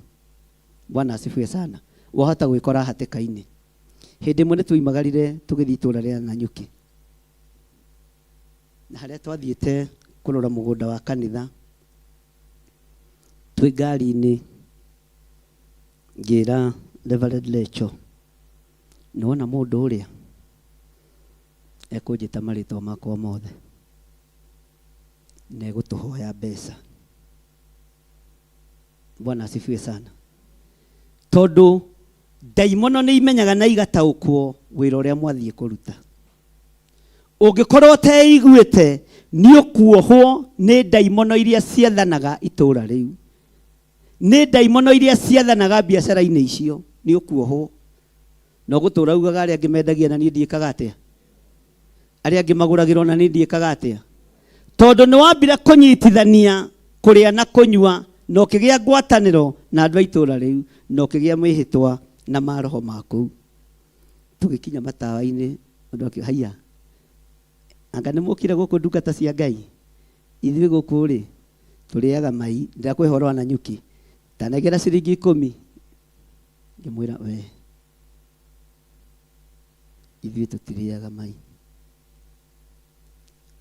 Bwana asifiwe sana. Wahota gwikora hatikaini. Hindi mwe tuimagarire tugithi itura ria Nanyuki. Na haria twathiite kurora mugunda wa kanitha. Twi ngari-ini ngira Reverend Lecho. Nona mundu uria ekunjita maritwa makwa mothe. Na egutuhoya mbeca. Bwana asifiwe sana. Tondu daimono ni imenyaga na igataukwo wira uria mwathie kuruta. Ungikorwo teiguite ni ukuohwo ni daimono iria ciathanaga itura riu. Ni daimono iria ciathanaga biacara-ini icio ni ukuohwo. No gutura ugaga aria ngimendagia na ni ndiikaga atia. Aria ngimaguragirwo na ni ndiikaga atia. Tondu ni wambira kunyitithania kuria na kunyua no kigia ngwataniro na andu a itura riu no kigia mwihitwa na maroho maku. Tugikinya matawa-ini andu akihaya anga ni mukire guku ndungata cia Ngai ithui guku ri turiaga mai ndakwihorwa na Nyuki tanegera ciringi 10 ngimwira we ithui tutiriaga mai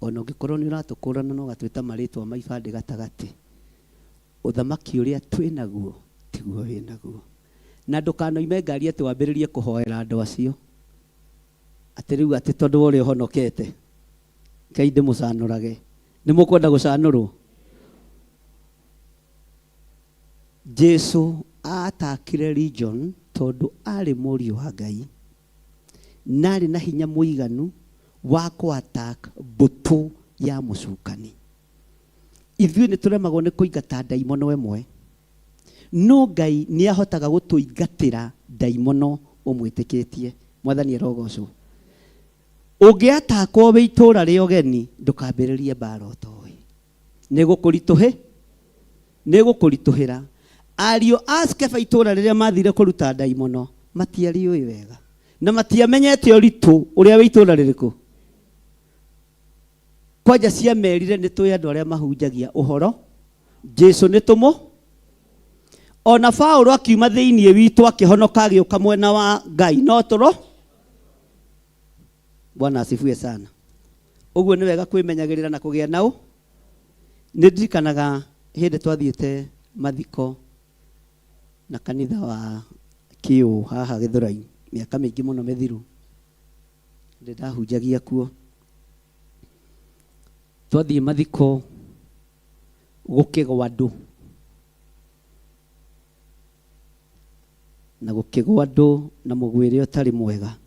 ono ngikorwo ni uratukurana no gatwita maritwa maibande gatagati uthamaki uria twinaguo tiguo winaguo na ndukanoime ngari ati wambiririe kuhoera andu acio ati riu ati tondu uri honokete Ngai ndimucanurage. Ni mukwenda gucanurwo? Jesu atakire region tondu ari muri wa Ngai nari na hinya muiganu wa ku attack butu ya mucukani. Ithui ni turemagwo ni kuingata daimono emwe. No Ngai ni ahotaga gutuingatira daimono umwitikitie. Mwathani arogocwo. Ungiatakwo wi itura ri ogeni ndukambiririe mbara utoi. Ni gukurituhira. Ario askeba itura riria mathire kuruta daimono matiari ui wega. Na matiamenyete uritu uria wi itura ririku. Kwanja cia merire ni twi andu aria mahunjagia uhoro. Jesu ni tumo. Ona Paulo akiuma thiini witu akihonoka agiuka mwena wa Ngai no turo. Bwana asifiwe sana. Uguo ni wega kwimenyagirira na kugia nau. Ni ndirikanaga hindi twathiite mathiko na kanitha wa Kiu haha Githurai miaka mingi muno mithiru. Ndahunjagia kuo. Twathie mathiko gukigwa andu na gũkĩgwa andũ na mũgwĩre ũtarĩ mwega,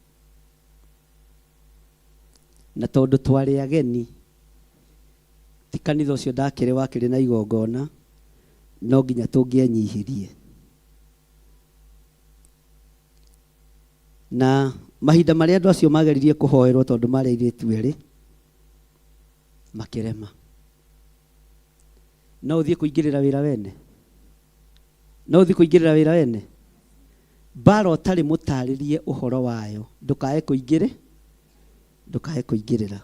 na tondũ twarĩ ageni, ti kanitha ũcio ndakĩrĩ wakĩrĩ na igongona, no nginya tũngĩenyihirie. Na mahinda marĩa andũ acio mageririe kũhoerwo tondũ marĩ airĩtu erĩ makĩrema. No ũthiĩ kũingĩrĩra wĩra wene? No ũthiĩ kũingĩrĩra wĩra wene? Mbara ũtarĩ mũtarĩrie ũhoro wayo ndũkae kũingĩrĩra,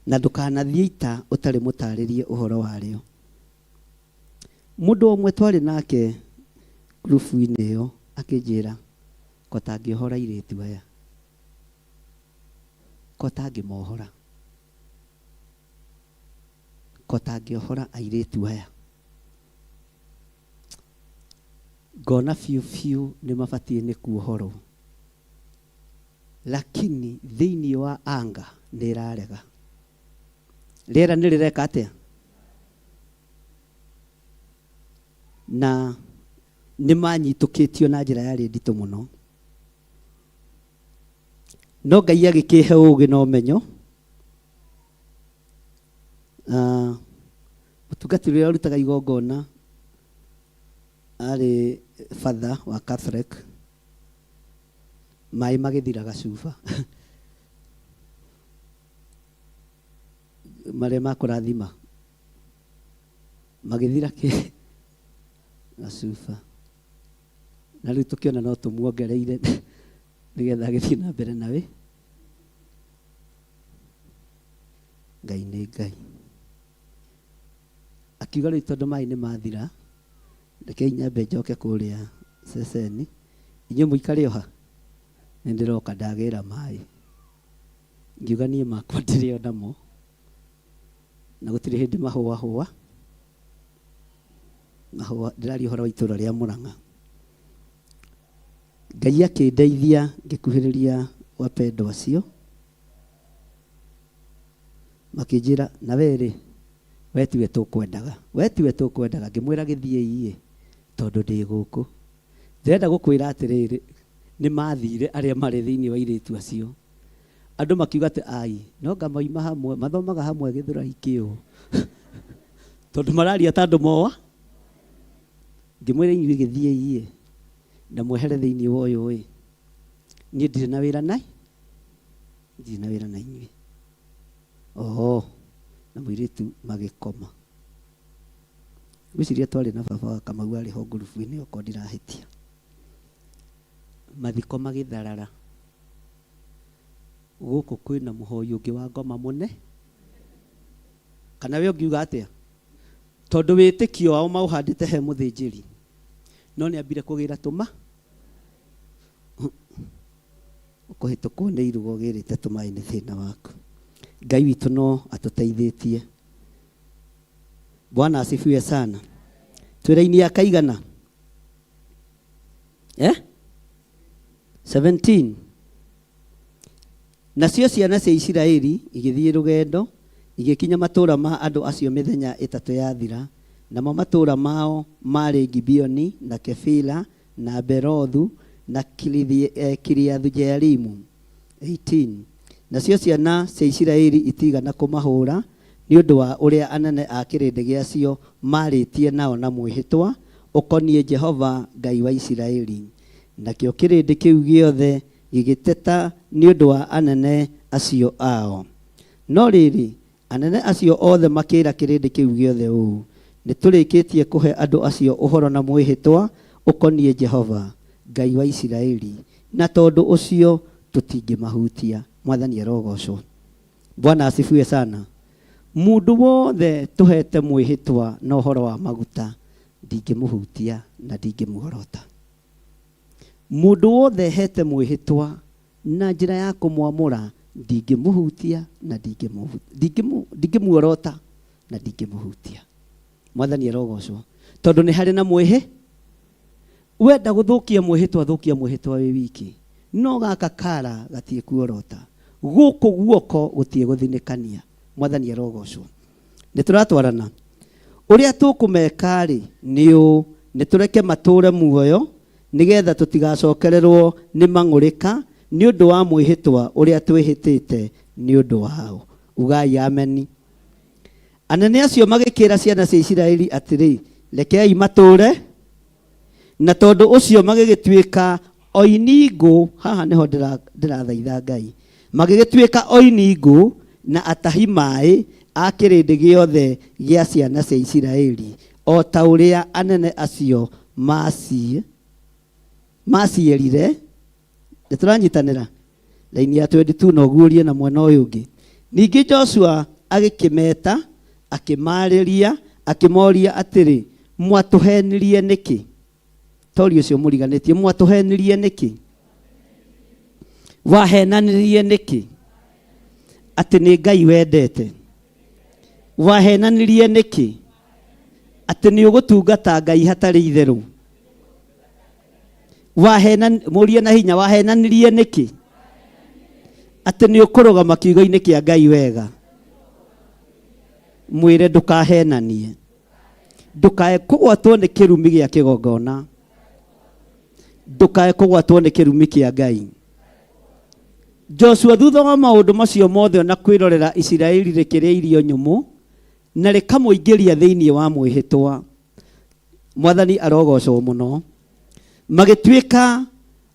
na ndũkanathiĩ ita ũtarĩ mũtarĩrie ũhoro warĩo. Mũndũ ũmwe twarĩ nake grupu-inĩ ĩyo akĩnjĩra ko tangĩohora airĩtu aya, ko tangĩmohora, ko tangĩohora airĩtu aya. Ngona biũ nĩ mabatiĩ nĩ kuohorwo, lakini thĩinĩ wa anga nĩ ĩrarega. Rĩera nĩ rĩreka atĩa? Na nĩ manyitũkĩtio na njĩra yarĩ nditũ mũno. No Ngai agĩkĩhe ũũgĩ na ũmenyo. Mũtungatĩri ũrĩa ũrutaga igongona arĩ father wa Catholic, maĩ magĩthiraga cuba marĩa makũrathima magĩthira gacuba, na rĩu tũkĩona no tũmuongereire nĩgetha agĩthiĩ na mbere nawe. Ngai nĩ Ngai. Akiuga rĩu tondũ maĩ nĩ mathira, rekei nyambe njoke kũrĩa ceceni. Inyuĩ mũikare oha, nĩ ndĩroka ndagĩra maĩ. Ngiuga niĩ makwa ndĩrĩ o namo, na gũtirĩ hĩndĩ mahũa ndĩraria ũhoro wa itũũra rĩa Mũrang'a. Ngai akĩndeithia ngĩkuhĩrĩria wapendwa acio, makĩnjĩra na werĩ, we tiwe tũkwendaga. Ngĩmwĩra gĩthiĩ tondũ ndĩ gũkũ. Ndĩrenda gũkwĩra atĩrĩrĩ, nĩ mathire arĩa marĩ thĩinĩ wa airĩtu acio. Andũ makiuga atĩ ai, no anga moima hamwe, mathomaga hamwe Gĩthũrai kĩũ tondũ mararia ta andũ moa. Ngĩmwĩra inyuĩ gĩthiĩ na mwehere thĩinĩ wa ũyũ, niĩ ndirĩ na wĩra na inyuĩ. Na mũirĩtu magĩkoma. Gwĩciria twarĩ na baba wa Kamau arĩ ho ngurubu-inĩ oko ndirahĩtia. Mathiko magĩtharara. Gũkũ kwĩna mũhoi ũngĩ wa ngoma mũne, kana we ũngiuga atĩa? Tondũ wĩtĩkio wao maũhandĩte he mũthĩnjĩri, no nĩ ambire kũgĩra tũma ũkũhĩtũkwo nĩ iruga ũgĩrĩte tũmaĩ nĩ thĩna waku. Ngai witũ no atũteithĩtie. Bwana asifiwe sana. Twĩra-inĩ ya kaigana 17. Nacio ciana cia Isiraeli igĩthiĩ rũgendo, igĩkinya matũũra ma andũ acio mĩthenya ĩtatũ yathira. Namo matũũra mao marĩ Gibeoni na Kefila na Berothu na Kiriathu Jearimu. 18. Nacio ciana cia Isiraeli itigana kũmahũra nĩ ũndũ wa ũrĩa anene a kĩrĩndĩ gĩacio marĩtie nao na mwĩhĩtwa ũkoniĩ Jehova Ngai wa Isiraeli. Nakĩo kĩrĩndĩ kĩu gĩothe gĩgĩteta nĩ ũndũ wa anene acio ao. No rĩrĩ, anene acio othe makĩra kĩrĩndĩ kĩu gĩothe ũũ: nĩ tũrĩkĩtie kũhe andũ acio ũhoro na mwĩhĩtwa ũkoniĩ Jehova Ngai wa Isiraeli, na tondũ ũcio tũtingĩmahutia. Mwathani arogocwo. Bwana asifiwe sana. Mũndũ wothe tũhete mwĩhĩtwa na ũhoro wa maguta, ndingĩmũhutia na ndingĩmũhorota. Mũndũ wothe hete mwĩhĩtwa na njĩra ya kũmwamũra, ndingĩmũhutia na ndingĩmuorota na ndingĩmũhutia. Mwathani arogocwo. Tondũ nĩ harĩ na wenda gũthũkia mwĩhĩtwa, thũkia mwĩhĩtwa wĩ wiki. No gaka kara gatie kuorota. Gũkũ guoko gũtie gũthinĩkania. Mwathani arogocwo. Nĩ tũratwarana. Ũrĩa tũkũmeka rĩ nĩ tũreke matũre muoyo nigetha tutigacokererwo ni mang'urika ni undu wa mwihitwa uria twihitite ni undu wao. Ugai ameni. Anene acio magikira ciana cia Isiraeli atiri, rekei mature, na tondu ucio magigituika oiningu. Haha niho ndirathaitha Ngai. Magigituika oiningu na atahi mai a kirindi giothe gia ciana cia Isiraeli, o ta uria anene acio macierire. Nituranyitanira laini ya 22 na ugurie na mwena uyu ungi. Ningi Joshua agikimeta, akimariria, akimoria atiri, mwatuhenirie niki? Tori ucio muriganitie, mwatuhenirie niki? Wahenanirie niki? Ati ni Ngai wendete. Wahenanirie niki? Ati ni ugutungata Ngai hatari itheru. Murie na hinya, wahenanirie niki? Ati ni ukurugama kiugo-ini kia Ngai wega. Mwire ndukahenanie, ndukae kugwatwo ni kirumi gia kigongona, ndukae kugwatwo ni kirumi kia Ngai. Joshua thutha wa maundu macio mothe na kwirorera Isiraeli rikiria irio nyumu na rikamuingiria thiini wa mwihitwa. Mwathani arogocwo muno. Magituika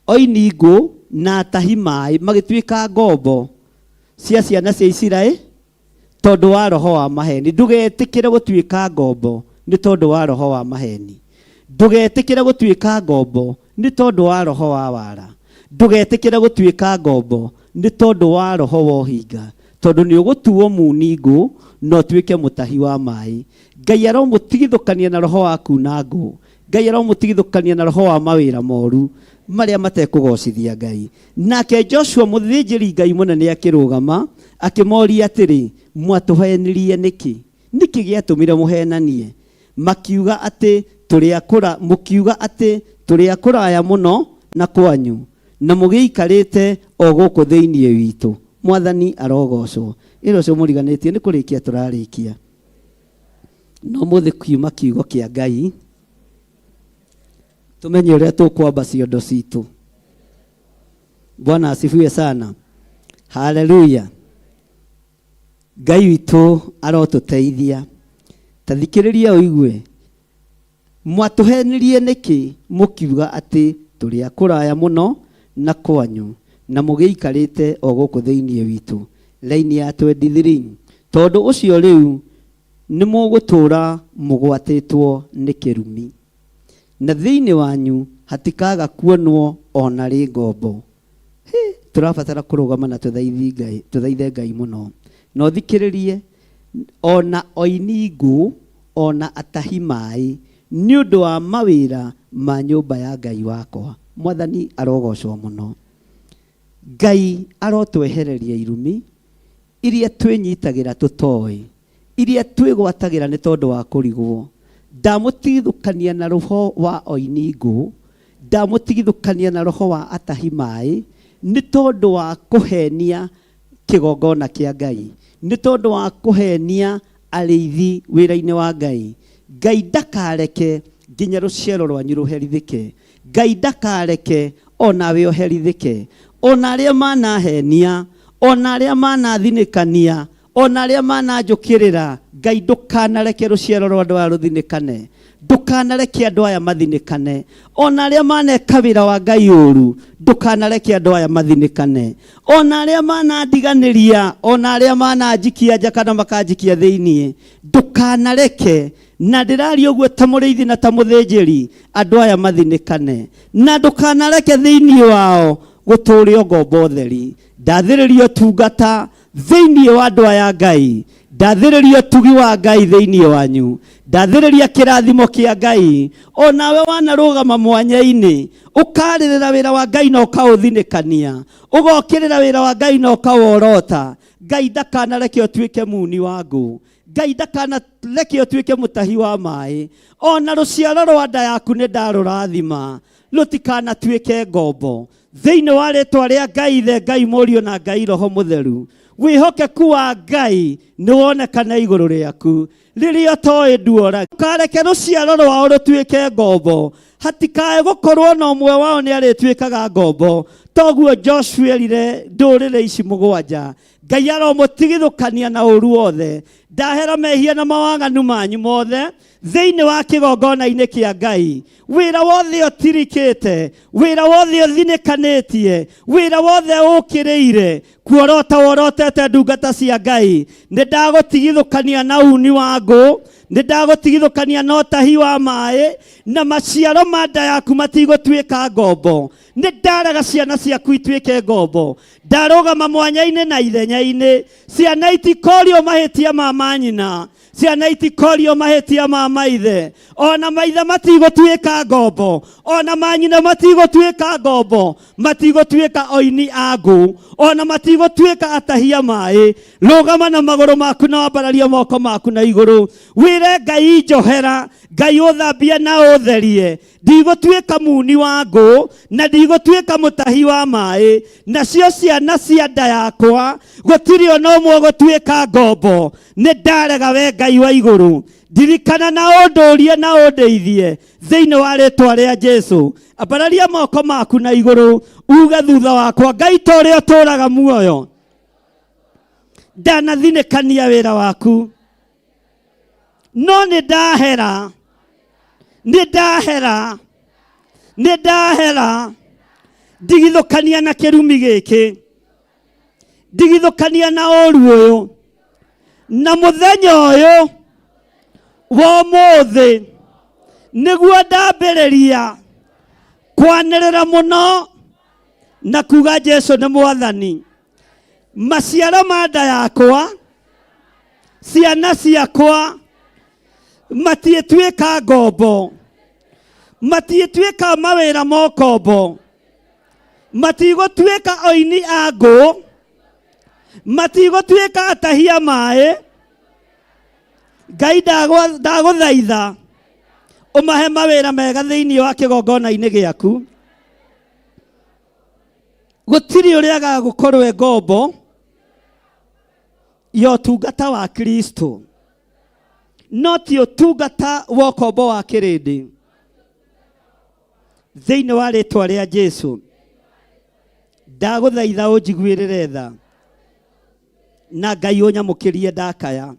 oiningu na atahi mai, magituika ngombo cia ciana cia Isiraeli tondu wa roho wa maheni. Ndugetikire gutuika ngombo ni tondu wa roho wa maheni. Ndugetikire gutuika ngombo ni tondu wa roho wa wara. Ndugetikire gutuika ngombo ni tondu wa roho wa uhinga, tondu ni ugutuo muningu no tuike mutahi wa mai. Ngai aromutigithukania na roho waku na ngu. Ngai aromutigithukania na roho wa mawira moru maria matekugocithia Ngai. Nake Joshua muthĩnjĩri Ngai munene akirugama akimoria atiri, mwatuhenirie niki? Niki giatumire muhenanie? Makiuga ati mukiuga ati turi akuraya muno na kwanyu na mugiikarite o guku thiini witu. Mwathani arogocwo. Iro cio muriganitie ni kurikia turarikia. No muthi kiuma kiugo kia Ngai tumenye uria tukwamba ciondo citu. Bwana asifiwe sana. Haleluya. Ngai witu arotuteithia. Tathikiriria uigue. Mwatuhenirie niki mukiuga ati turi akuraya muno na kwanyu na mugiikarite o guku thiini witu. Laini ya 23. Tondu ucio riu ni mugutura mugwatitwo ni kirumi, na thiini wanyu hatikaga kuonwo ona ri ngombo. Turabatara kurugama na tuthaithe Ngai muno. No thikiririe, ona oiningu ona atahi mai ni undu wa mawira ma nyumba ya Ngai wakwa. Mwathani arogocwo muno. Ngai arotwehereria irumi iria twinyitagira tutoi, iria twigwatagira ni tondu wa kurigwo. Ndamutigithukania na roho wa oiningu, ndamutigithukania na roho wa atahi mai ni tondu wa kuhenia kigongona kia Ngai, ni tondu wa kuhenia ariithi wira-ini wa Ngai. Ngai ndakareke nginya ruciaro rwanyu ruherithike. Ngai ndakareke onawe oherithike. Ona aria manahenia, ona aria manathinikania, ona aria mananjukirira, Ngai ndukanareke ruciaro rwa andu aya ruthinikane. Ndukanareke andu aya mathinikane. Ona aria maneka wira wa Ngai uru, ndukanareke andu aya mathinikane. Ona aria manandiganiria, ona aria mananjikia nja kana makanjikia thiini, ndukanareke. Na ndiraria uguo ta muriithi na ta muthĩnjĩri, andu aya mathinikane. Na ndukanareke thiini wao guturio ngombo theri. Ndathiririo tungata thiini wa andu aya Ngai. Ndathiririo tugi wa Ngai thiini wanyu. Ndathiriria kirathimo kia Ngai. Onawe wanarugama mwanya-ini ukaririra wira wa Ngai na ukauthinikania, ugokirira wira wa Ngai na ukaworota. Ngai ndakanareke utuike muni wangu. Ngai ndakanareke utuike mutahi wa mai. Ona ruciaro rwa nda yaku ni ndarurathima, rutikanatuike ngombo. Thiini wa ritwa ria Ngai the Ngai Murio na Ngai Roho Mutheru. wihokeku wa Ngai niwonekana iguru riaku riria toĩ nduora. Kareke ruciaro rwao rutuĩke ngombo, hatikae gukorwo na ũmwe wao nĩ arĩtuĩkaga ngombo. Toguo Joshua erire ndũrĩrĩ ici mũgwanja, Ngai aromũtigithũkania na ũru wothe, ndahera mehia na mawaganu manyu mothe thĩinĩ wa kĩgongona-inĩ kĩa Ngai. Wĩra wothe ũtirikĩte, wĩra wothe ũthinĩkanĩtie, wĩra wothe ũkĩrĩire kuorota worotete ndungata cia Ngai, nĩ ndagũtigithũkania na uni wa ngũ, nĩ ndagũtigithũkania na ũtahi wa maĩ, na maciaro ma nda yaku matigũtuĩka ngombo. Nĩ ndarega ciana ciaku ituĩke ngombo. Ndarũgama mwanya-inĩ na ithenya-inĩ, ciana itikorio mahĩtia ma manyina, ciana itikorio mahĩtia ma maithe, ona maithe matigũtuĩka ngombo, ona manyina matigũtuĩka ngombo, matigũtuĩka oini a ngũ, ona matigũtuĩka atahia maĩ. Rũgama na magũrũ maku na wambararie moko maku na igũrũ, wĩre Ngai njohera, Ngai ũthambie na ũtherie, ndigũtuĩka muni wa ngũ na ndigũtuĩka mũtahi wa maĩ. Nacio ciana cia nda yakwa gũtirĩ ona ũmwe gũtuĩka ngombo. Nĩ ndarega we Ngai wa igũrũ, ndirikana na ũndũrie na ũndeithie thĩinĩ wa rĩtwa rĩa Jesu. Ambararia moko maku na igũrũ, uge thutha wakwa, Ngai ta ũrĩa ũtũũraga muoyo, ndanathinĩkania wĩra waku, no nĩ ndahera, nĩ ndahera, nĩ ndahera, ndigithũkania na kĩrumi gĩkĩ, ndigithũkania na ũru ũyũ, na mũthenya ũyũ wa ũmũthĩ nĩguo ndambĩrĩria kwanĩrĩra mũno na kuga Jesu nĩ Mwathani. Maciaro ma nda yakwa, ciana ciakwa matiĩtuĩka ngombo, matiĩtuĩka mawĩra ma ũkombo, matigũtuĩka oini a ngũ, matigũtuĩka atahia maĩ. Ngai ndagũthaitha ũmahe mawĩra mega thĩinĩ wa kĩgongona-inĩ gĩaku. Gũtirĩ ũrĩa agagũkorwo ngombo ya ũtungata wa Kristo, no ti ũtungata wa ũkombo wa kĩrĩndĩ. Thĩinĩ wa rĩtwa rĩa Jesu ndagũthaitha ũnjiguĩrĩre tha, na Ngai ũnyamũkĩrie ndakaya,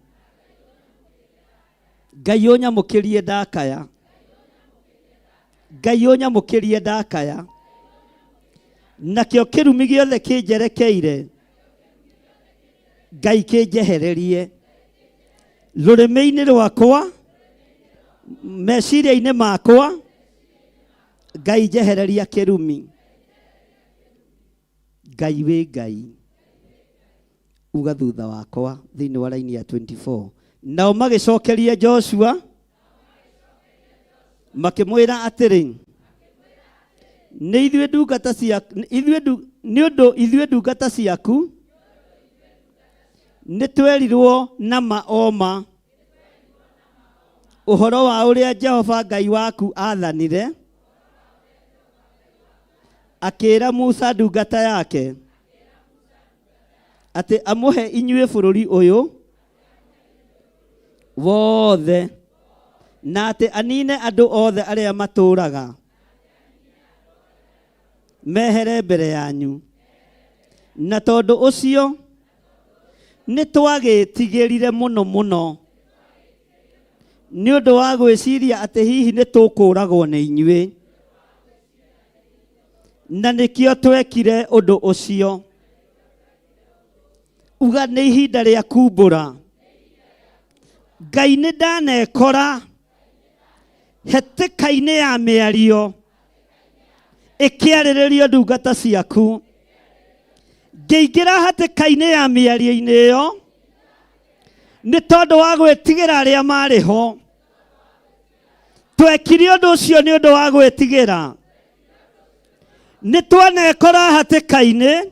Ngai ũnyamũkĩrie ndakaya, Ngai ũnyamũkĩrie ndakaya. Nakĩo kĩrumi gĩothe kĩnjerekeire, Ngai kĩnjehererie rũrĩmĩ-inĩ rwakwa, meciria-inĩ makwa, Ngai njehereria kĩrumi. Ngai wĩ Ngai, uga thutha wakwa thĩinĩ wa raini ya 24. Nao magĩcokeria Joshua makĩmwĩra atĩrĩ, nĩ ithuĩ ndungata ciaku, nĩ ũndũ ithuĩ ndungata ciaku nĩ twerirwo na maoma ũhoro wa ũrĩa Jehova Ngai waku athanire, akĩra Musa ndungata yake atĩ amũhe inyuĩ bũrũri ũyũ wothe, na atĩ anine andũ othe arĩa matũũraga mehere mbere yanyu. Na tondũ ũcio nĩ twagĩtigĩrire mũno mũno, nĩ ũndũ wa gwĩciria atĩ hihi nĩ tũkũũragwo nĩ inyuĩ, na nĩkĩo twekire ũndũ ũcio. Uga nĩ ihinda rĩa kumbũra. Ngai nĩ ndanekora hetĩka-inĩ ya mĩario ĩkĩarĩrĩrio ndungata ciaku. Ngĩingĩra hatĩka-inĩ ya mĩario-inĩ ĩyo nĩ tondũ wa gwĩtigĩra arĩa marĩ ho. Twekire ũndũ ũcio nĩ ũndũ wa gwĩtigĩra. Nĩ twanekora hatĩka-inĩ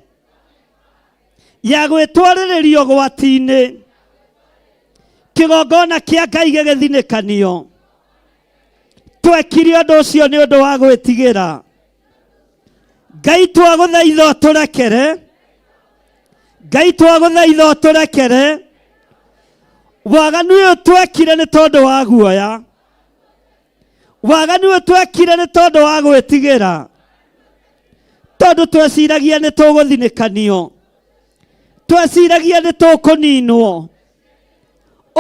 ya gwĩtwarĩrĩrio gwati-inĩ, kĩgongona kĩa Ngai gĩgĩthinĩkanio. Twekire ũndũ ũcio nĩ ũndũ wa gwĩtigĩra. Ngai twagũthaitha ũtũrekere, Ngai twagũthaitha ũtũrekere waganu ũyũ twekire nĩ tondũ wa guoya, waganu ũyũ twekire nĩ tondũ wa gwĩtigĩra, tondũ tweciragia nĩ tũgũthinĩkanio, tweciragia nĩ tũkũninwo.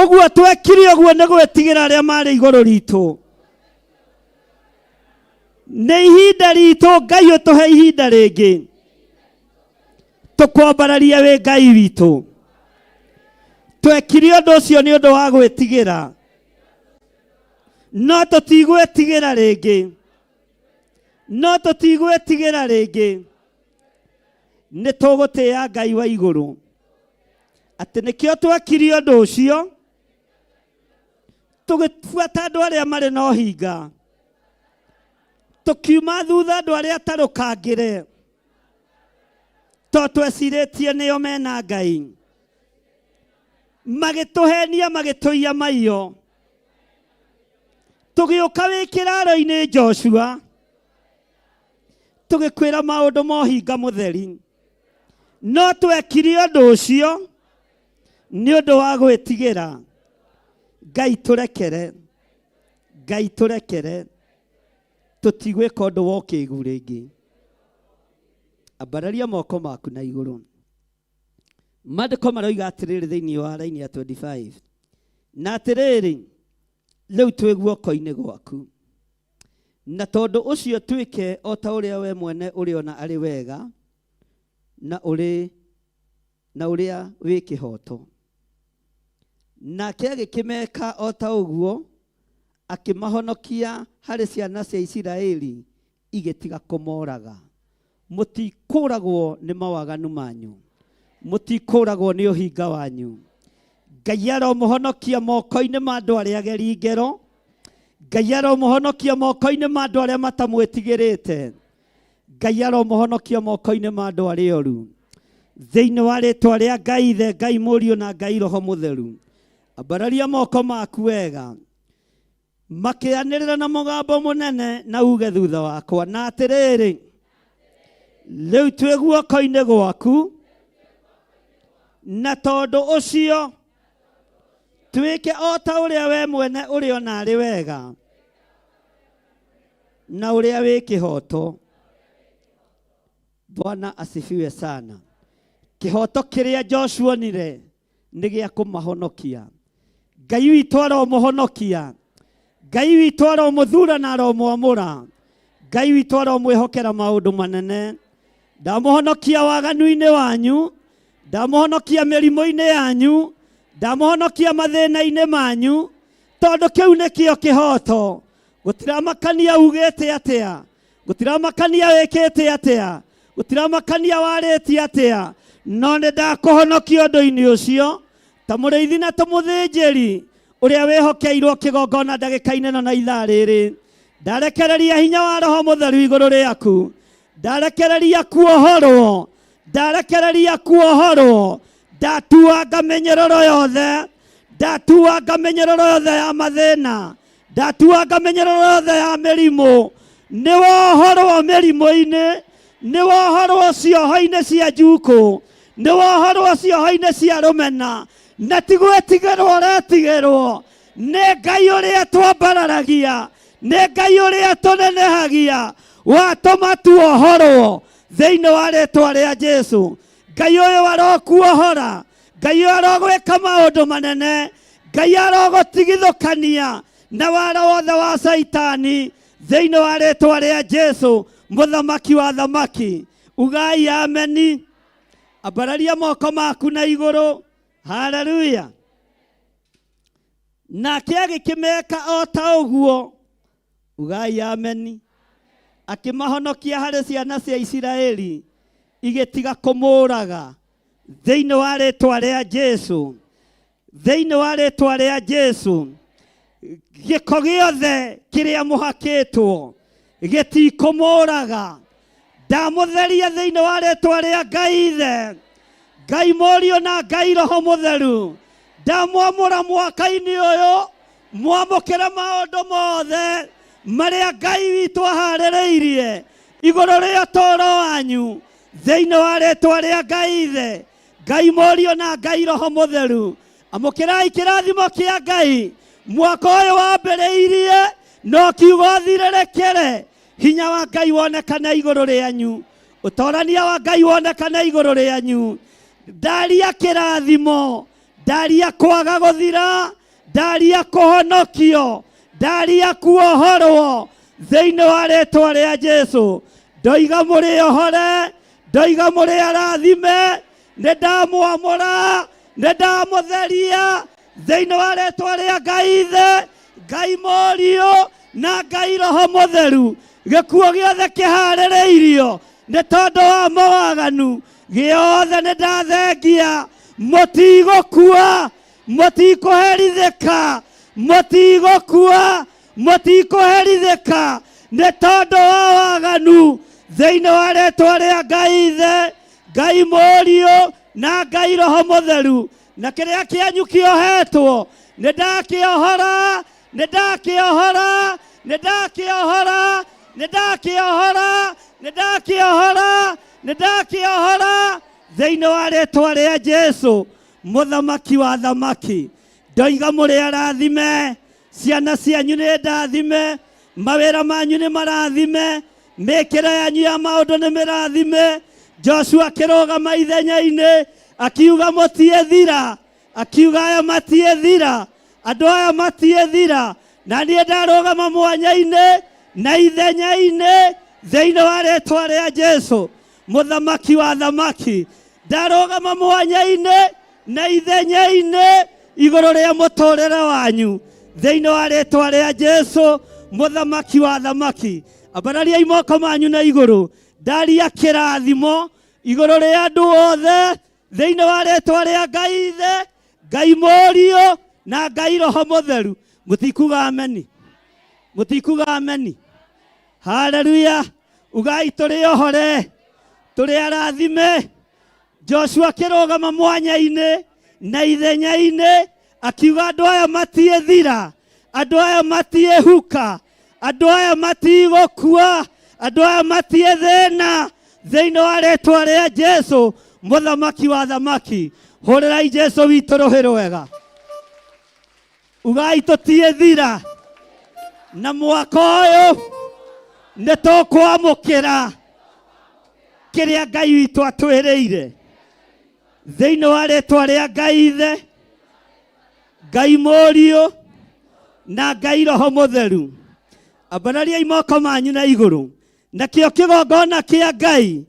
Ũguo twekire ũguo nĩ gwĩtigĩra arĩa marĩ igũrũ ritũ. Nĩ ihinda ritũ, Ngai ũtũhe ihinda rĩngĩ tũkwambararia wĩ Ngai witũ. Twekire ũndũ ũcio nĩ ũndũ wa gwĩtigĩra, no tũtigwĩtigĩra rĩngĩ, no tũtigwĩtigĩra rĩngĩ. Nĩ tũgũtĩĩa Ngai wa igũrũ, atĩ nĩkĩo twekire ũndũ ũcio, tũgĩbuata andũ arĩa marĩ na ũhinga, tũkiuma thutha andũ arĩa atarũkangĩre, tondũ twecirĩtie nĩo mena Ngai. Magĩtũhenia magĩtũiya maiyo, tũgĩũka wĩ kĩraro-inĩ Joshua, tũgĩkwĩra maũndũ ma ũhinga mũtheri, no twekire ũndũ ũcio nĩ ũndũ wa gwĩtigĩra. Ngai tũrekere, Ngai tũrekere, tũtigwĩka ũndũ wa ũkĩĩgu rĩngĩ. Ambararia moko maku na igũrũ. Maandĩko maroiga atĩrĩrĩ thĩinĩ wa raini ya 25, na atĩrĩrĩ, rĩu twĩ guoko-inĩ gwaku, na tondũ ũcio twĩke o ta ũrĩa we mwene ũrĩ ona arĩ wega na ũrĩa wĩ kĩhoto. Nake agĩkĩmeka o ta ũguo, akĩmahonokia harĩ ciana cia Isiraeli igĩtiga kũmoraga. Mũtikũragwo nĩ mawaganu manyu, mũtikũragwo nĩ ũhinga wanyu. Ngai aromũhonokia moko-inĩ ma andũ arĩa ageri ngero, Ngai aromũhonokia moko-inĩ ma andũ arĩa matamwĩtigĩrĩte, Ngai aromũhonokia moko-inĩ ma andũ arĩa oru. Thĩinĩ wa rĩĩtwa rĩa Ngai Ithe, Ngai Mũriũ na Ngai Roho Mũtheru, ambararia moko maku wega, makĩanĩrĩra na mũgambo mũnene na uge thutha wakwa, na atĩrĩrĩ, rĩu twĩ guoko-inĩ gwaku, na tondũ ũcio twĩke o ta ũrĩa we mwene ũrĩ ona arĩ wega na ũrĩa wĩ kĩhoto. Bwana asifiwe sana. Kĩhoto kĩrĩa Joshua onire nĩ gĩa kũmahonokia. Ngai witũ aromũhonokia, Ngai witũ aromũthura na aromwamũra, Ngai witũ aromwĩhokera maũndũ manene. Ndamũhonokia waganu-inĩ wanyu, ndamũhonokia mĩrimũ-inĩ yanyu, ndamũhonokia mathĩna-inĩ manyu, tondũ kĩu nĩkĩo kĩhoto. Gũtiramakania ugĩte atĩa, gũtiramakania wĩkĩte atĩa, gũtiramakania warĩtie atĩa, no nĩ ndakũhonokia ũndũ-inĩ ũcio, ta mũrĩithi na ta mũthĩnjĩri ũrĩa wĩhokeirwo kĩgongona ndagĩka-inĩ na ithaa rĩrĩ. Ndarekereria hinya wa Roho Mũtheru igũrũ rĩaku, ndarekereria kuohorwo, ndarekereria kuohorwo, ndatuanga mĩnyororo yothe, ndatuanga mĩnyororo yothe ya mathĩna, ndatuanga mĩnyororo yothe ya mĩrimũ. Nĩ wohorwo mĩrimũ-inĩ, nĩ wohorwo cioho-inĩ cia njukũ, nĩ wohorwo cioho-inĩ cia rũmena, na tigwĩtigĩrwo ũretigĩrwo nĩ Ngai ũrĩa twambararagia, nĩ Ngai ũrĩa tũnenehagia, watũma tuohorwo thĩinĩ wa rĩĩtwa rĩa Jesũ. Ngai ũyũ arokuohora, Ngai ũyũ arogwĩka maũndũ manene, Ngai arogũtigithũkania na wara wothe wa Saitani thĩinĩ wa rĩĩtwa rĩa Jesũ, mũthamaki wa thamaki. Ugai ameni. Ambararia moko maku na igũrũ. Haleluya. Nake agĩkĩmeka o ta ũguo. Ugai ameni. Akĩmahonokia harĩ ciana cia Isiraeli igĩtiga kũmũraga thĩinĩ wa rĩĩtwa rĩa Jesũ, thĩinĩ wa rĩĩtwa rĩa Jesũ. Gĩko gĩothe kĩrĩa mũhakĩtwo gĩtikũmũraga. Ndamũtheria thĩinĩ wa rĩĩtwa rĩa Ngai Ithe, Ngai Mũriũ na Ngai Roho Mũtheru. Ndamwamũra mwaka-inĩ ũyũ, mwamũkĩre maũndũ mothe marĩa Ngai witũ aharĩrĩirie igũrũ rĩa ũtũũro wanyu thĩinĩ wa rĩĩtwa rĩa Ngai Ithe, Ngai morio na Ngai roho mutheru amukirai kirathimo kia Ngai mwaka uyu wambiriirie no kiugo thirerekere hinya wa Ngai wonekana iguru rianyu utorania wa Ngai wonekana iguru rianyu ndaria kirathimo ndaria kwaga guthira ndaria kuhonokio ndaria kuohorwo thiini wa ritwa ria Jesu ndoiga muri ohore ndoiga muri arathime ndamwamura ndamutheria thiini wa ritwa ria Ngai ithe Ngai morio na Ngai roho mutheru gikuo giothe kihaririirio ni tondu wa mawaganu giothe ni ndathengia mutigukua mutikuherithika mutigukua mutikuherithika ni tondu wa waganu thiini wa ritwa ria Ngai ithe Ngai morio na Ngai roho mutheru na kiria kianyu kiohetwo ni ndakiohora ni ndakiohora ni ndakiohora ni ndakiohora ni ndakiohora ni ndakiohora thiini wa ritwa ria Jesu muthamaki wa thamaki ndoiga muri arathime ciana cianyu ni ndathime mawira manyu ni marathime mikira yanyu ya maundu ni mirathime Joshua kirogama ithenya-ini akiuga mutie thira akiuga aya matie thira andu aya matie thira na nie ndarogama mwanya-ini na ithenya-ini thiini wa ritwa ria Jesu muthamaki wa thamaki ndarogama mwanya-ini na ithenya-ini iguru ria muturire wanyu thiini wa ritwa ria Jesu muthamaki wa thamaki ambararia imoko manyu na iguru ndaria kirathimo iguru ria andu othe thiini wa ritwa ria Ngai ithe Ngai morio na Ngai roho mutheru mutikuga ameni mutikuga ameni haleluya ugai turi ohore turi arathime Joshua kirogama mwanya-ini na ithenya-ini akiuga andu aya matie thira andu aya matie huka andu aya matigukua andu aya matie thina thiini wa ritwa ria Jesu muthamaki wa thamaki hurirai Jesu witu ruhi rwega ugai tutie thira na mwaka uyu ni tukwamukira kiria Ngai witu atwiriire thiini wa ritwa ria Ngai ithe Ngai morio na Ngai roho mutheru ambararia imoko manyu na iguru nakio kigongona kia Ngai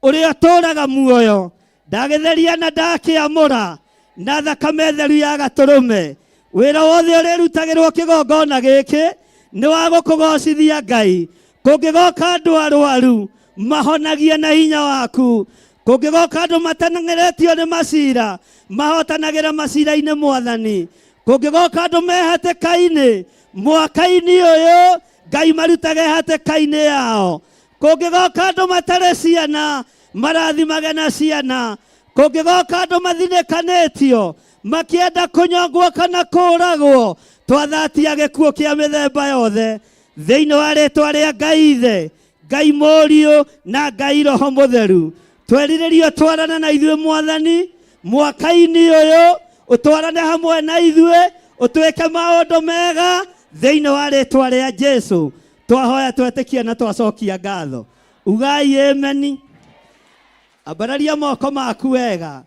uria turaga muoyo ndagitheria na ndakiamura na thakame theru ya gaturume wira wothe urirutagirwo kigongona giki ni wa gukugocithia Ngai kungigoka andu arwaru mahonagia na hinya waku kungigoka andu matanangeretio ni macira mahotanagira macira-ini mwathani kungigoka andu mehatikaini mwaka-ini uyu Ngai marutage hatikaini yao kungigoka andu matare ciana marathimage na ciana kungigoka andu mathinikanitio makienda kunyongwo kana kuragwo twathatia gikuo kia mithemba yothe thiini wa ritwa ria Ngai ithe Ngai morio na Ngai roho mutheru tweriririo twarana na ithuĩ mwathani mwaka-ini uyu utwarane hamwe na ithuĩ utwike maundu mega thiini wa ritwa ria Jesu twahoya twetikia na twacokia ngatho ugai ameni ambararia moko maku wega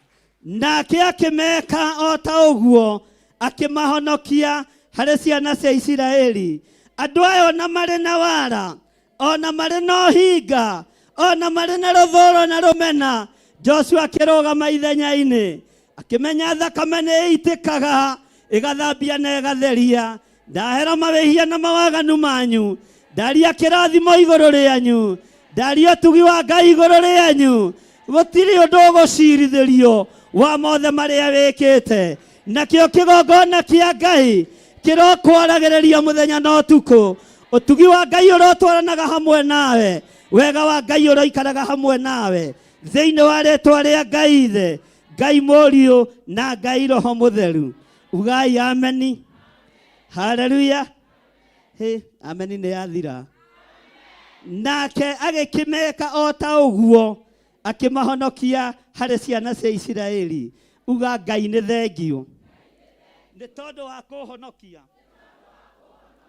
nake akimeka o ta uguo akimahonokia hari ciana cia Isiraeli andu ayo na mari na wara ona mari na hinga ona mari na ruthoro na rumena Joshua kirogama ithenya-ini akimenya thakame ni itikaga igathambia na igatheria ndahera mawihia na mawaganu manyu ndaria kirathimo iguru rianyu ndaria tugi wa Ngai iguru rianyu gutiri undu ugucirithirio wa mothe maria wikite nakio kigongona kia Ngai kirokwaragiriria muthenya na utuku utugi wa Ngai urotwaranaga hamwe nawe wega wa Ngai uroikaraga hamwe nawe thiini wa ritwa ria Ngai ithe Ngai morio na Ngai roho mutheru ugai ameni haleluya ameni ni yathira nake agikimeka o ta uguo akĩmahonokia harĩ ciana cia Isiraeli. Uga Ngai nĩ thengio nĩ tondũ wa kũhonokia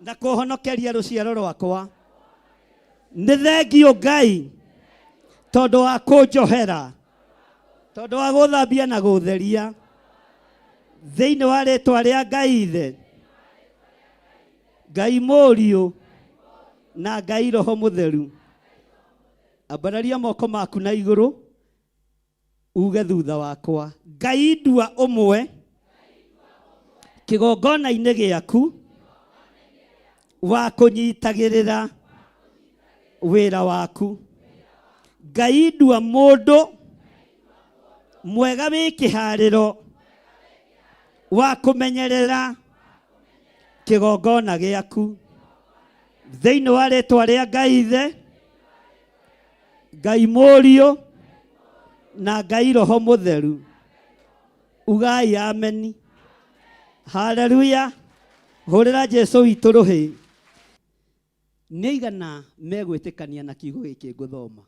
na kũhonokeria rũciaro rwakwa. Nĩ thengio Ngai tondũ wa kũnjohera, tondũ wa gũthambia na gũtheria thĩinĩ wa rĩĩtwa rĩa Ngai Ithe, Ngai Mũriũ na Ngai Roho Mũtheru. Ambararia moko maku na igũrũ uge thutha wakwa. Ngai ndua ũmwe kĩgongona-inĩ gĩaku wa kũnyitagĩrĩra wĩra waku. Ngai ndua mũndũ mwega wĩ kĩharĩro wa kũmenyerera kĩgongona gĩaku thĩinĩ wa rĩĩtwa rĩa Ngai Ithe, Ngai Mũriũ na Ngai Roho Mũtheru. Ugai ameni. Haleluya. Hũrĩra Jesũ witũ rũhĩ. Nĩ igana megwĩtĩkania na kiugo gĩkĩ ngũthoma?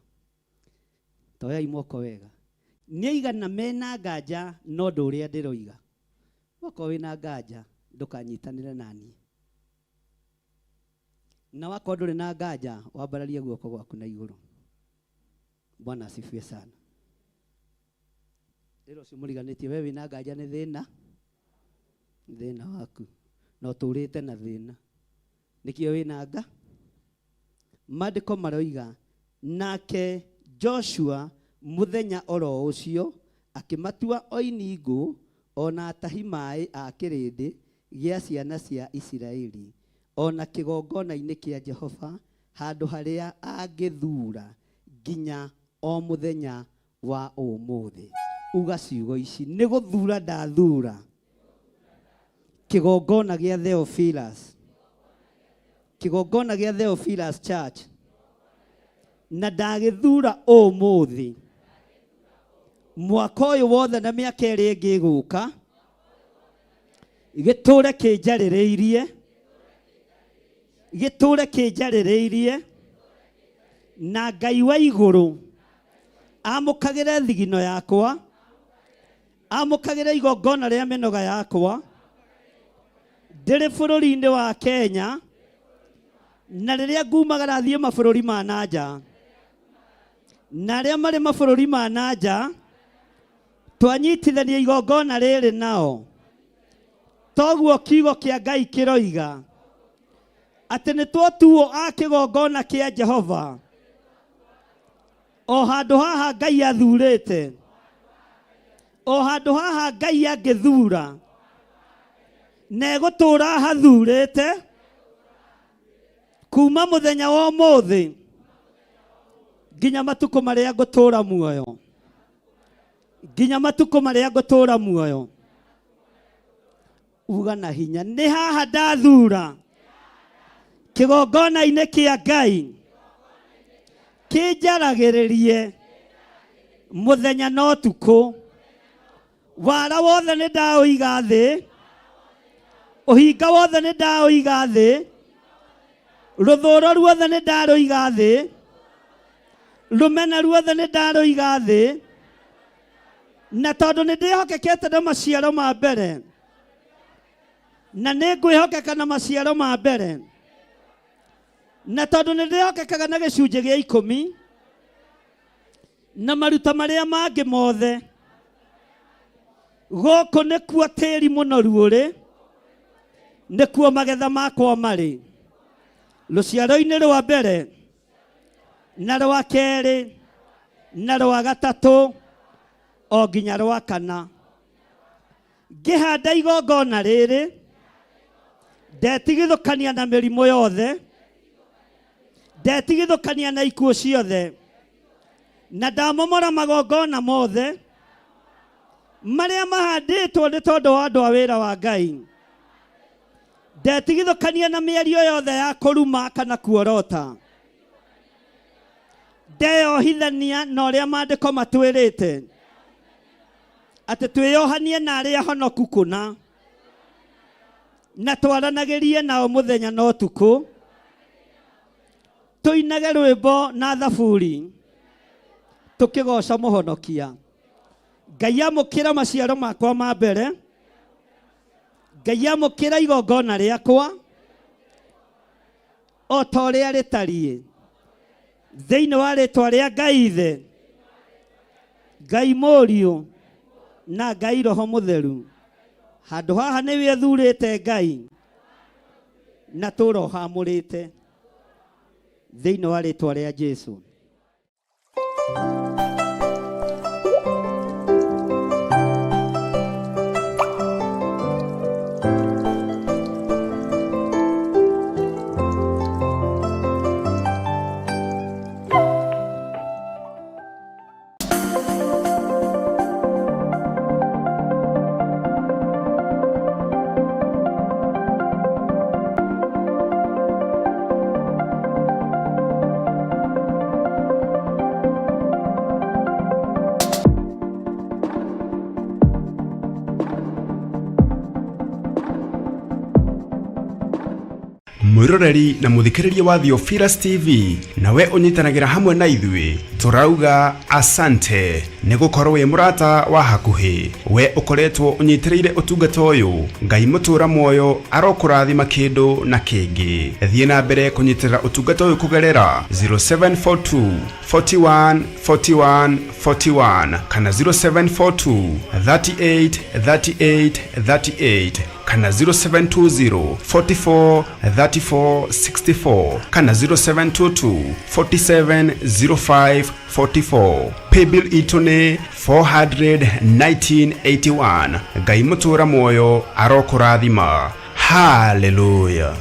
Toyai moko wega. Nĩ igana mena nganja no ũndũ ũrĩa ndĩroiga? Wakorwo wĩna nganja ndũkanyitanĩre naniĩ. Na wakorwo ndũrĩ na nganja wambararie guoko gwaku na igũrũ. Bwana asifiwe sana. Rĩrĩa ũcio mũriganĩtie we wĩna nganja nĩ thĩna. Thĩna waku. No tũrĩte na thĩna. Nĩkĩo wĩna nga. Maandĩko maroiga nake Joshua mũthenya oro ũcio akĩmatua oini ngũ ona atahi maĩ a kĩrĩndĩ gĩa ciana cia Isiraeli ona kĩgongona-inĩ kĩa Jehova handũ harĩa angĩthura nginya o mũthenya wa ũmũthĩ. Uga ciugo ici. Nĩ gũthura ndathura kĩgongona gĩa Theophilus, kĩgongona gĩa Theophilus Church, na ndagĩthura ũmũthĩ mwaka ũyũ wothe na mĩaka ĩrĩ ĩngĩ gũka gĩtũre kĩnjarĩrĩirie, gĩtũre kĩnjarĩrĩirie, na Ngai wa igũrũ amũkagĩre thigino yakwa, amũkagĩre igongona rĩa mĩnoga yakwa ndĩrĩ bũrũri-inĩ wa Kenya, na rĩrĩa ngumagara thiĩ mabũrũri ma nanja, na arĩa marĩ mabũrũri ma nanja twanyitithania igongona rĩrĩ nao. Toguo kiugo kĩa Ngai kĩroiga atĩ nĩ twotuo a kĩgongona kĩa Jehova. O handũ haha Ngai athurĩte, o handũ haha Ngai angĩthura, na egũtũũra hathurĩte kuma mũthenya wa ũmũthĩ nginya matukũ marĩa ngũtũũra muoyo, nginya matukũ marĩa ngũtũũra muoyo. Uga na hinya. Nĩ haha ndathura kĩgongona-inĩ kĩa Ngai kĩnjaragĩrĩrie mũthenya na ũtukũ. Wara wothe nĩ ndaũiga thĩ, ũhinga wothe nĩ ndaũiga thĩ, rũthũũro ruothe nĩ ndarũiga thĩ, rũmena ruothe nĩ ndarũiga thĩ, na tondũ nĩ ndĩhokekete na maciaro ma mbere, na nĩ ngwĩhokeka na maciaro ma mbere, na tondũ nĩ ndĩhokekaga na gĩcunjĩ gĩa 10 na maruta marĩa mangĩ mothe, gũkũ nĩkuo tĩĩri mũnoru ũrĩ, nĩkuo magetha makwa marĩ. Rũciaro-inĩ rwa mbere na rwa kerĩ na rwa gatatũ o nginya rwa kana. Ngĩhanda igongona rĩrĩ ndetigithũkania na mĩrimũ yothe, ndetigithũkania na ikuũ ciothe, na ndamomora magongona mothe marĩa mahandĩtwo nĩ tondũ wa andũ a wĩra wa Ngai. Ndetigithũkania na mĩario yothe ya kũruma kana kuorota. Ndeyohithania na ũrĩa maandĩko matwĩrĩte atĩ twĩyohanie na arĩa ahonoku kũna, na twaranagĩrie nao mũthenya na ũtukũ, tũinage rwĩmbo na thaburi, tukigoca muhonokia. Ngai amukira maciaro makwa ma mbere. Ngai amukira igongona riakwa o ta ũrĩa rĩtariĩ thĩinĩ wa rĩtwa rĩa Ngai Ithe, Ngai Mũriũ na Ngai Roho Mũtheru. Handũ haha nĩwe ũthurĩte Ngai na tũrohamũrĩte thĩinĩ wa rĩtwa rĩa Jesũ. Mwiroreri na muthikiriria wa Theophilus TV nawe unyitanagira hamwe na ithui turauga asante nigukorwo wi murata wa hakuhi we ukoretwo unyitiriire utungata uyu. Ngai mutura moyo arokurathima kindu na kingi. Thie na mbere kunyitirira utungata uyu kugerera 0742 41 41 41 kana 0742 38 38 38 kana 0720 44 34 64 kana 0722 47 05 44. Paybill itune 41981. Ngai mutura moyo arokurathima. Hallelujah.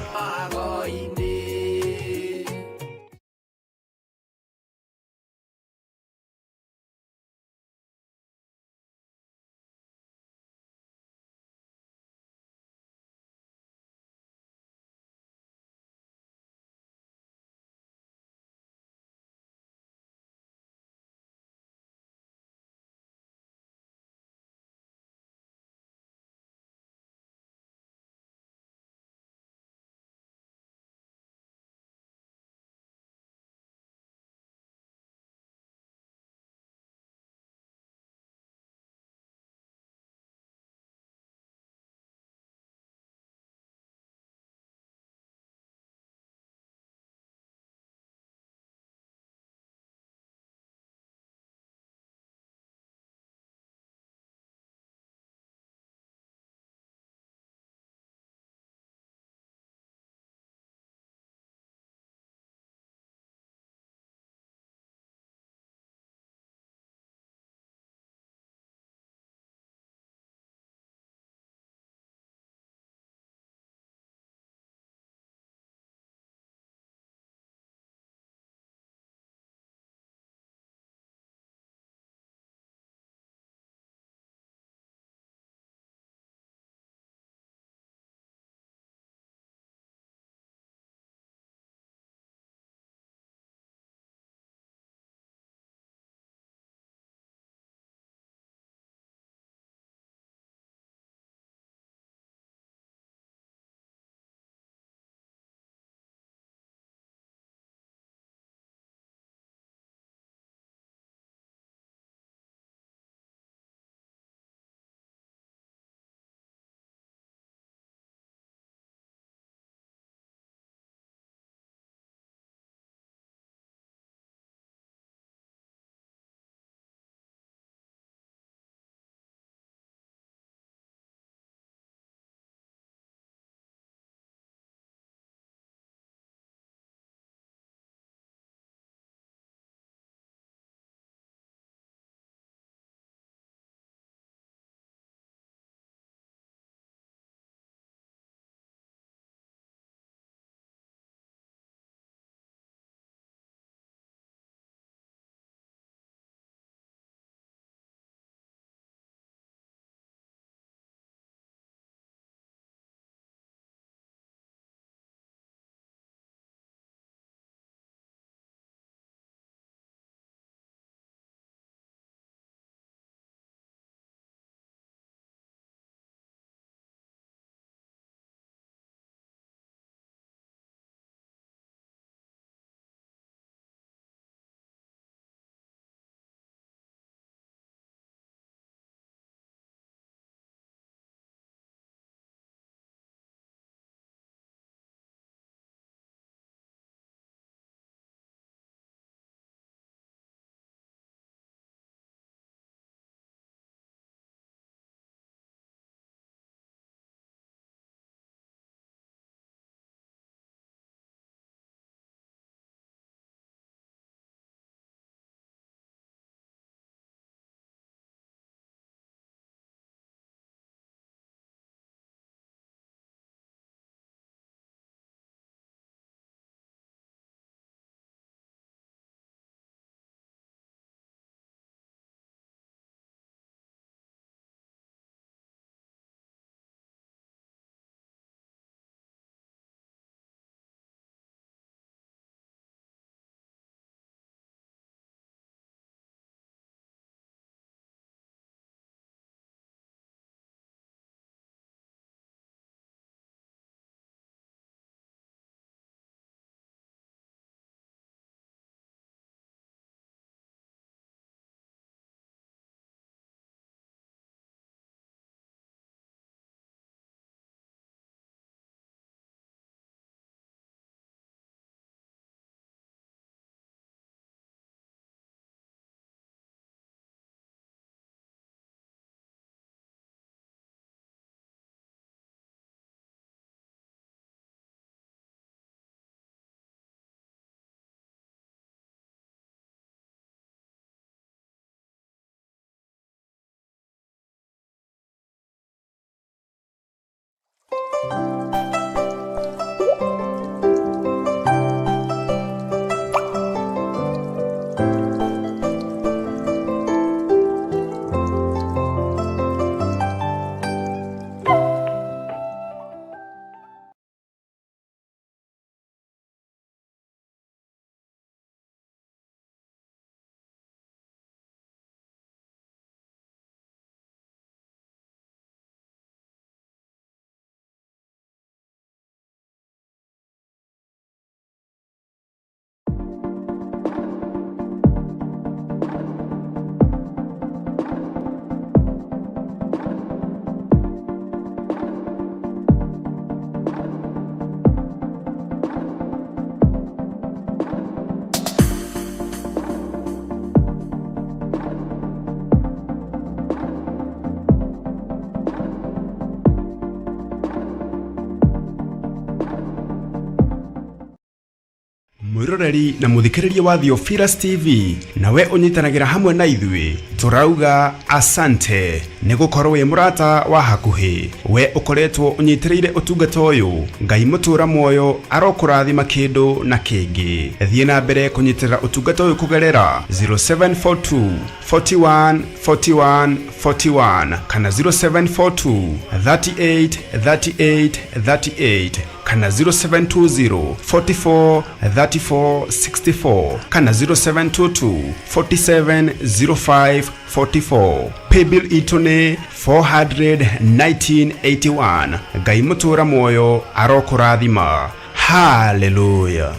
mwiroreri na muthikiriria wa Theophilus TV nawe unyitanagira hamwe na ithui turauga asante nigukorwo wi murata wa hakuhi we ukoretwo unyitiriire utungata uyu ngai mutura moyo arokurathima kindu na kingi thie na mbere kunyitirira utungata uyu kugerera 0742 41 41 41 kana 0742 38 38 38 kana 0720 44 34 64 kana 0722 47 05 44 paybill itone 41981 ngai mutura moyo arokurathima hallelujah.